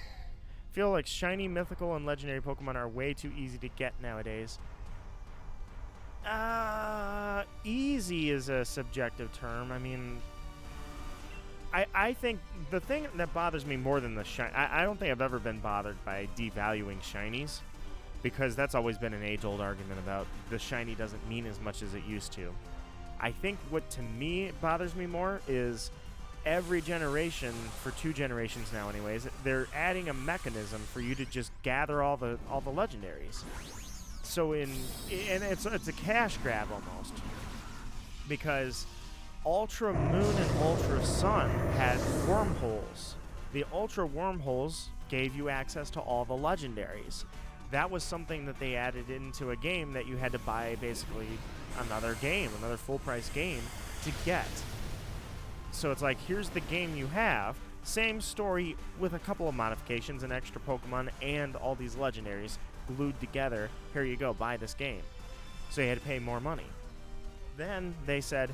Feel like shiny, mythical, and legendary Pokemon are way too easy to get nowadays. Easy is a subjective term. I mean, I think the thing that bothers me more than the shiny, I don't think I've ever been bothered by devaluing shinies, because that's always been an age-old argument about the shiny doesn't mean as much as it used to. I think what to me bothers me more is every generation, for 2 generations now anyways, they're adding a mechanism for you to just gather all the legendaries. So and it's a cash grab almost, because Ultra Moon and Ultra Sun had wormholes. The Ultra wormholes gave you access to all the legendaries. That was something that they added into a game that you had to buy basically another full price game to get. So it's like, here's the game you have, same story with a couple of modifications, and extra Pokemon and all these legendaries glued together. Here you go, buy this game. So you had to pay more money. Then they said,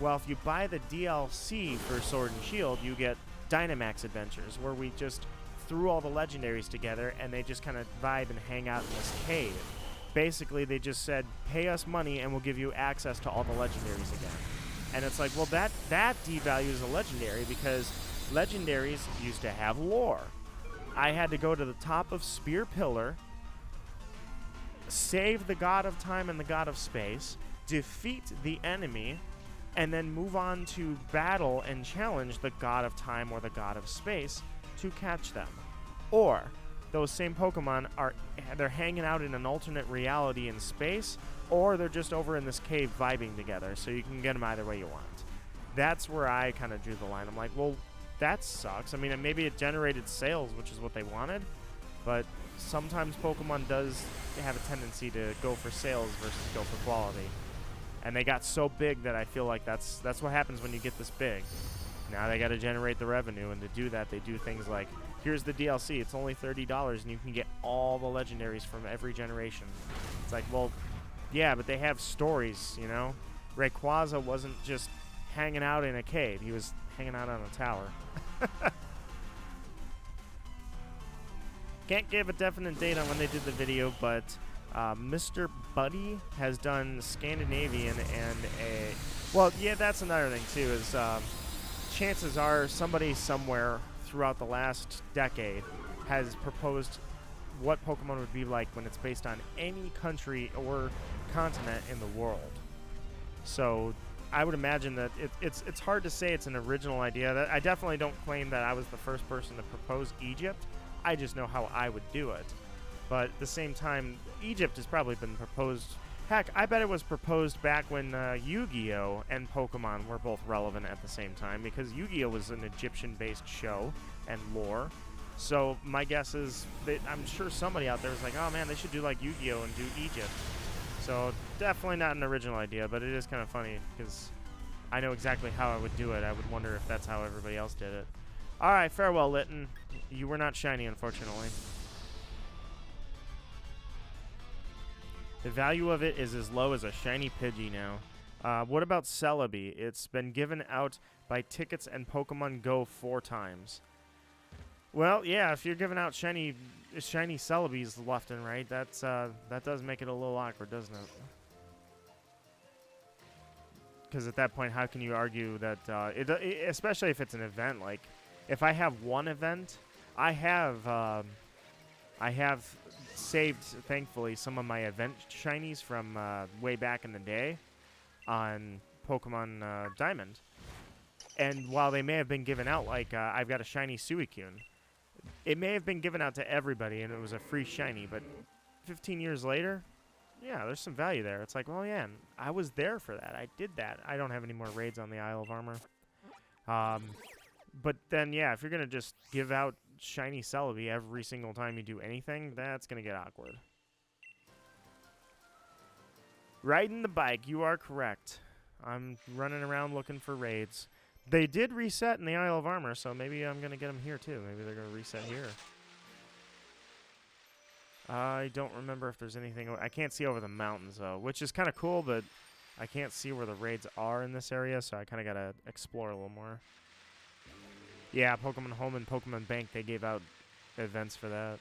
well, if you buy the DLC for Sword and Shield, you get Dynamax Adventures, where we just threw all the legendaries together and they just kind of vibe and hang out in this cave. Basically, they just said, pay us money and we'll give you access to all the legendaries again. And it's like, well, that devalues a legendary, because legendaries used to have lore. I had to go to the top of Spear Pillar, save the God of Time and the God of Space, defeat the enemy, and then move on to battle and challenge the God of Time or the God of Space to catch them. Or those same Pokemon they're hanging out in an alternate reality in space, or they're just over in this cave vibing together, so you can get them either way you want. That's where I kind of drew the line. I'm like, well, that sucks. I mean, maybe it generated sales, which is what they wanted, but sometimes Pokemon does have a tendency to go for sales versus go for quality. And they got so big that I feel like that's what happens when you get this big. Now they got to generate the revenue, and to do that, they do things like, here's the DLC, it's only $30, and you can get all the legendaries from every generation. It's like, well, yeah, but they have stories, you know? Rayquaza wasn't just hanging out in a cave. He was hanging out on a tower. Can't give a definite date on when they did the video, but Mr. Buddy has done Scandinavian and well, yeah, that's another thing, too, is chances are somebody somewhere throughout the last decade has proposed what Pokemon would be like when it's based on any country or continent in the world. So I would imagine that it's hard to say it's an original idea. I definitely don't claim that I was the first person to propose Egypt. I just know how I would do it. But at the same time, Egypt has probably been proposed. Heck, I bet it was proposed back when Yu-Gi-Oh! And Pokemon were both relevant at the same time, because Yu-Gi-Oh! Was an Egyptian-based show and lore. So my guess is that I'm sure somebody out there was like, oh man, they should do like Yu-Gi-Oh! And do Egypt. So definitely not an original idea, but it is kind of funny because I know exactly how I would do it. I would wonder if that's how everybody else did it. All right, farewell, Litten. You were not shiny, unfortunately. The value of it is as low as a shiny Pidgey now. What about Celebi? It's been given out by tickets and Pokemon Go 4 times. Well, yeah, if you're giving out shiny Celebis left and right, that does make it a little awkward, doesn't it? Because at that point, how can you argue that, especially if it's an event, like, if I have one event, I have saved, thankfully, some of my event shinies from way back in the day on Pokemon Diamond. And while they may have been given out, like, I've got a shiny Suicune, it may have been given out to everybody and it was a free shiny, but 15 years later, yeah, there's some value there. It's like, well, yeah, I was there for that. I did that. I don't have any more raids on the Isle of Armor. But then, yeah, if you're going to just give out shiny Celebi every single time you do anything, that's going to get awkward. Riding the bike, you are correct. I'm running around looking for raids. They did reset in the Isle of Armor, so maybe I'm going to get them here too. Maybe they're going to reset here. I don't remember if there's anything. I can't see over the mountains, though, which is kind of cool, but I can't see where the raids are in this area, so I kind of got to explore a little more. Yeah, Pokemon Home and Pokemon Bank, they gave out events for that.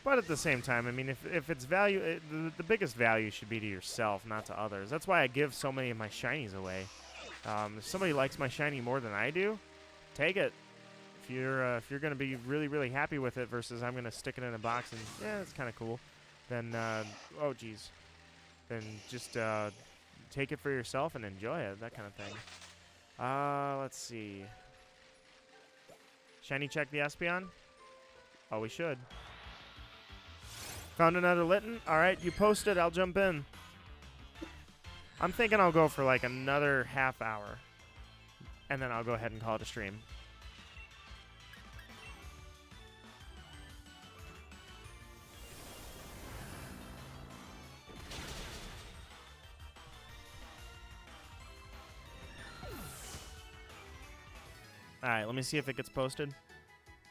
But at the same time, I mean, if it's value, the biggest value should be to yourself, not to others. That's why I give so many of my shinies away. If somebody likes my shiny more than I do, take it. If you're gonna be really, really happy with it versus I'm gonna stick it in a box and yeah, it's kind of cool, then oh geez, then just take it for yourself and enjoy it, that kind of thing. Let's see. Shiny check the Espeon? Oh, we should. Found another Litten. All right, you posted. I'll jump in. I'm thinking I'll go for like another half hour, and then I'll go ahead and call it a stream. All right, let me see if it gets posted,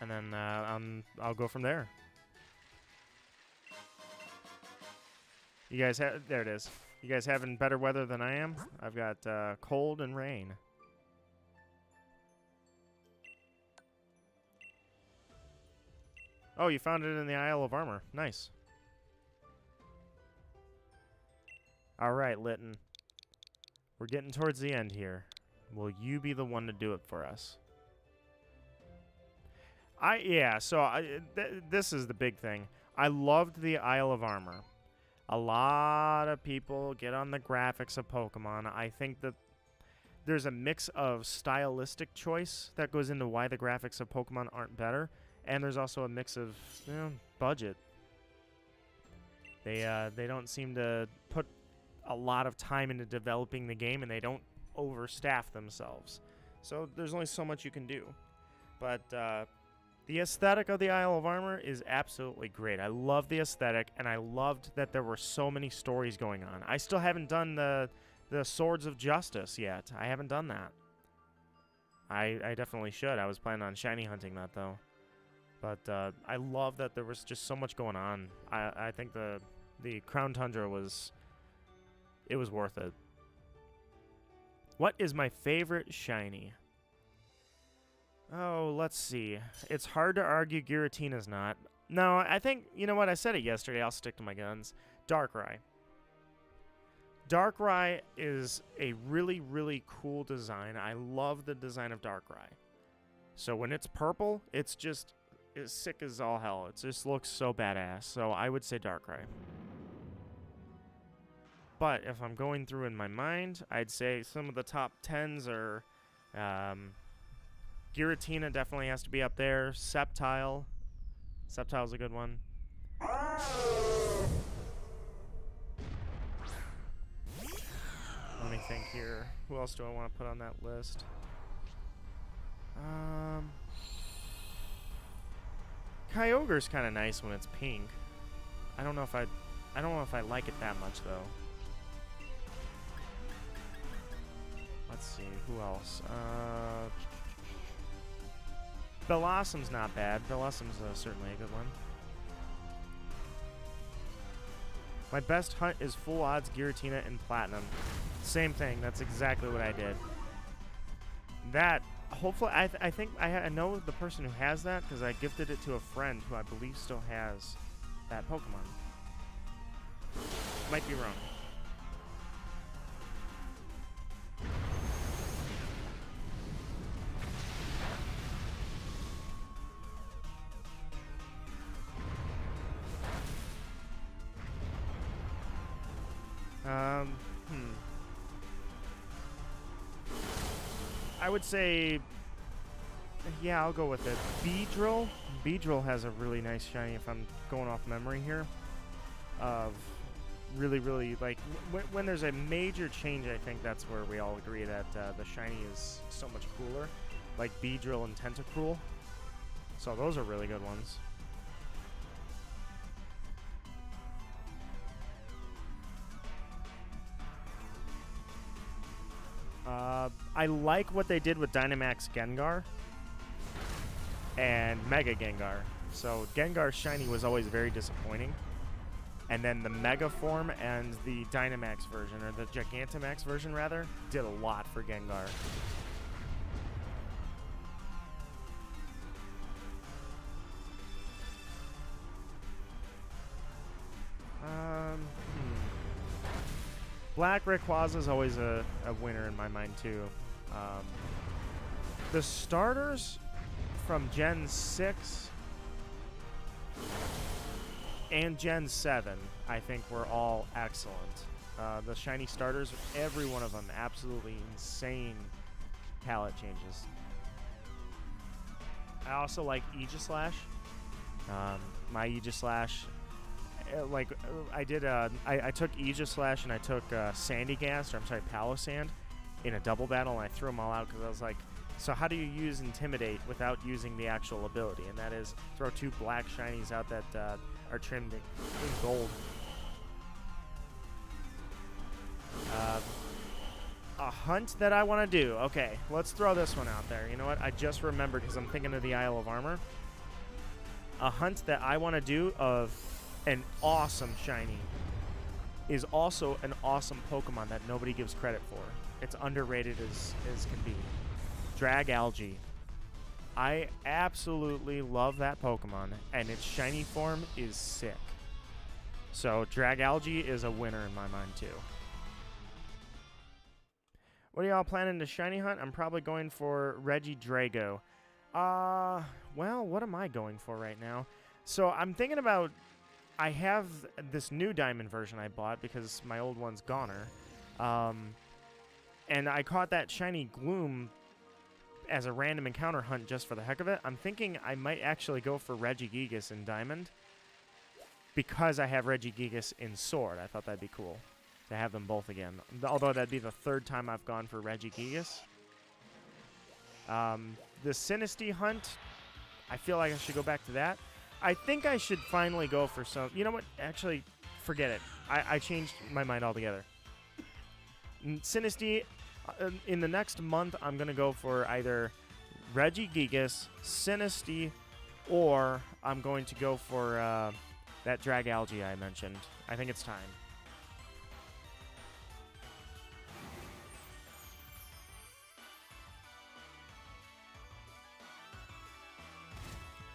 and then I'll go from there. You guys have, there it is. You guys having better weather than I am? I've got cold and rain. Oh, you found it in the Isle of Armor. Nice. All right, Litten. We're getting towards the end here. Will you be the one to do it for us? This is the big thing. I loved the Isle of Armor. A lot of people get on the graphics of Pokemon. I think that there's a mix of stylistic choice that goes into why the graphics of Pokemon aren't better, and there's also a mix of budget. They don't seem to put a lot of time into developing the game, and they don't overstaff themselves. So there's only so much you can do. But the aesthetic of the Isle of Armor is absolutely great. I love the aesthetic, and I loved that there were so many stories going on. I still haven't done the Swords of Justice yet. I haven't done that. I definitely should. I was planning on shiny hunting that, though. But I love that there was just so much going on. I think the Crown Tundra was worth it. What is my favorite shiny? Oh, let's see. It's hard to argue Giratina's not. No, I think, you know what? I said it yesterday. I'll stick to my guns. Darkrai. Darkrai is a really, really cool design. I love the design of Darkrai. So when it's purple, it's just as sick as all hell. It just looks so badass. So I would say Darkrai. But if I'm going through in my mind, I'd say some of the top 10s are... Giratina definitely has to be up there. Sceptile. Sceptile's a good one. Let me think here. Who else do I want to put on that list? Kyogre's kind of nice when it's pink. I don't know if I like it that much though. Let's see, who else? Bellossom's not bad. Bellossom's certainly a good one. My best hunt is full odds Giratina and Platinum. Same thing. That's exactly what I did. That, hopefully, I think I know the person who has that because I gifted it to a friend who I believe still has that Pokemon. Might be wrong. I would say, yeah, I'll go with it. Beedrill. Beedrill has a really nice shiny, if I'm going off memory here, of really, really, like, when there's a major change, I think that's where we all agree that the shiny is so much cooler. like Beedrill and Tentacruel. So those are really good ones. I like what they did with Dynamax Gengar and Mega Gengar. So Gengar's shiny was always very disappointing. And then the Mega form and the Dynamax version, or the Gigantamax version rather, did a lot for Gengar. Black Rayquaza is always a winner in my mind too. The starters from Gen 6 and Gen 7, I think, were all excellent. The shiny starters, every one of them, absolutely insane palette changes. I also like Aegislash. My Aegislash, I took Aegislash and I took Sandygast, or I'm sorry, Palossand, in a double battle, and I threw them all out because I was like, so how do you use Intimidate without using the actual ability? And that is throw 2 black shinies out that are trimmed in gold. A hunt that I want to do. Okay, let's throw this one out there. You know what? I just remembered because I'm thinking of the Isle of Armor. A hunt that I want to do of an awesome shiny is also an awesome Pokemon that nobody gives credit for. It's underrated as can be. Dragalge. I absolutely love that Pokemon, and its shiny form is sick. So Dragalge is a winner in my mind too. What are y'all planning to shiny hunt? I'm probably going for Regidrago. Well, what am I going for right now? So I'm thinking about, I have this new diamond version I bought because my old one's goner. And I caught that shiny Gloom as a random encounter hunt just for the heck of it. I'm thinking I might actually go for Regigigas in Diamond because I have Regigigas in Sword. I thought that'd be cool to have them both again. Although that'd be the 3rd time I've gone for Regigigas. The Sinistea hunt, I feel like I should go back to that. I think I should finally go for some... You know what? Actually, forget it. I changed my mind altogether. Sinistea... in the next month, I'm going to go for either Regigigas, Sinistea, or I'm going to go for that Dragalge I mentioned. I think it's time.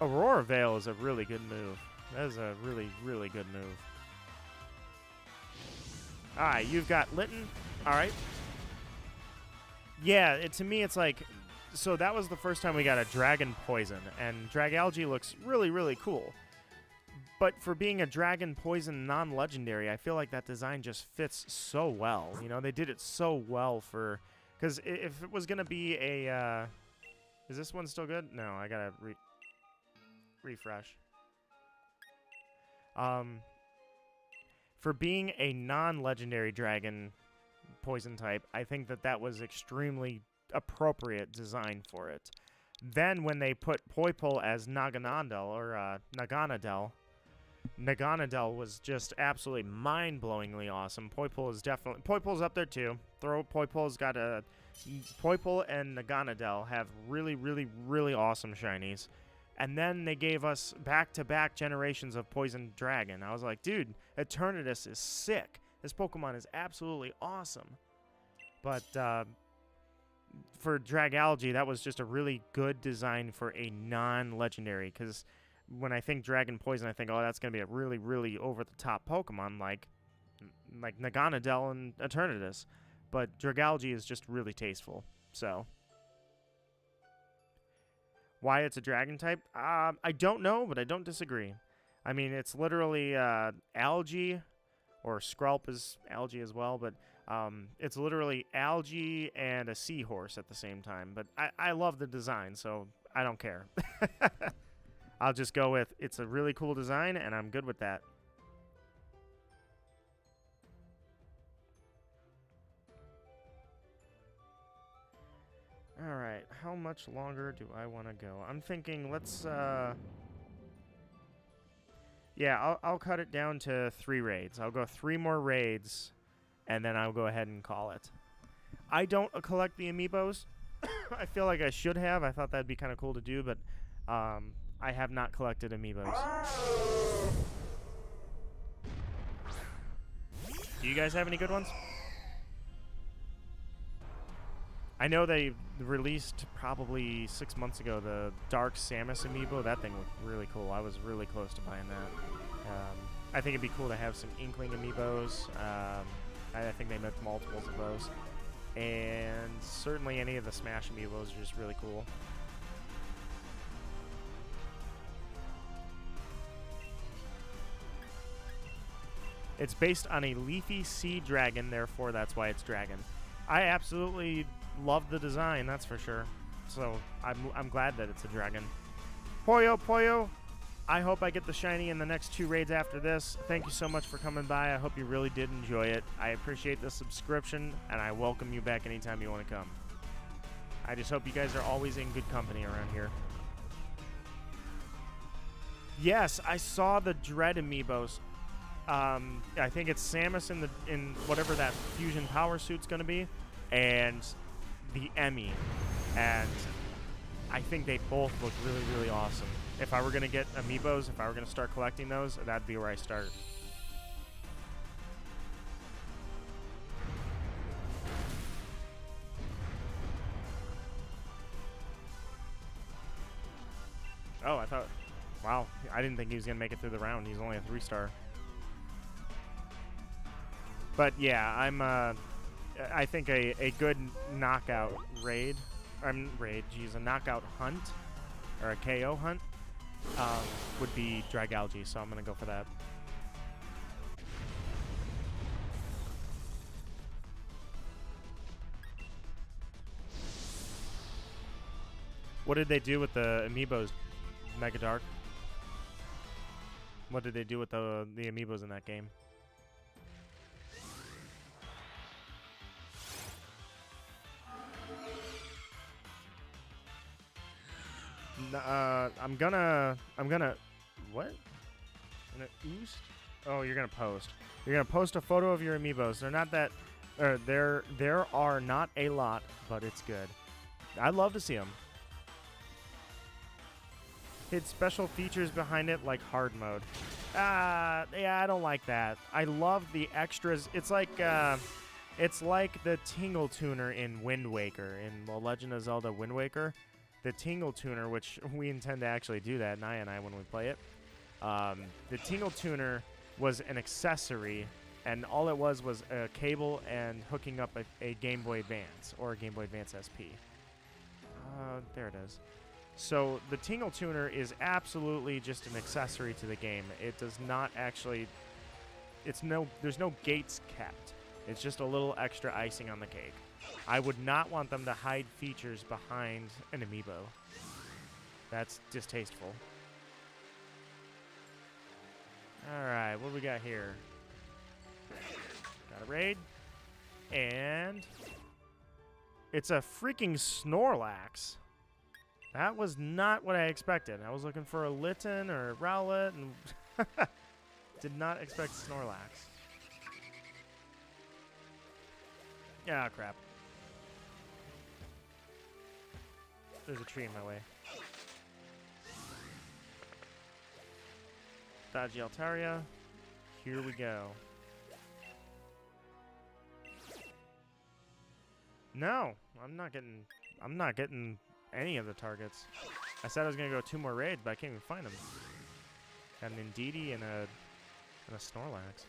Aurora Veil is a really good move. That is a really, really good move. Alright, you've got Litten. Alright. Yeah, to me, it's like... So that was the first time we got a Dragon Poison, and Dragalge looks really, really cool. But for being a Dragon Poison non-legendary, I feel like that design just fits so well. You know, they did it so well for... Because if it was going to be a... is this one still good? No, I gotta refresh. For being a non-legendary Dragon Poison type, I think that was extremely appropriate design for it. Then when they put Poipole as Naganadel, or Naganadel, Naganadel was just absolutely mind-blowingly awesome. Poipole's up there too. Poipole's got a... Poipole and Naganadel have really, really, really awesome shinies. And then they gave us back-to-back generations of Poison Dragon. I was like, dude, Eternatus is sick. This Pokemon is absolutely awesome. But for Dragalge, that was just a really good design for a non-legendary. Because when I think Dragon Poison, I think, oh, that's going to be a really, really over-the-top Pokemon like Naganadel and Eternatus. But Dragalge is just really tasteful. So... Why it's a dragon type? I don't know, but I don't disagree. I mean, it's literally algae, or Skrulp is algae as well, but it's literally algae and a seahorse at the same time. But I love the design, so I don't care. I'll just go with, it's a really cool design, and I'm good with that. Alright, how much longer do I want to go? I'm thinking let's, yeah, I'll cut it down to 3 raids. I'll go 3 more raids, and then I'll go ahead and call it. I don't collect the amiibos. I feel like I should have. I thought that'd be kind of cool to do, but I have not collected amiibos. Do you guys have any good ones? I know they released probably 6 months ago the Dark Samus amiibo. That thing looked really cool. I was really close to buying that. I think it'd be cool to have some Inkling amiibos. I think they make multiples of those. And certainly any of the Smash amiibos are just really cool. It's based on a leafy sea dragon, therefore that's why it's dragon. I absolutely love the design, that's for sure. So I'm glad that it's a dragon. Poyo, I hope I get the shiny in the next 2 raids after this. Thank you so much for coming by. I hope you really did enjoy it. I appreciate the subscription, and I welcome you back anytime you want to come. I just hope you guys are always in good company around here. Yes, I saw the Dread amiibos. I think it's Samus in whatever that fusion power suit's gonna be, and the Emmy, and I think they both look really, really awesome. If I were gonna get amiibos, if I were gonna start collecting those, that'd be where I start. Oh, I thought, wow, I didn't think he was gonna make it through the round. He's only a 3-star. But yeah, I think a good knockout raid, a knockout hunt, or a KO hunt, would be Dragalge, so I'm gonna go for that. What did they do with the amiibos, Mega Dark? What did they do with the amiibos in that game? I'm gonna, what? Gonna oost? Oh, you're gonna post. You're gonna post a photo of your amiibos. They're not that, there are not a lot, but it's good. I'd love to see them. Hid special features behind it, like hard mode. Yeah, I don't like that. I love the extras. It's like the Tingle Tuner in Wind Waker, in The Legend of Zelda Wind Waker. The Tingle Tuner, which we intend to actually do that, Naya and I, when we play it. The Tingle Tuner was an accessory, and all it was a cable and hooking up a Game Boy Advance, or a Game Boy Advance SP. There it is. So the Tingle Tuner is absolutely just an accessory to the game. It does not actually... there's no gates kept. It's just a little extra icing on the cake. I would not want them to hide features behind an amiibo. That's distasteful. Alright, what do we got here? Got a raid. And it's a freaking Snorlax. That was not what I expected. I was looking for a Litten or a Rowlet, and did not expect Snorlax. Ah, crap. There's a tree in my way. Dodgy Altaria. Here we go. No, I'm not getting any of the targets. I said I was gonna go 2 more raids, but I can't even find them. Got an Indeedee and a Snorlax.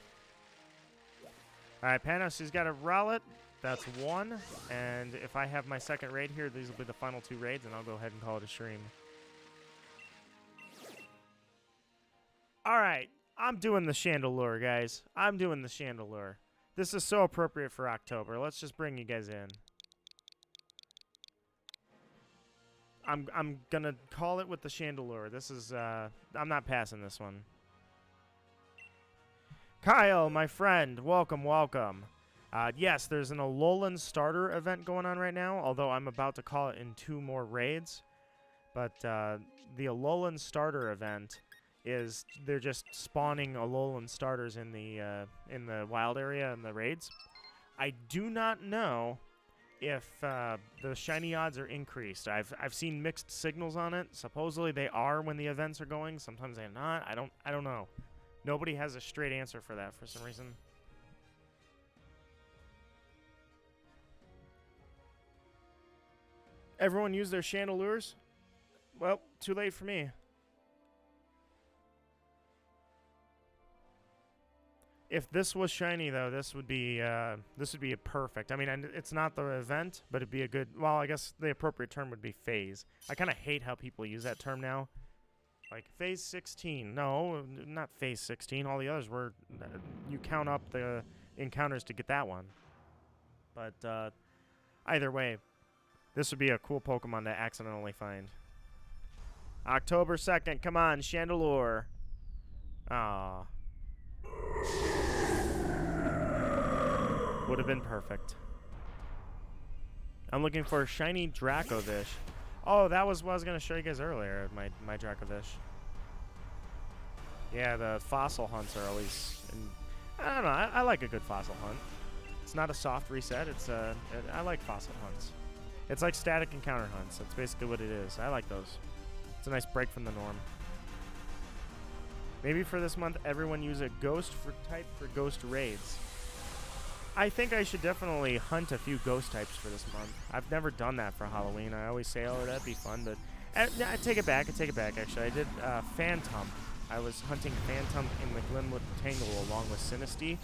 Alright, Panos, he's got a Rowlet. That's 1. And if I have my second raid here, these will be the final 2 raids, and I'll go ahead and call it a stream. Alright, I'm doing the Chandelure, guys. I'm doing the Chandelure. This is so appropriate for October. Let's just bring you guys in. I'm gonna call it with the Chandelure. This is, I'm not passing this one. Kyle, my friend, welcome, welcome. Yes, there's an Alolan starter event going on right now, although I'm about to call it in 2 more raids. But the Alolan starter event is they're just spawning Alolan starters in the wild area in the raids. I do not know if the shiny odds are increased. I've seen mixed signals on it. Supposedly they are when the events are going. Sometimes they're not. I don't know. Nobody has a straight answer for that for some reason. Everyone use their chandelures? Well, too late for me. If this was shiny, though, this would be a perfect. I mean, it's not the event, but it'd be a good. Well, I guess the appropriate term would be phase. I kind of hate how people use that term now. Like phase 16. No, not phase 16. All the others were. You count up the encounters to get that one. But either way, this would be a cool Pokemon to accidentally find. October 2nd. Come on, Chandelure. Ah. Would have been perfect. I'm looking for a shiny Dracovish. Oh, that was what I was going to show you guys earlier, my Dracovish. Yeah, the fossil hunts are always... I don't know, I like a good fossil hunt. It's not a soft reset, it's I like fossil hunts. It's like static encounter hunts, that's basically what it is. I like those. It's a nice break from the norm. Maybe for this month, everyone use a ghost type for ghost raids. I think I should definitely hunt a few ghost types for this month. I've never done that for Halloween. I always say, oh, that'd be fun, but I take it back. Actually. I did Phantom. I was hunting Phantom in the Glimwood Tangle along with Sinistea.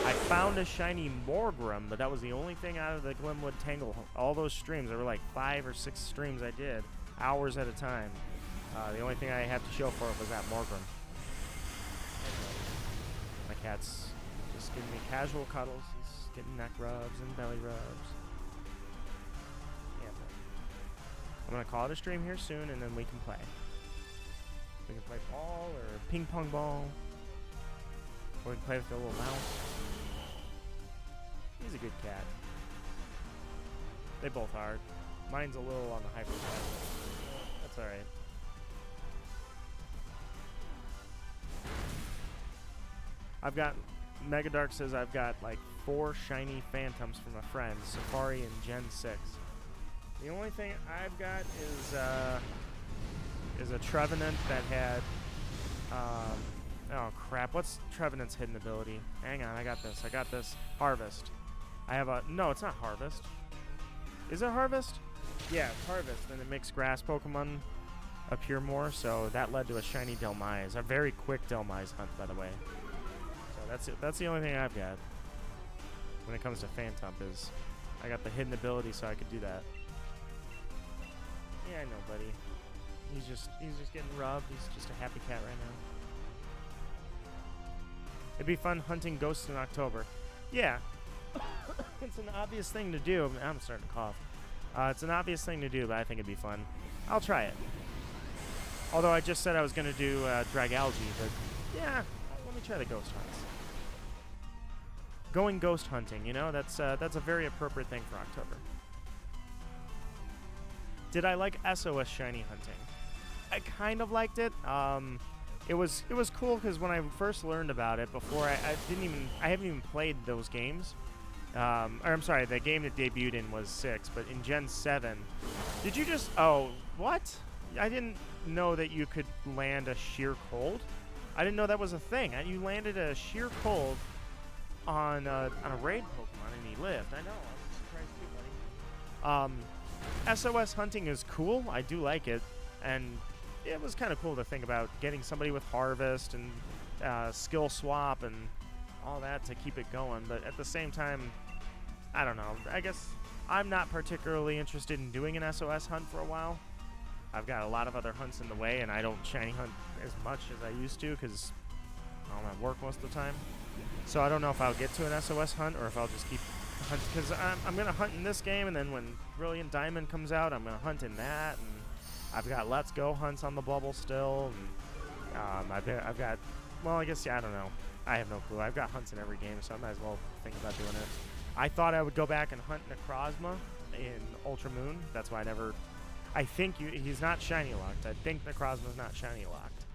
I found a shiny Morgrem, but that was the only thing out of the Glimwood Tangle. All those streams, there were like 5 or 6 streams I did, hours at a time. The only thing I had to show for it was that Morgrem. My cat's just giving me casual cuddles. He's getting neck rubs and belly rubs. Yeah, I'm going to call it a stream here soon, and then we can play. We can play ball or ping pong ball. Or we can play with the little mouse. He's a good cat. They both are. Mine's a little on the hyper side. That's alright. I've got... Megadark says I've got like 4 shiny Phantoms from a friend, Safari and Gen 6. The only thing I've got is a Trevenant that had oh crap, what's Trevenant's hidden ability? Hang on, I got this. Harvest. I have a no, it's not Harvest. Is it Harvest? Yeah, it's Harvest, and it makes grass Pokemon appear more, so that led to a shiny Delmise. A very quick Delmise hunt, by the way. That's the only thing I've got when it comes to Phantom is I got the hidden ability so I could do that. Yeah, I know, buddy. He's just getting rubbed. He's just a happy cat right now. It'd be fun hunting ghosts in October. Yeah. It's an obvious thing to do. I'm starting to cough. It's an obvious thing to do, but I think it'd be fun. I'll try it. Although I just said I was going to do Dragalge, but yeah, let me try the ghost hunts. Going ghost hunting, you know, that's a very appropriate thing for October. Did I like SOS shiny hunting? I kind of liked it. It was cool because when I first learned about it, before I haven't even played those games. Or I'm sorry, the game that debuted in was 6, but in Gen 7, did you just? Oh, what? I didn't know that you could land a sheer cold. I didn't know that was a thing. You landed a sheer cold on a raid Pokemon and he lived. I know. I was surprised too, buddy. SOS hunting is cool. I do like it, and it was kind of cool to think about getting somebody with Harvest and skill swap and all that to keep it going. But at the same time, I don't know. I guess I'm not particularly interested in doing an SOS hunt for a while. I've got a lot of other hunts in the way, and I don't shiny hunt as much as I used to because I'm at work most of the time. So I don't know if I'll get to an SOS hunt or if I'll just keep hunting. Because I'm going to hunt in this game, and then when Brilliant Diamond comes out, I'm going to hunt in that. And I've got Let's Go hunts on the bubble still. And I've got, well, I guess, yeah, I don't know. I have no clue. I've got hunts in every game, so I might as well think about doing it. I thought I would go back and hunt Necrozma in Ultra Moon. That's why I never... I think he's not shiny locked. I think Necrozma's not shiny locked.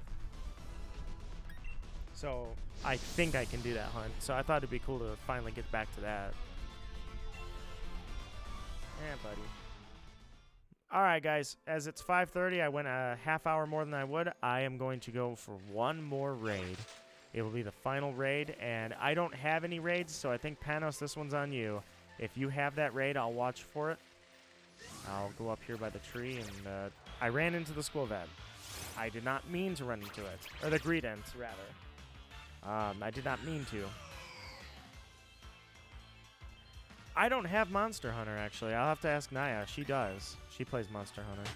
So I think I can do that hunt. So I thought it'd be cool to finally get back to that. Yeah, buddy. All right, guys. As it's 5:30, I went a half hour more than I would. I am going to go for one more raid. It will be the final raid, and I don't have any raids, so I think, Panos, this one's on you. If you have that raid, I'll watch for it. I'll go up here by the tree, and I ran into the school vet. I did not mean to run into it. Or the Greedent, rather. I did not mean to. I don't have Monster Hunter, actually. I'll have to ask Naya. She does. She plays Monster Hunter.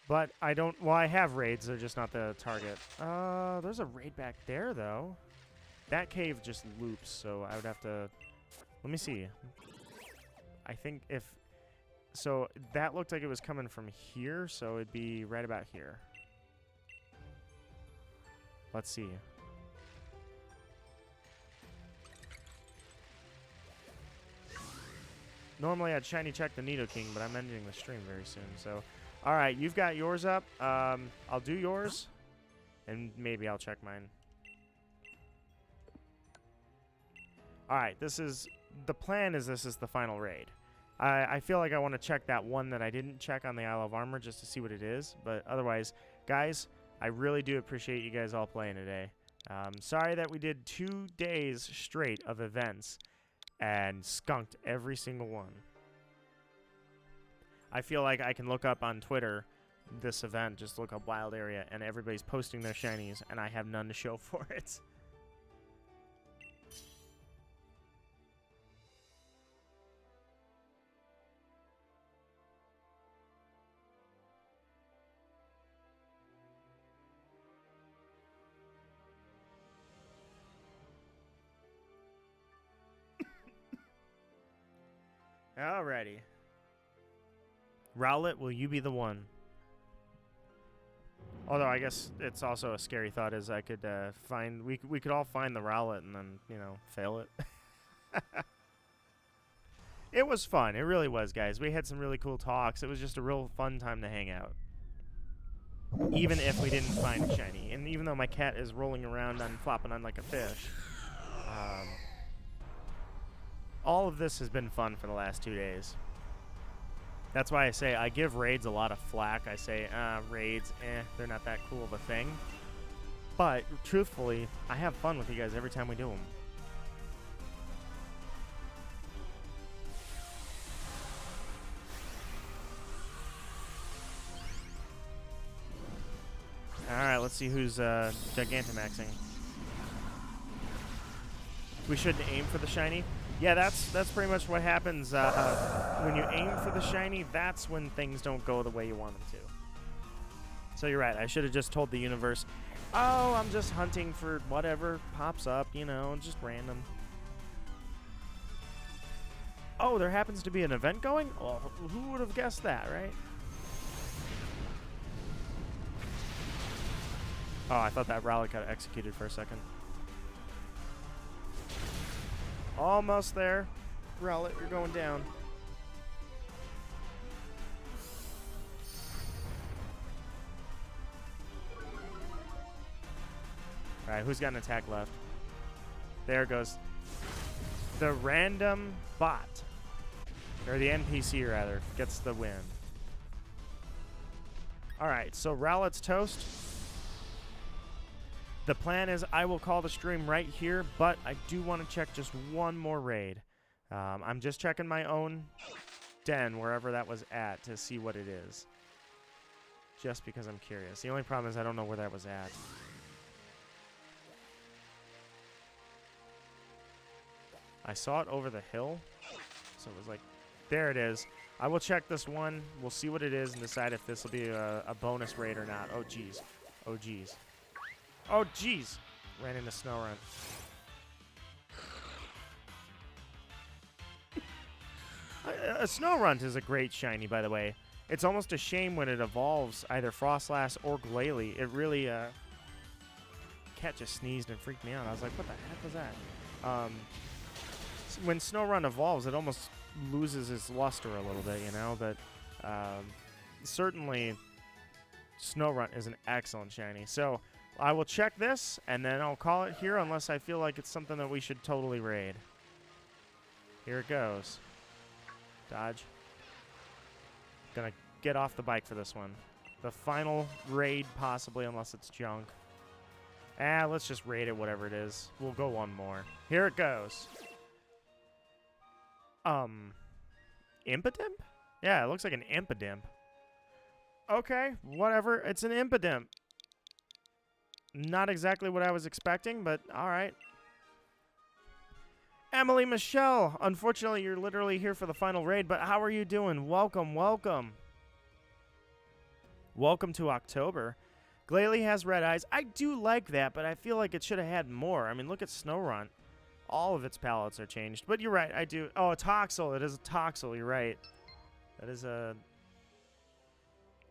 But I don't... Well, I have raids. They're just not the target. There's a raid back there, though. That cave just loops, so I would have to... Let me see. I think if... So that looked like it was coming from here, so it'd be right about here. Let's see. Normally I'd shiny check the Nidoking, but I'm ending the stream very soon, so... Alright, you've got yours up. I'll do yours, and maybe I'll check mine. Alright, this is... The plan is this is the final raid. I feel like I want to check that one that I didn't check on the Isle of Armor just to see what it is, but otherwise, guys, I really do appreciate you guys all playing today. Sorry that we did 2 days straight of events and skunked every single one. I feel like I can look up on Twitter this event, just look up Wild Area, and everybody's posting their shinies, and I have none to show for it. Alrighty. Rowlet, will you be the one? Although I guess it's also a scary thought is I could find... We could all find the Rowlet and then, you know, fail it. It was fun. It really was, guys. We had some really cool talks. It was just a real fun time to hang out. Even if we didn't find a shiny. And even though my cat is rolling around and flopping on like a fish. All of this has been fun for the last 2 days. That's why I say I give raids a lot of flack. I say, raids, they're not that cool of a thing. But, truthfully, I have fun with you guys every time we do them. Alright, let's see who's Gigantamaxing. We shouldn't aim for the shiny. Yeah, that's pretty much what happens when you aim for the shiny. That's when things don't go the way you want them to. So you're right. I should have just told the universe, oh, I'm just hunting for whatever pops up, you know, just random. Oh, there happens to be an event going? Well, who would have guessed that, right? Oh, I thought that Rowlet got executed for a second. Almost there. Rowlet, you're going down. Alright, who's got an attack left? There goes the random bot. Or the NPC, rather, gets the win. Alright, so Rowlet's toast. The plan is I will call the stream right here, but I do want to check just one more raid. I'm just checking my own den, wherever that was at, to see what it is. Just because I'm curious. The only problem is I don't know where that was at. I saw it over the hill, so it was like, there it is. I will check this one. We'll see what it is and decide if this will be a bonus raid or not. Oh, jeez. Oh, jeez. Oh, jeez. Ran into Snorunt. A Snorunt is a great shiny, by the way. It's almost a shame when it evolves either Frostlass or Glalie. It really, cat just sneezed and freaked me out. I was like, what the heck was that? When Snorunt evolves, it almost loses its luster a little bit, you know? But certainly Snorunt is an excellent shiny. So I will check this, and then I'll call it here unless I feel like it's something that we should totally raid. Here it goes. Dodge. Gonna get off the bike for this one. The final raid, possibly, unless it's junk. Let's just raid it, whatever it is. We'll go one more. Here it goes. Impidimp? Yeah, it looks like an Impidimp. Okay, whatever. It's an Impidimp. Not exactly what I was expecting, but alright. Emily Michelle, unfortunately, you're literally here for the final raid, but how are you doing? Welcome, welcome. Welcome to October. Glalie has red eyes. I do like that, but I feel like it should have had more. I mean, look at Snorunt. All of its palettes are changed. But you're right, I do. Oh, a Toxel. It is a Toxel. You're right. That is a...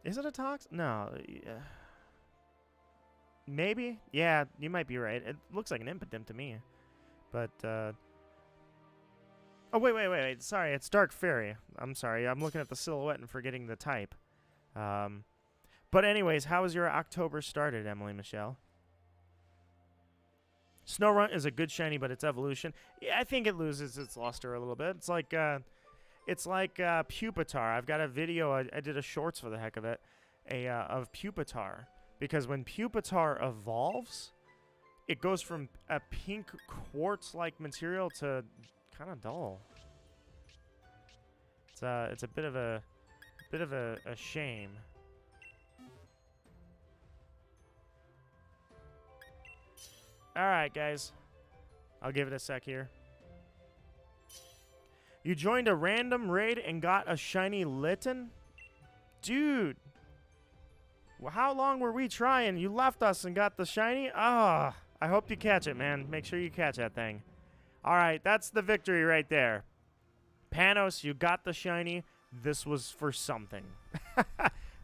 Is it a Toxel? No. Maybe? Yeah, you might be right. It looks like an Impidimp to me. But, Oh, wait. Sorry, it's Dark Fairy. I'm sorry. I'm looking at the silhouette and forgetting the type. But anyways, how has your October started, Emily Michelle? Snorunt is a good shiny, but its evolution, yeah, I think it loses its luster a little bit. It's like Pupitar. I've got a video. I did a shorts for the heck of it, of Pupitar, because when Pupitar evolves, it goes from a pink quartz-like material to kind of dull. It's a bit of a shame. Alright, guys. I'll give it a sec here. You joined a random raid and got a shiny Litten? Dude. How long were we trying? You left us and got the shiny? Ah, I hope you catch it, man. Make sure you catch that thing. Alright, that's the victory right there. Panos, you got the shiny. This was for something.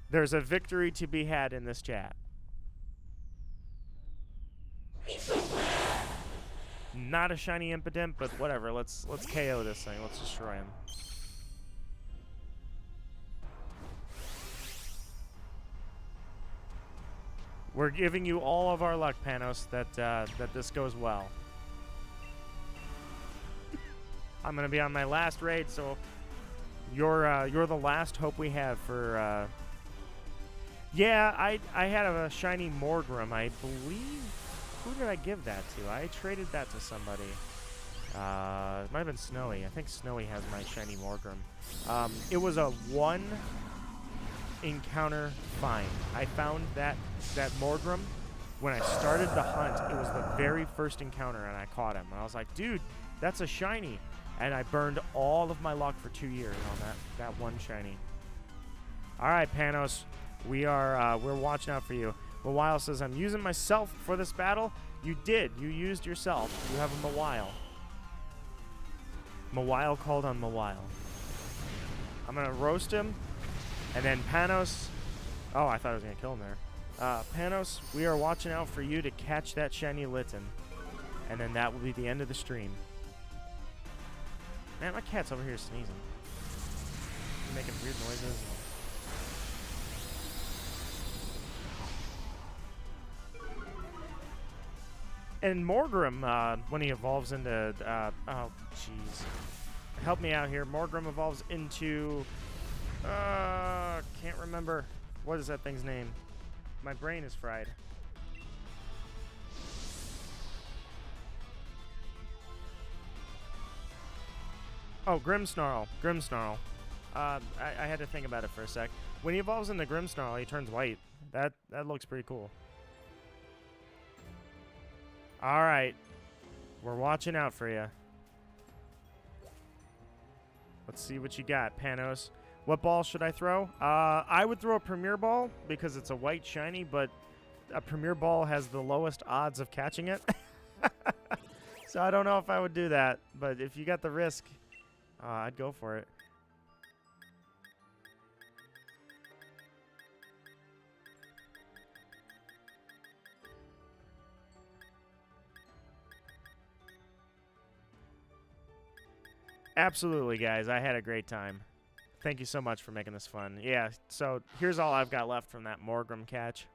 There's a victory to be had in this chat. Not a shiny Impidimp, but whatever. Let's KO this thing. Let's destroy him. We're giving you all of our luck, Panos, that this goes well. I'm gonna be on my last raid, so you're the last hope we have for. Yeah, I had a shiny Morgrim, I believe. Who did I give that to? I traded that to somebody. It might have been Snowy. I think Snowy has my shiny Morgrim. It was a one encounter find. I found that Morgrim when I started the hunt. It was the very first encounter, and I caught him. And I was like, dude, that's a shiny. And I burned all of my luck for 2 years on that one shiny. All right, Panos, we're watching out for you. Mawile says, I'm using myself for this battle. You did. You used yourself. You have a Mawile. Mawile called on Mawile. I'm going to roast him. And then Panos. Oh, I thought I was going to kill him there. Panos, we are watching out for you to catch that shiny Litten. And then that will be the end of the stream. Man, my cat's over here sneezing. He's making weird noises. And Morgrim, when he evolves into, oh, jeez. Help me out here. Morgrim evolves into, can't remember. What is that thing's name? My brain is fried. Oh, Grimmsnarl. Grimmsnarl. I had to think about it for a sec. When he evolves into Grimmsnarl, he turns white. That looks pretty cool. All right. We're watching out for you. Let's see what you got, Panos. What ball should I throw? I would throw a Premier Ball because it's a white shiny, but a Premier Ball has the lowest odds of catching it. So I don't know if I would do that, but if you got the risk, I'd go for it. Absolutely, guys. I had a great time. Thank you so much for making this fun. Yeah, so here's all I've got left from that Morgrim catch.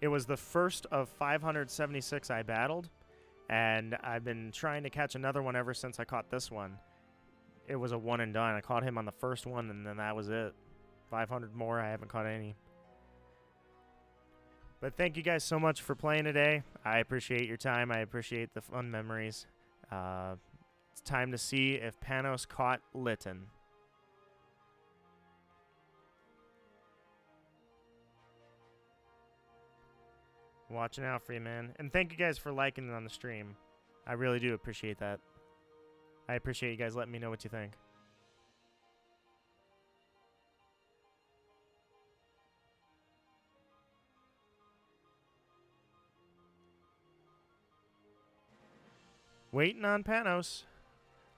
It was the first of 576 I battled, and I've been trying to catch another one ever since I caught this one. It was a one and done. I caught him on the first one, and then that was it. 500 more, I haven't caught any. But thank you guys so much for playing today. I appreciate your time. I appreciate the fun memories. It's time to see if Panos caught Litten. Watching out for you, man. And thank you guys for liking it on the stream. I really do appreciate that. I appreciate you guys letting me know what you think. Waiting on Panos.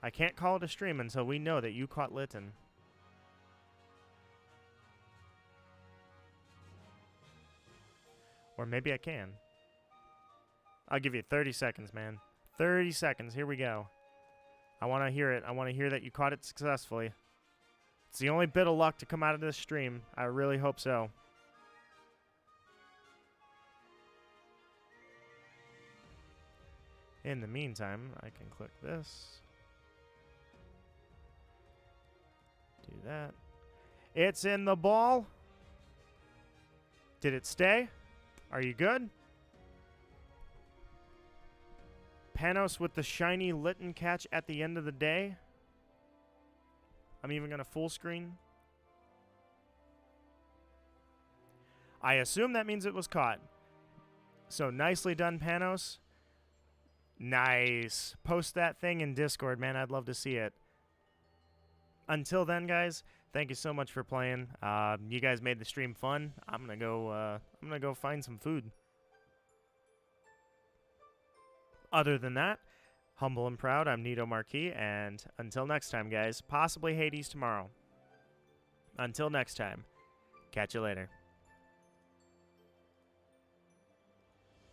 I can't call it a stream until we know that you caught Litten. Or maybe I can. I'll give you 30 seconds, man. 30 seconds. Here we go. I want to hear it. I want to hear that you caught it successfully. It's the only bit of luck to come out of this stream. I really hope so. In the meantime, I can click this. Do that. It's in the ball. Did it stay? Are you good? Panos with the shiny Litten catch at the end of the day. I'm even going to full screen. I assume that means it was caught. So nicely done, Panos. Nice. Post that thing in Discord, man. I'd love to see it. Until then, guys, thank you so much for playing. You guys made the stream fun. I'm gonna go find some food. Other than that, humble and proud, I'm Nito Marquis, and until next time, guys, possibly Hades tomorrow. Until next time, catch you later.